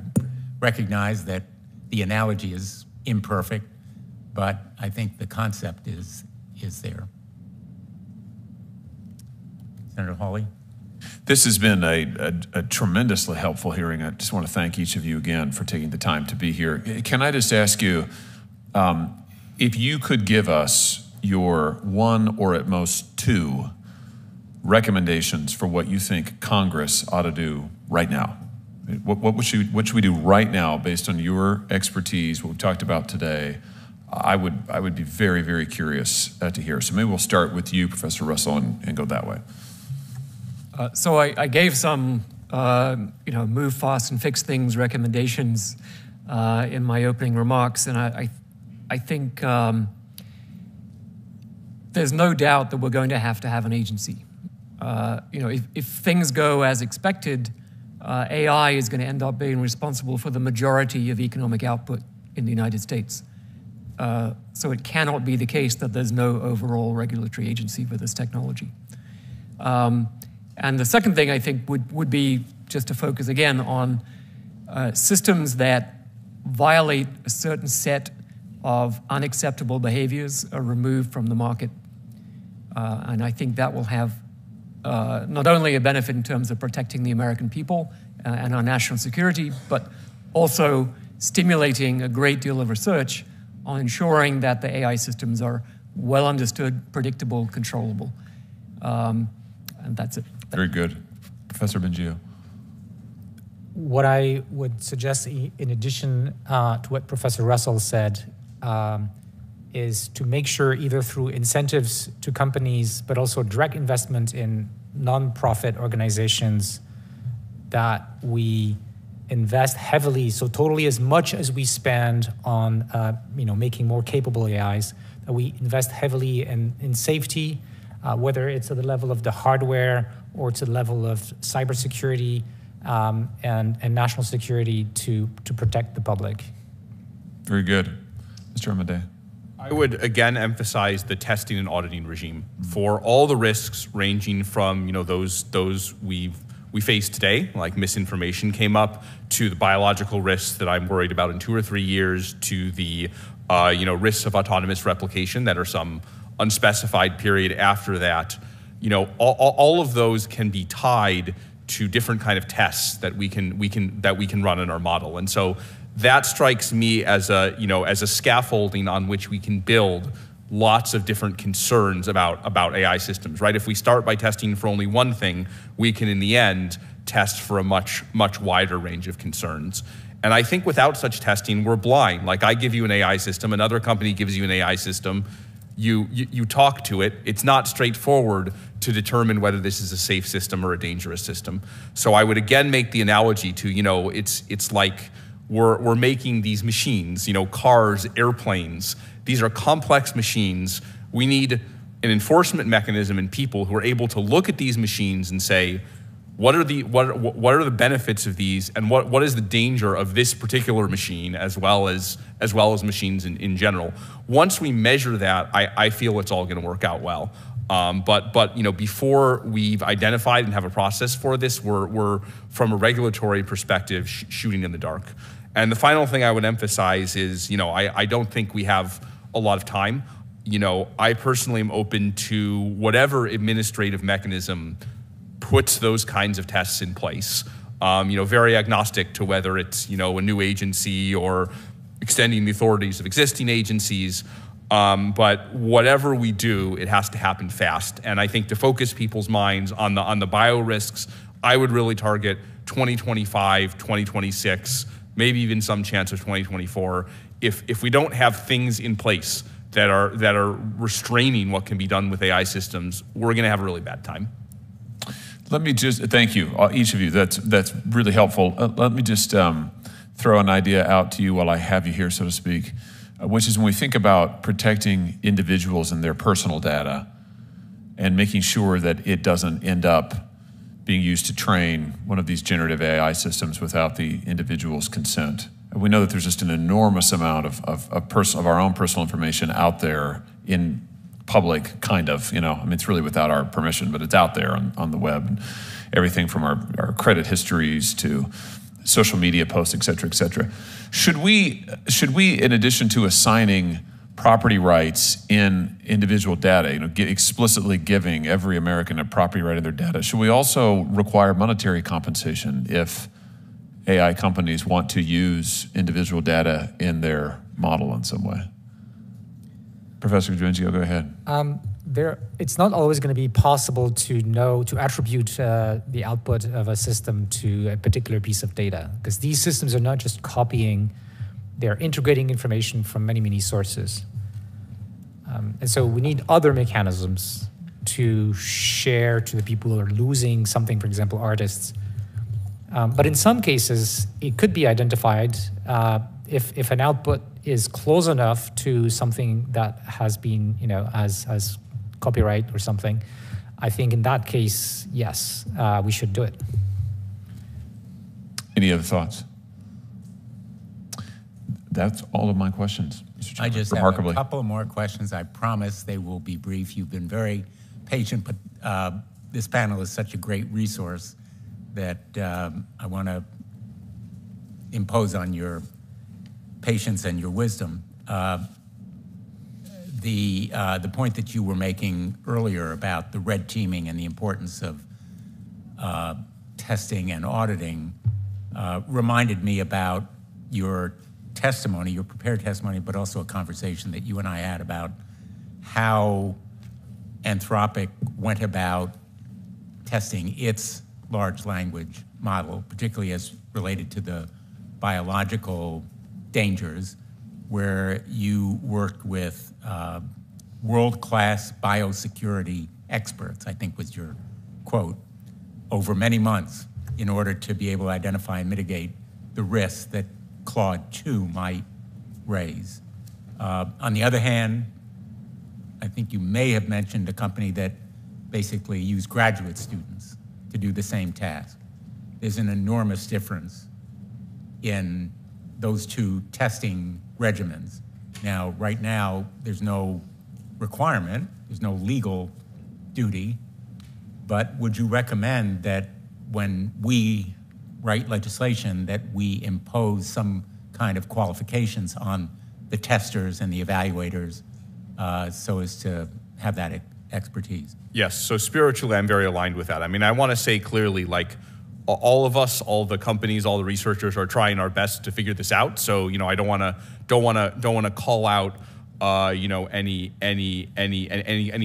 Speaker 1: recognize that the analogy is imperfect, but I think the concept is there. Senator Hawley?
Speaker 2: This has been a tremendously helpful hearing. I just want to thank each of you again for taking the time to be here. Can I just ask you, if you could give us your 1 or at most 2 recommendations for what you think Congress ought to do right now? What should we do right now based on your expertise, what we talked about today? I would be very, very curious to hear. So maybe we'll start with you, Professor Russell, and go that way.
Speaker 6: So I gave some, move fast and fix things recommendations in my opening remarks, and I think there's no doubt that we're going to have an agency. If things go as expected, AI is going to end up being responsible for the majority of economic output in the United States. So it cannot be the case that there's no overall regulatory agency for this technology. And the second thing I think would be just to focus again on systems that violate a certain set of unacceptable behaviors are removed from the market. And I think that will have not only a benefit in terms of protecting the American people and our national security, but also stimulating a great deal of research on ensuring that the AI systems are well understood, predictable, controllable. And that's it.
Speaker 2: Very good. Professor Bengio.
Speaker 5: What I would suggest, in addition to what Professor Russell said, is to make sure either through incentives to companies, but also direct investment in nonprofit organizations, that we invest heavily, so totally as much as we spend on making more capable AIs, that we invest heavily in safety, whether it's at the level of the hardware or to the level of cybersecurity and national security to protect the public. Very good.
Speaker 2: Mr. Amodei.
Speaker 4: I would again emphasize the testing and auditing regime for all the risks ranging from those we face today, like misinformation came up, to the biological risks that I'm worried about in 2 or 3 years, to the risks of autonomous replication that are some unspecified period after that. All of those can be tied to different kind of tests that we can run in our model, and so that strikes me as a scaffolding on which we can build lots of different concerns about AI systems, right? If we start by testing for only one thing, we can in the end test for a much wider range of concerns. And I think without such testing, we're blind. Like, I give you an AI system, another company gives you an AI system, you talk to it, it's not straightforward to determine whether this is a safe system or a dangerous system. So I would again make the analogy to, it's like we're making these machines, cars, airplanes. These are complex machines. We need an enforcement mechanism and people who are able to look at these machines and say, what are the benefits of these, and what is the danger of this particular machine, as well as machines in general. Once we measure that, I feel it's all going to work out well. But before we've identified and have a process for this, we're from a regulatory perspective shooting in the dark. And the final thing I would emphasize is, I don't think we have a lot of time. I personally am open to whatever administrative mechanism puts those kinds of tests in place. Very agnostic to whether it's, a new agency or extending the authorities of existing agencies. But whatever we do, it has to happen fast. And I think to focus people's minds on the bio risks, I would really target 2025, 2026, maybe even some chance of 2024. If we don't have things in place that are restraining what can be done with AI systems, we're going to have a really bad time.
Speaker 2: Let me just thank you, each of you. That's really helpful. Let me just throw an idea out to you while I have you here, so to speak, which is when we think about protecting individuals and their personal data and making sure that it doesn't end up being used to train one of these generative AI systems without the individual's consent. We know that there's just an enormous amount of our own personal information out there in public, kind of, it's really without our permission, but it's out there on the web. And everything from our credit histories to social media posts, et cetera, et cetera. Should we, in addition to assigning property rights in individual data, explicitly giving every American a property right in their data, should we also require monetary compensation if AI companies want to use individual data in their model in some way? Professor Bengio, go ahead.
Speaker 5: It's not always going to be possible to attribute the output of a system to a particular piece of data, because these systems are not just copying, they're integrating information from many, many sources. And so we need other mechanisms to share to the people who are losing something, for example, artists. But in some cases, it could be identified if an output is close enough to something that has been, as copyright or something. I think in that case, yes, we should do it.
Speaker 2: Any other thoughts? That's all of my questions, Mr. Chairman.
Speaker 1: I just have a couple more questions. I promise they will be brief. You've been very patient, but this panel is such a great resource that I want to impose on your patience and your wisdom. The point that you were making earlier about the red teaming and the importance of testing and auditing reminded me about your testimony, your prepared testimony, but also a conversation that you and I had about how Anthropic went about testing its large language model, particularly as related to the biological dangers, where you worked with world-class biosecurity experts, I think was your quote, over many months in order to be able to identify and mitigate the risks that Claude 2 might raise. On the other hand, I think you may have mentioned a company that basically used graduate students to do the same task. There's an enormous difference in those two testing regimens. Now, right now, there's no requirement, there's no legal duty, but would you recommend that when we write legislation that we impose some kind of qualifications on the testers and the evaluators so as to have that expertise?
Speaker 4: Yes, so spiritually, I'm very aligned with that. I mean, I want to say clearly, like, all of us, all the companies, all the researchers are trying our best to figure this out. So, I don't want to call out, any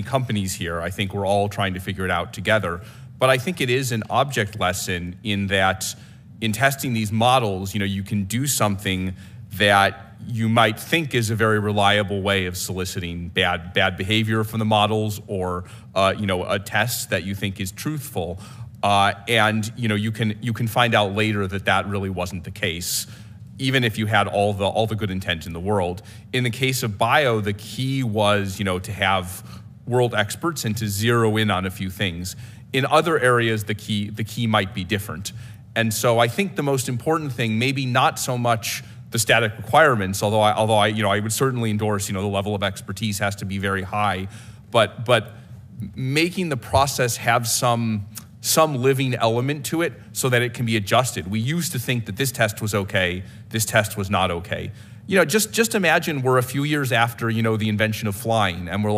Speaker 4: companies here. I think we're all trying to figure it out together. But I think it is an object lesson in that in testing these models, you can do something that you might think is a very reliable way of soliciting bad behavior from the models, or a test that you think is truthful, and you can find out later that really wasn't the case, even if you had all the good intent in the world. In the case of bio, the key was to have world experts and to zero in on a few things. In other areas, the key might be different. And so I think the most important thing, maybe not so much the static requirements, although I would certainly endorse, the level of expertise has to be very high, but making the process have some living element to it so that it can be adjusted. We used to think that this test was okay, this test was not okay. Just imagine we're a few years after, the invention of flying, and we're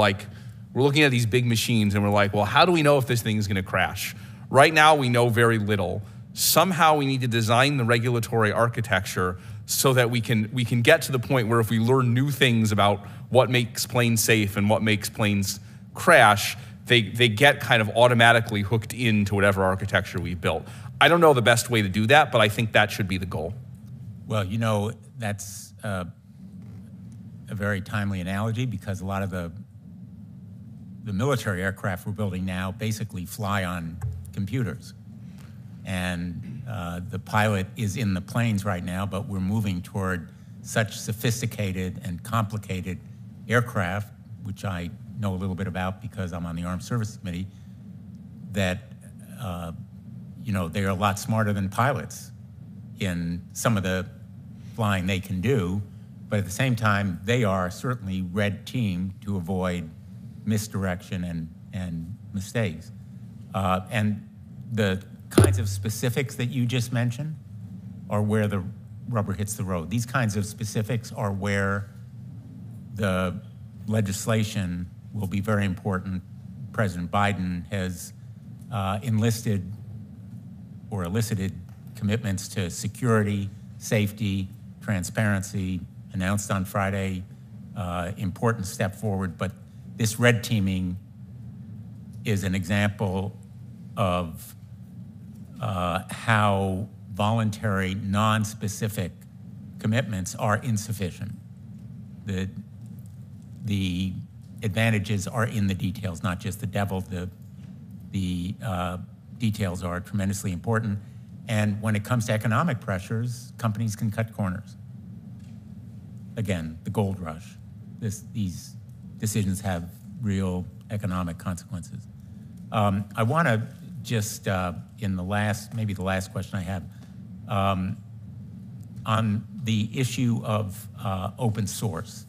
Speaker 4: looking at these big machines and we're like, well, how do we know if this thing is going to crash? Right now, we know very little. Somehow we need to design the regulatory architecture so that we can get to the point where if we learn new things about what makes planes safe and what makes planes crash, they get kind of automatically hooked into whatever architecture we built. I don't know the best way to do that, but I think that should be the goal.
Speaker 1: Well, that's a very timely analogy, because a lot of the military aircraft we're building now basically fly on computers. And the pilot is in the planes right now, but we're moving toward such sophisticated and complicated aircraft, which I know a little bit about because I'm on the Armed Services Committee, that they're a lot smarter than pilots in some of the flying they can do, but at the same time, they are certainly red teamed to avoid misdirection and mistakes. And the kinds of specifics that you just mentioned are where the rubber hits the road. These kinds of specifics are where the legislation will be very important. President Biden has elicited commitments to security, safety, transparency, announced on Friday, important step forward, but this red teaming is an example of how voluntary, non-specific commitments are insufficient. The advantages are in the details, not just the devil. The details are tremendously important. And when it comes to economic pressures, companies can cut corners. Again, the gold rush. These decisions have real economic consequences. I want to just, maybe the last question I have, On the issue of open source,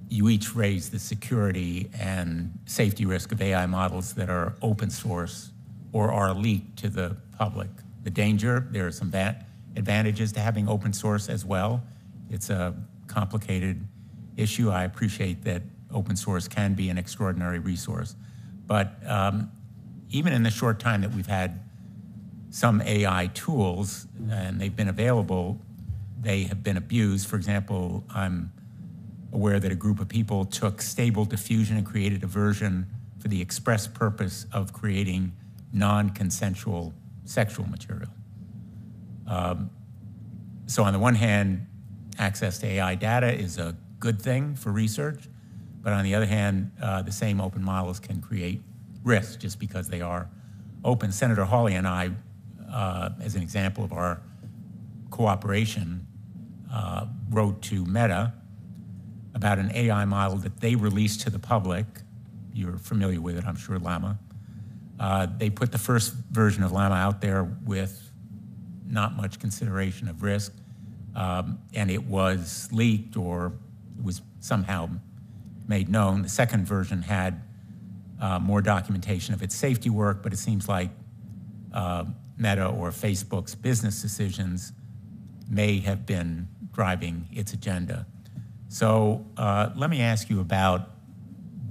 Speaker 1: you each raised the security and safety risk of AI models that are open source or are leaked to the public. The danger, there are some advantages to having open source as well. It's a complicated issue. I appreciate that open source can be an extraordinary resource. But even in the short time that we've had some AI tools, and they've been available, they have been abused. For example, I'm aware that a group of people took Stable Diffusion and created a version for the express purpose of creating non-consensual sexual material. So on the one hand, access to AI data is a good thing for research, but on the other hand, the same open models can create risk just because they are open. Senator Hawley and I, as an example of our cooperation, wrote to Meta about an AI model that they released to the public. You're familiar with it, I'm sure, Llama. They put the first version of Llama out there with not much consideration of risk, and it was leaked or it was somehow made known. The second version had more documentation of its safety work, but it seems like Meta or Facebook's business decisions may have been driving its agenda. So let me ask you about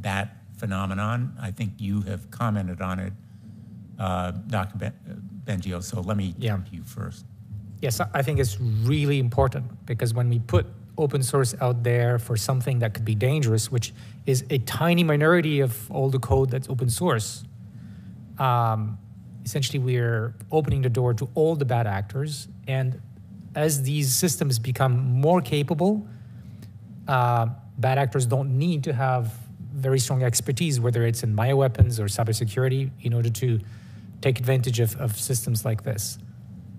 Speaker 1: that phenomenon. I think you have commented on it, Dr. Bengio, so let me turn to you first.
Speaker 5: Yes, I think it's really important because when we put open source out there for something that could be dangerous, which is a tiny minority of all the code that's open source, essentially we're opening the door to all the bad actors. And as these systems become more capable, bad actors don't need to have very strong expertise, whether it's in bioweapons or cybersecurity, in order to take advantage of systems like this.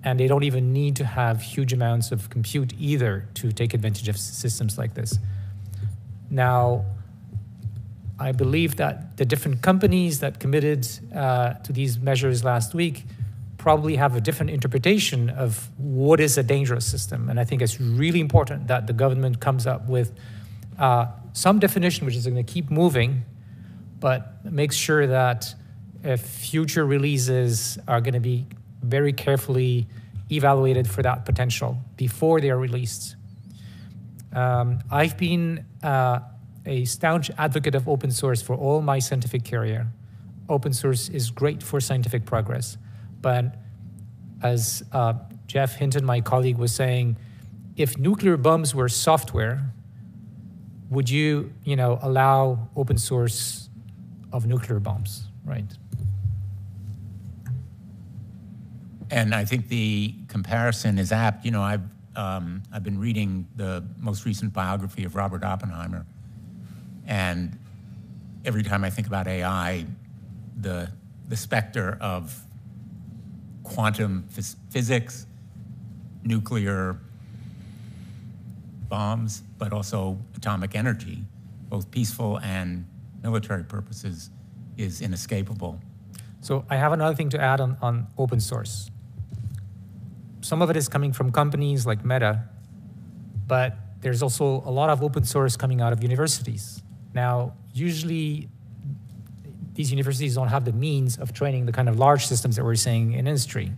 Speaker 5: And they don't even need to have huge amounts of compute either to take advantage of systems like this. Now, I believe that the different companies that committed to these measures last week probably have a different interpretation of what is a dangerous system. And I think it's really important that the government comes up with some definition which is going to keep moving, but makes sure that future releases are going to be very carefully evaluated for that potential before they are released. I've been a staunch advocate of open source for all my scientific career. Open source is great for scientific progress, but as Jeff Hinton, my colleague, was saying, if nuclear bombs were software, would you, allow open source of nuclear bombs, right?
Speaker 1: And I think the comparison is apt. I've been reading the most recent biography of Robert Oppenheimer, and every time I think about AI, the specter of quantum physics, nuclear bombs, but also atomic energy, both peaceful and military purposes, is inescapable.
Speaker 5: So I have another thing to add on open source. Some of it is coming from companies like Meta, but there's also a lot of open source coming out of universities. Now, usually these universities don't have the means of training the kind of large systems that we're seeing in industry.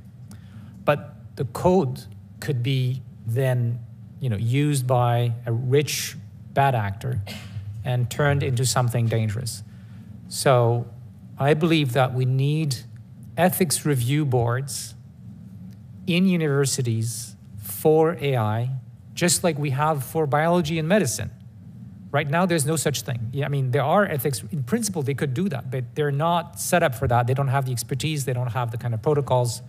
Speaker 5: But the code could be then used by a rich bad actor and turned into something dangerous. So I believe that we need ethics review boards in universities for AI, just like we have for biology and medicine. Right now, there's no such thing. Yeah, I mean, there are ethics. In principle, they could do that, but they're not set up for that. They don't have the expertise. They don't have the kind of protocols.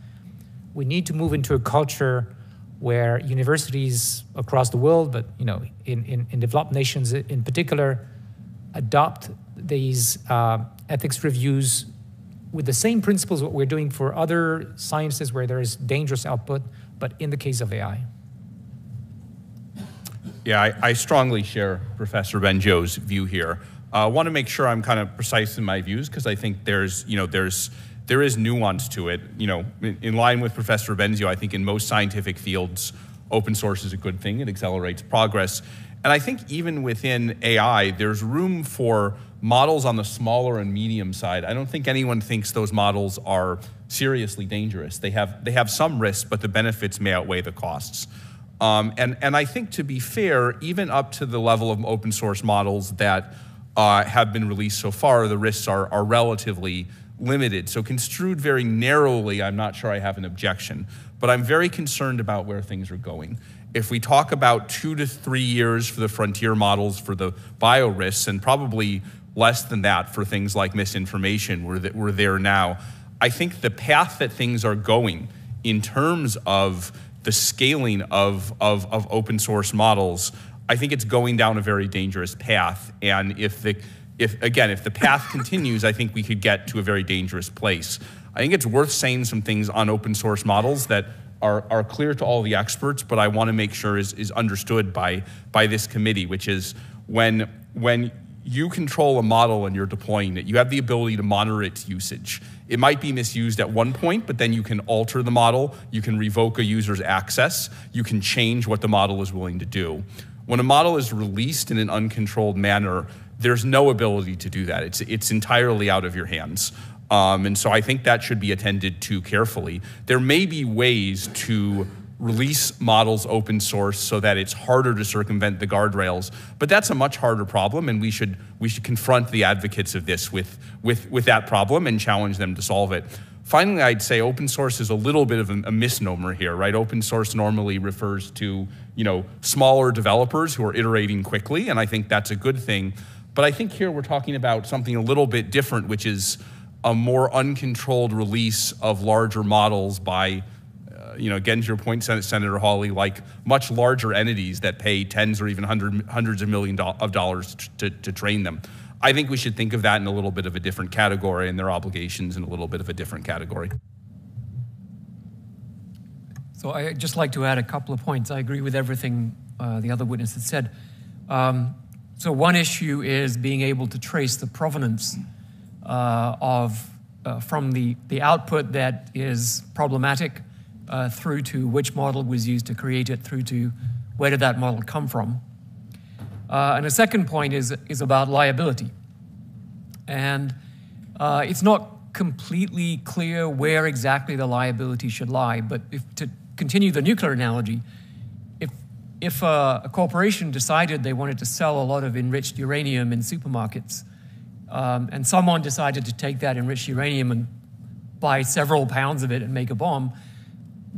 Speaker 5: We need to move into a culture where universities across the world, but in developed nations in particular, adopt these ethics reviews with the same principles what we're doing for other sciences where there is dangerous output, but in the case of AI.
Speaker 4: Yeah, I strongly share Professor Bengio's view here. I want to make sure I'm kind of precise in my views because I think there's there is nuance to it. In line with Professor Benzio, I think in most scientific fields, open source is a good thing. It accelerates progress. And I think even within AI, there's room for models on the smaller and medium side. I don't think anyone thinks those models are seriously dangerous. They have some risks, but the benefits may outweigh the costs. And I think, to be fair, even up to the level of open source models that have been released so far, the risks are relatively limited. So construed very narrowly, I'm not sure I have an objection. But I'm very concerned about where things are going. If we talk about 2 to 3 years for the frontier models for the bio risks, and probably less than that for things like misinformation, we're there now. I think the path that things are going in terms of the scaling of open source models, I think it's going down a very dangerous path. And if the path continues, I think we could get to a very dangerous place. I think it's worth saying some things on open source models that are clear to all the experts, but I want to make sure is understood by this committee, which is when you control a model and you're deploying it, you have the ability to monitor its usage. It might be misused at one point, but then you can alter the model, you can revoke a user's access, you can change what the model is willing to do. When a model is released in an uncontrolled manner, there's no ability to do that. It's entirely out of your hands. And so I think that should be attended to carefully. There may be ways to release models open source so that it's harder to circumvent the guardrails, but that's a much harder problem, and we should confront the advocates of this with that problem and challenge them to solve it. Finally, I'd say open source is a little bit of a misnomer here, right? Open source normally refers to, smaller developers who are iterating quickly, and I think that's a good thing. But I think here we're talking about something a little bit different, which is a more uncontrolled release of larger models by, again, to your point, Senator Hawley, like much larger entities that pay tens or even hundreds of millions of dollars to train them. I think we should think of that in a little bit of a different category, and their obligations in a little bit of a different category.
Speaker 6: So I'd just like to add a couple of points. I agree with everything the other witnesses said. So one issue is being able to trace the provenance from the output that is problematic through to which model was used to create it, through to where did that model come from. And a second point is about liability. And it's not completely clear where exactly the liability should lie, but to continue the nuclear analogy, if a corporation decided they wanted to sell a lot of enriched uranium in supermarkets, and someone decided to take that enriched uranium and buy several pounds of it and make a bomb,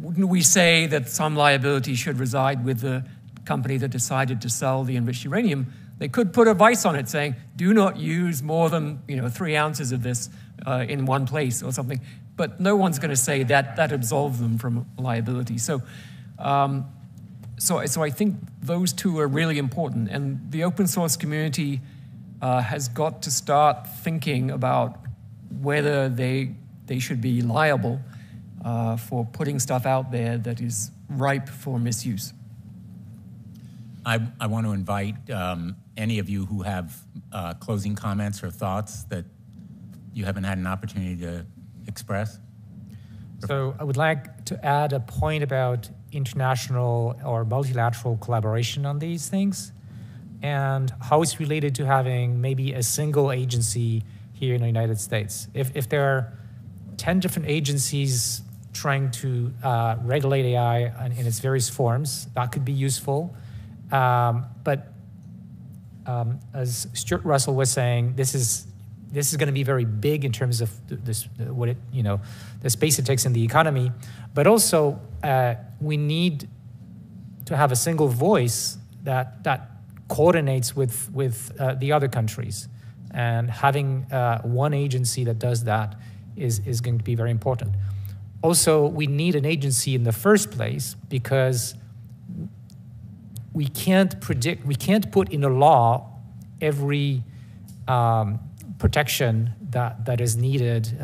Speaker 6: wouldn't we say that some liability should reside with the company that decided to sell the enriched uranium? They could put a vice on it saying, do not use more than 3 ounces of this in one place or something. But no one's going to say that absolves them from liability. So I think those two are really important. And the open source community has got to start thinking about whether they should be liable for putting stuff out there that is ripe for misuse.
Speaker 1: I want to invite any of you who have closing comments or thoughts that you haven't had an opportunity to express.
Speaker 5: So I would like to add a point about international or multilateral collaboration on these things and how it's related to having maybe a single agency here in the United States. If there are 10 different agencies trying to regulate AI in its various forms, that could be useful. But as Stuart Russell was saying, this is going to be very big in terms of the space it takes in the economy. But also, we need to have a single voice that coordinates with the other countries, and having one agency that does that is going to be very important. Also, we need an agency in the first place because we can't put in a law every protection that is needed,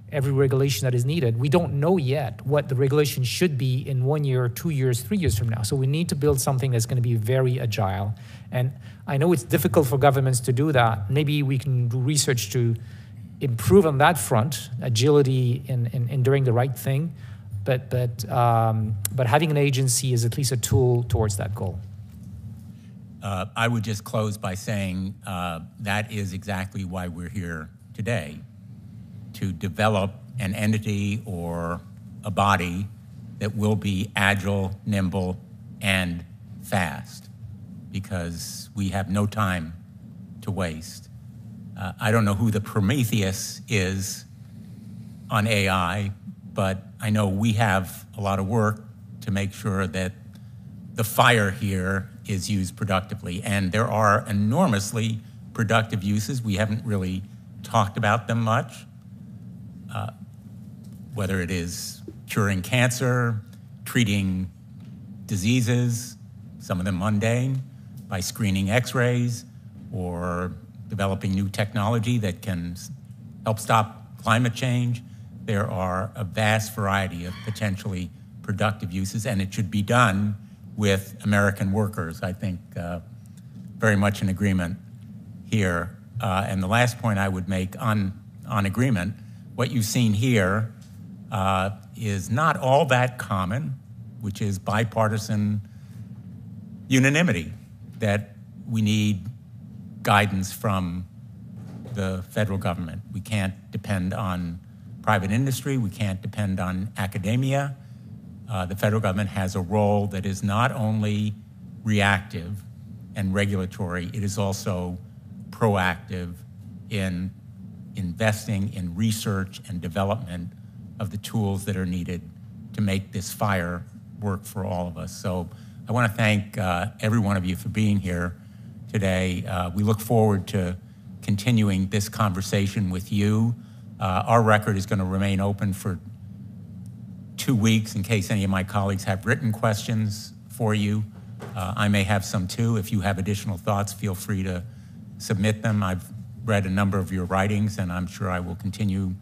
Speaker 5: every regulation that is needed. We don't know yet what the regulation should be in 1 year, 2 years, 3 years from now. So we need to build something that's going to be very agile. And I know it's difficult for governments to do that. Maybe we can do research to improve on that front, agility in doing the right thing, but having an agency is at least a tool towards that goal.
Speaker 1: I would just close by saying that is exactly why we're here today, to develop an entity or a body that will be agile, nimble, and fast, because we have no time to waste. I don't know who the Prometheus is on AI, but I know we have a lot of work to make sure that the fire here is used productively. And there are enormously productive uses. We haven't really talked about them much, whether it is curing cancer, treating diseases, some of them mundane, by screening x-rays, or developing new technology that can help stop climate change. There are a vast variety of potentially productive uses, and it should be done with American workers. I think very much in agreement here. And the last point I would make on agreement, what you've seen here is not all that common, which is bipartisan unanimity that we need guidance from the federal government. We can't depend on private industry. We can't depend on academia. The federal government has a role that is not only reactive and regulatory, it is also proactive in investing in research and development of the tools that are needed to make this fire work for all of us. So I want to thank every one of you for being here today. We look forward to continuing this conversation with you. Our record is going to remain open for 2 weeks in case any of my colleagues have written questions for you. I may have some too. If you have additional thoughts, feel free to submit them. I've read a number of your writings, and I'm sure I will continue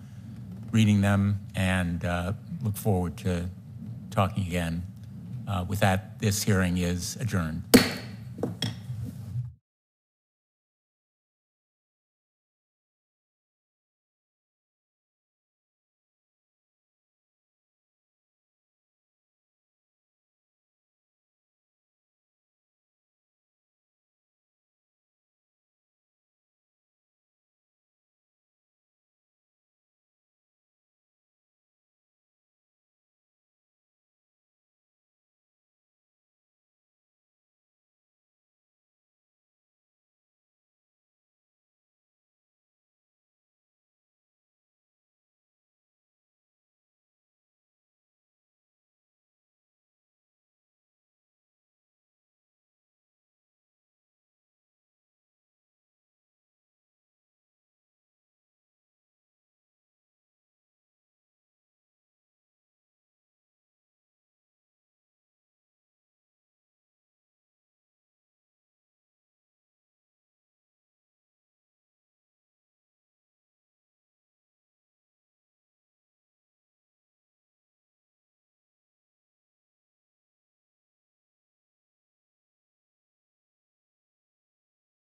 Speaker 1: reading them, and look forward to talking again. With that, this hearing is adjourned.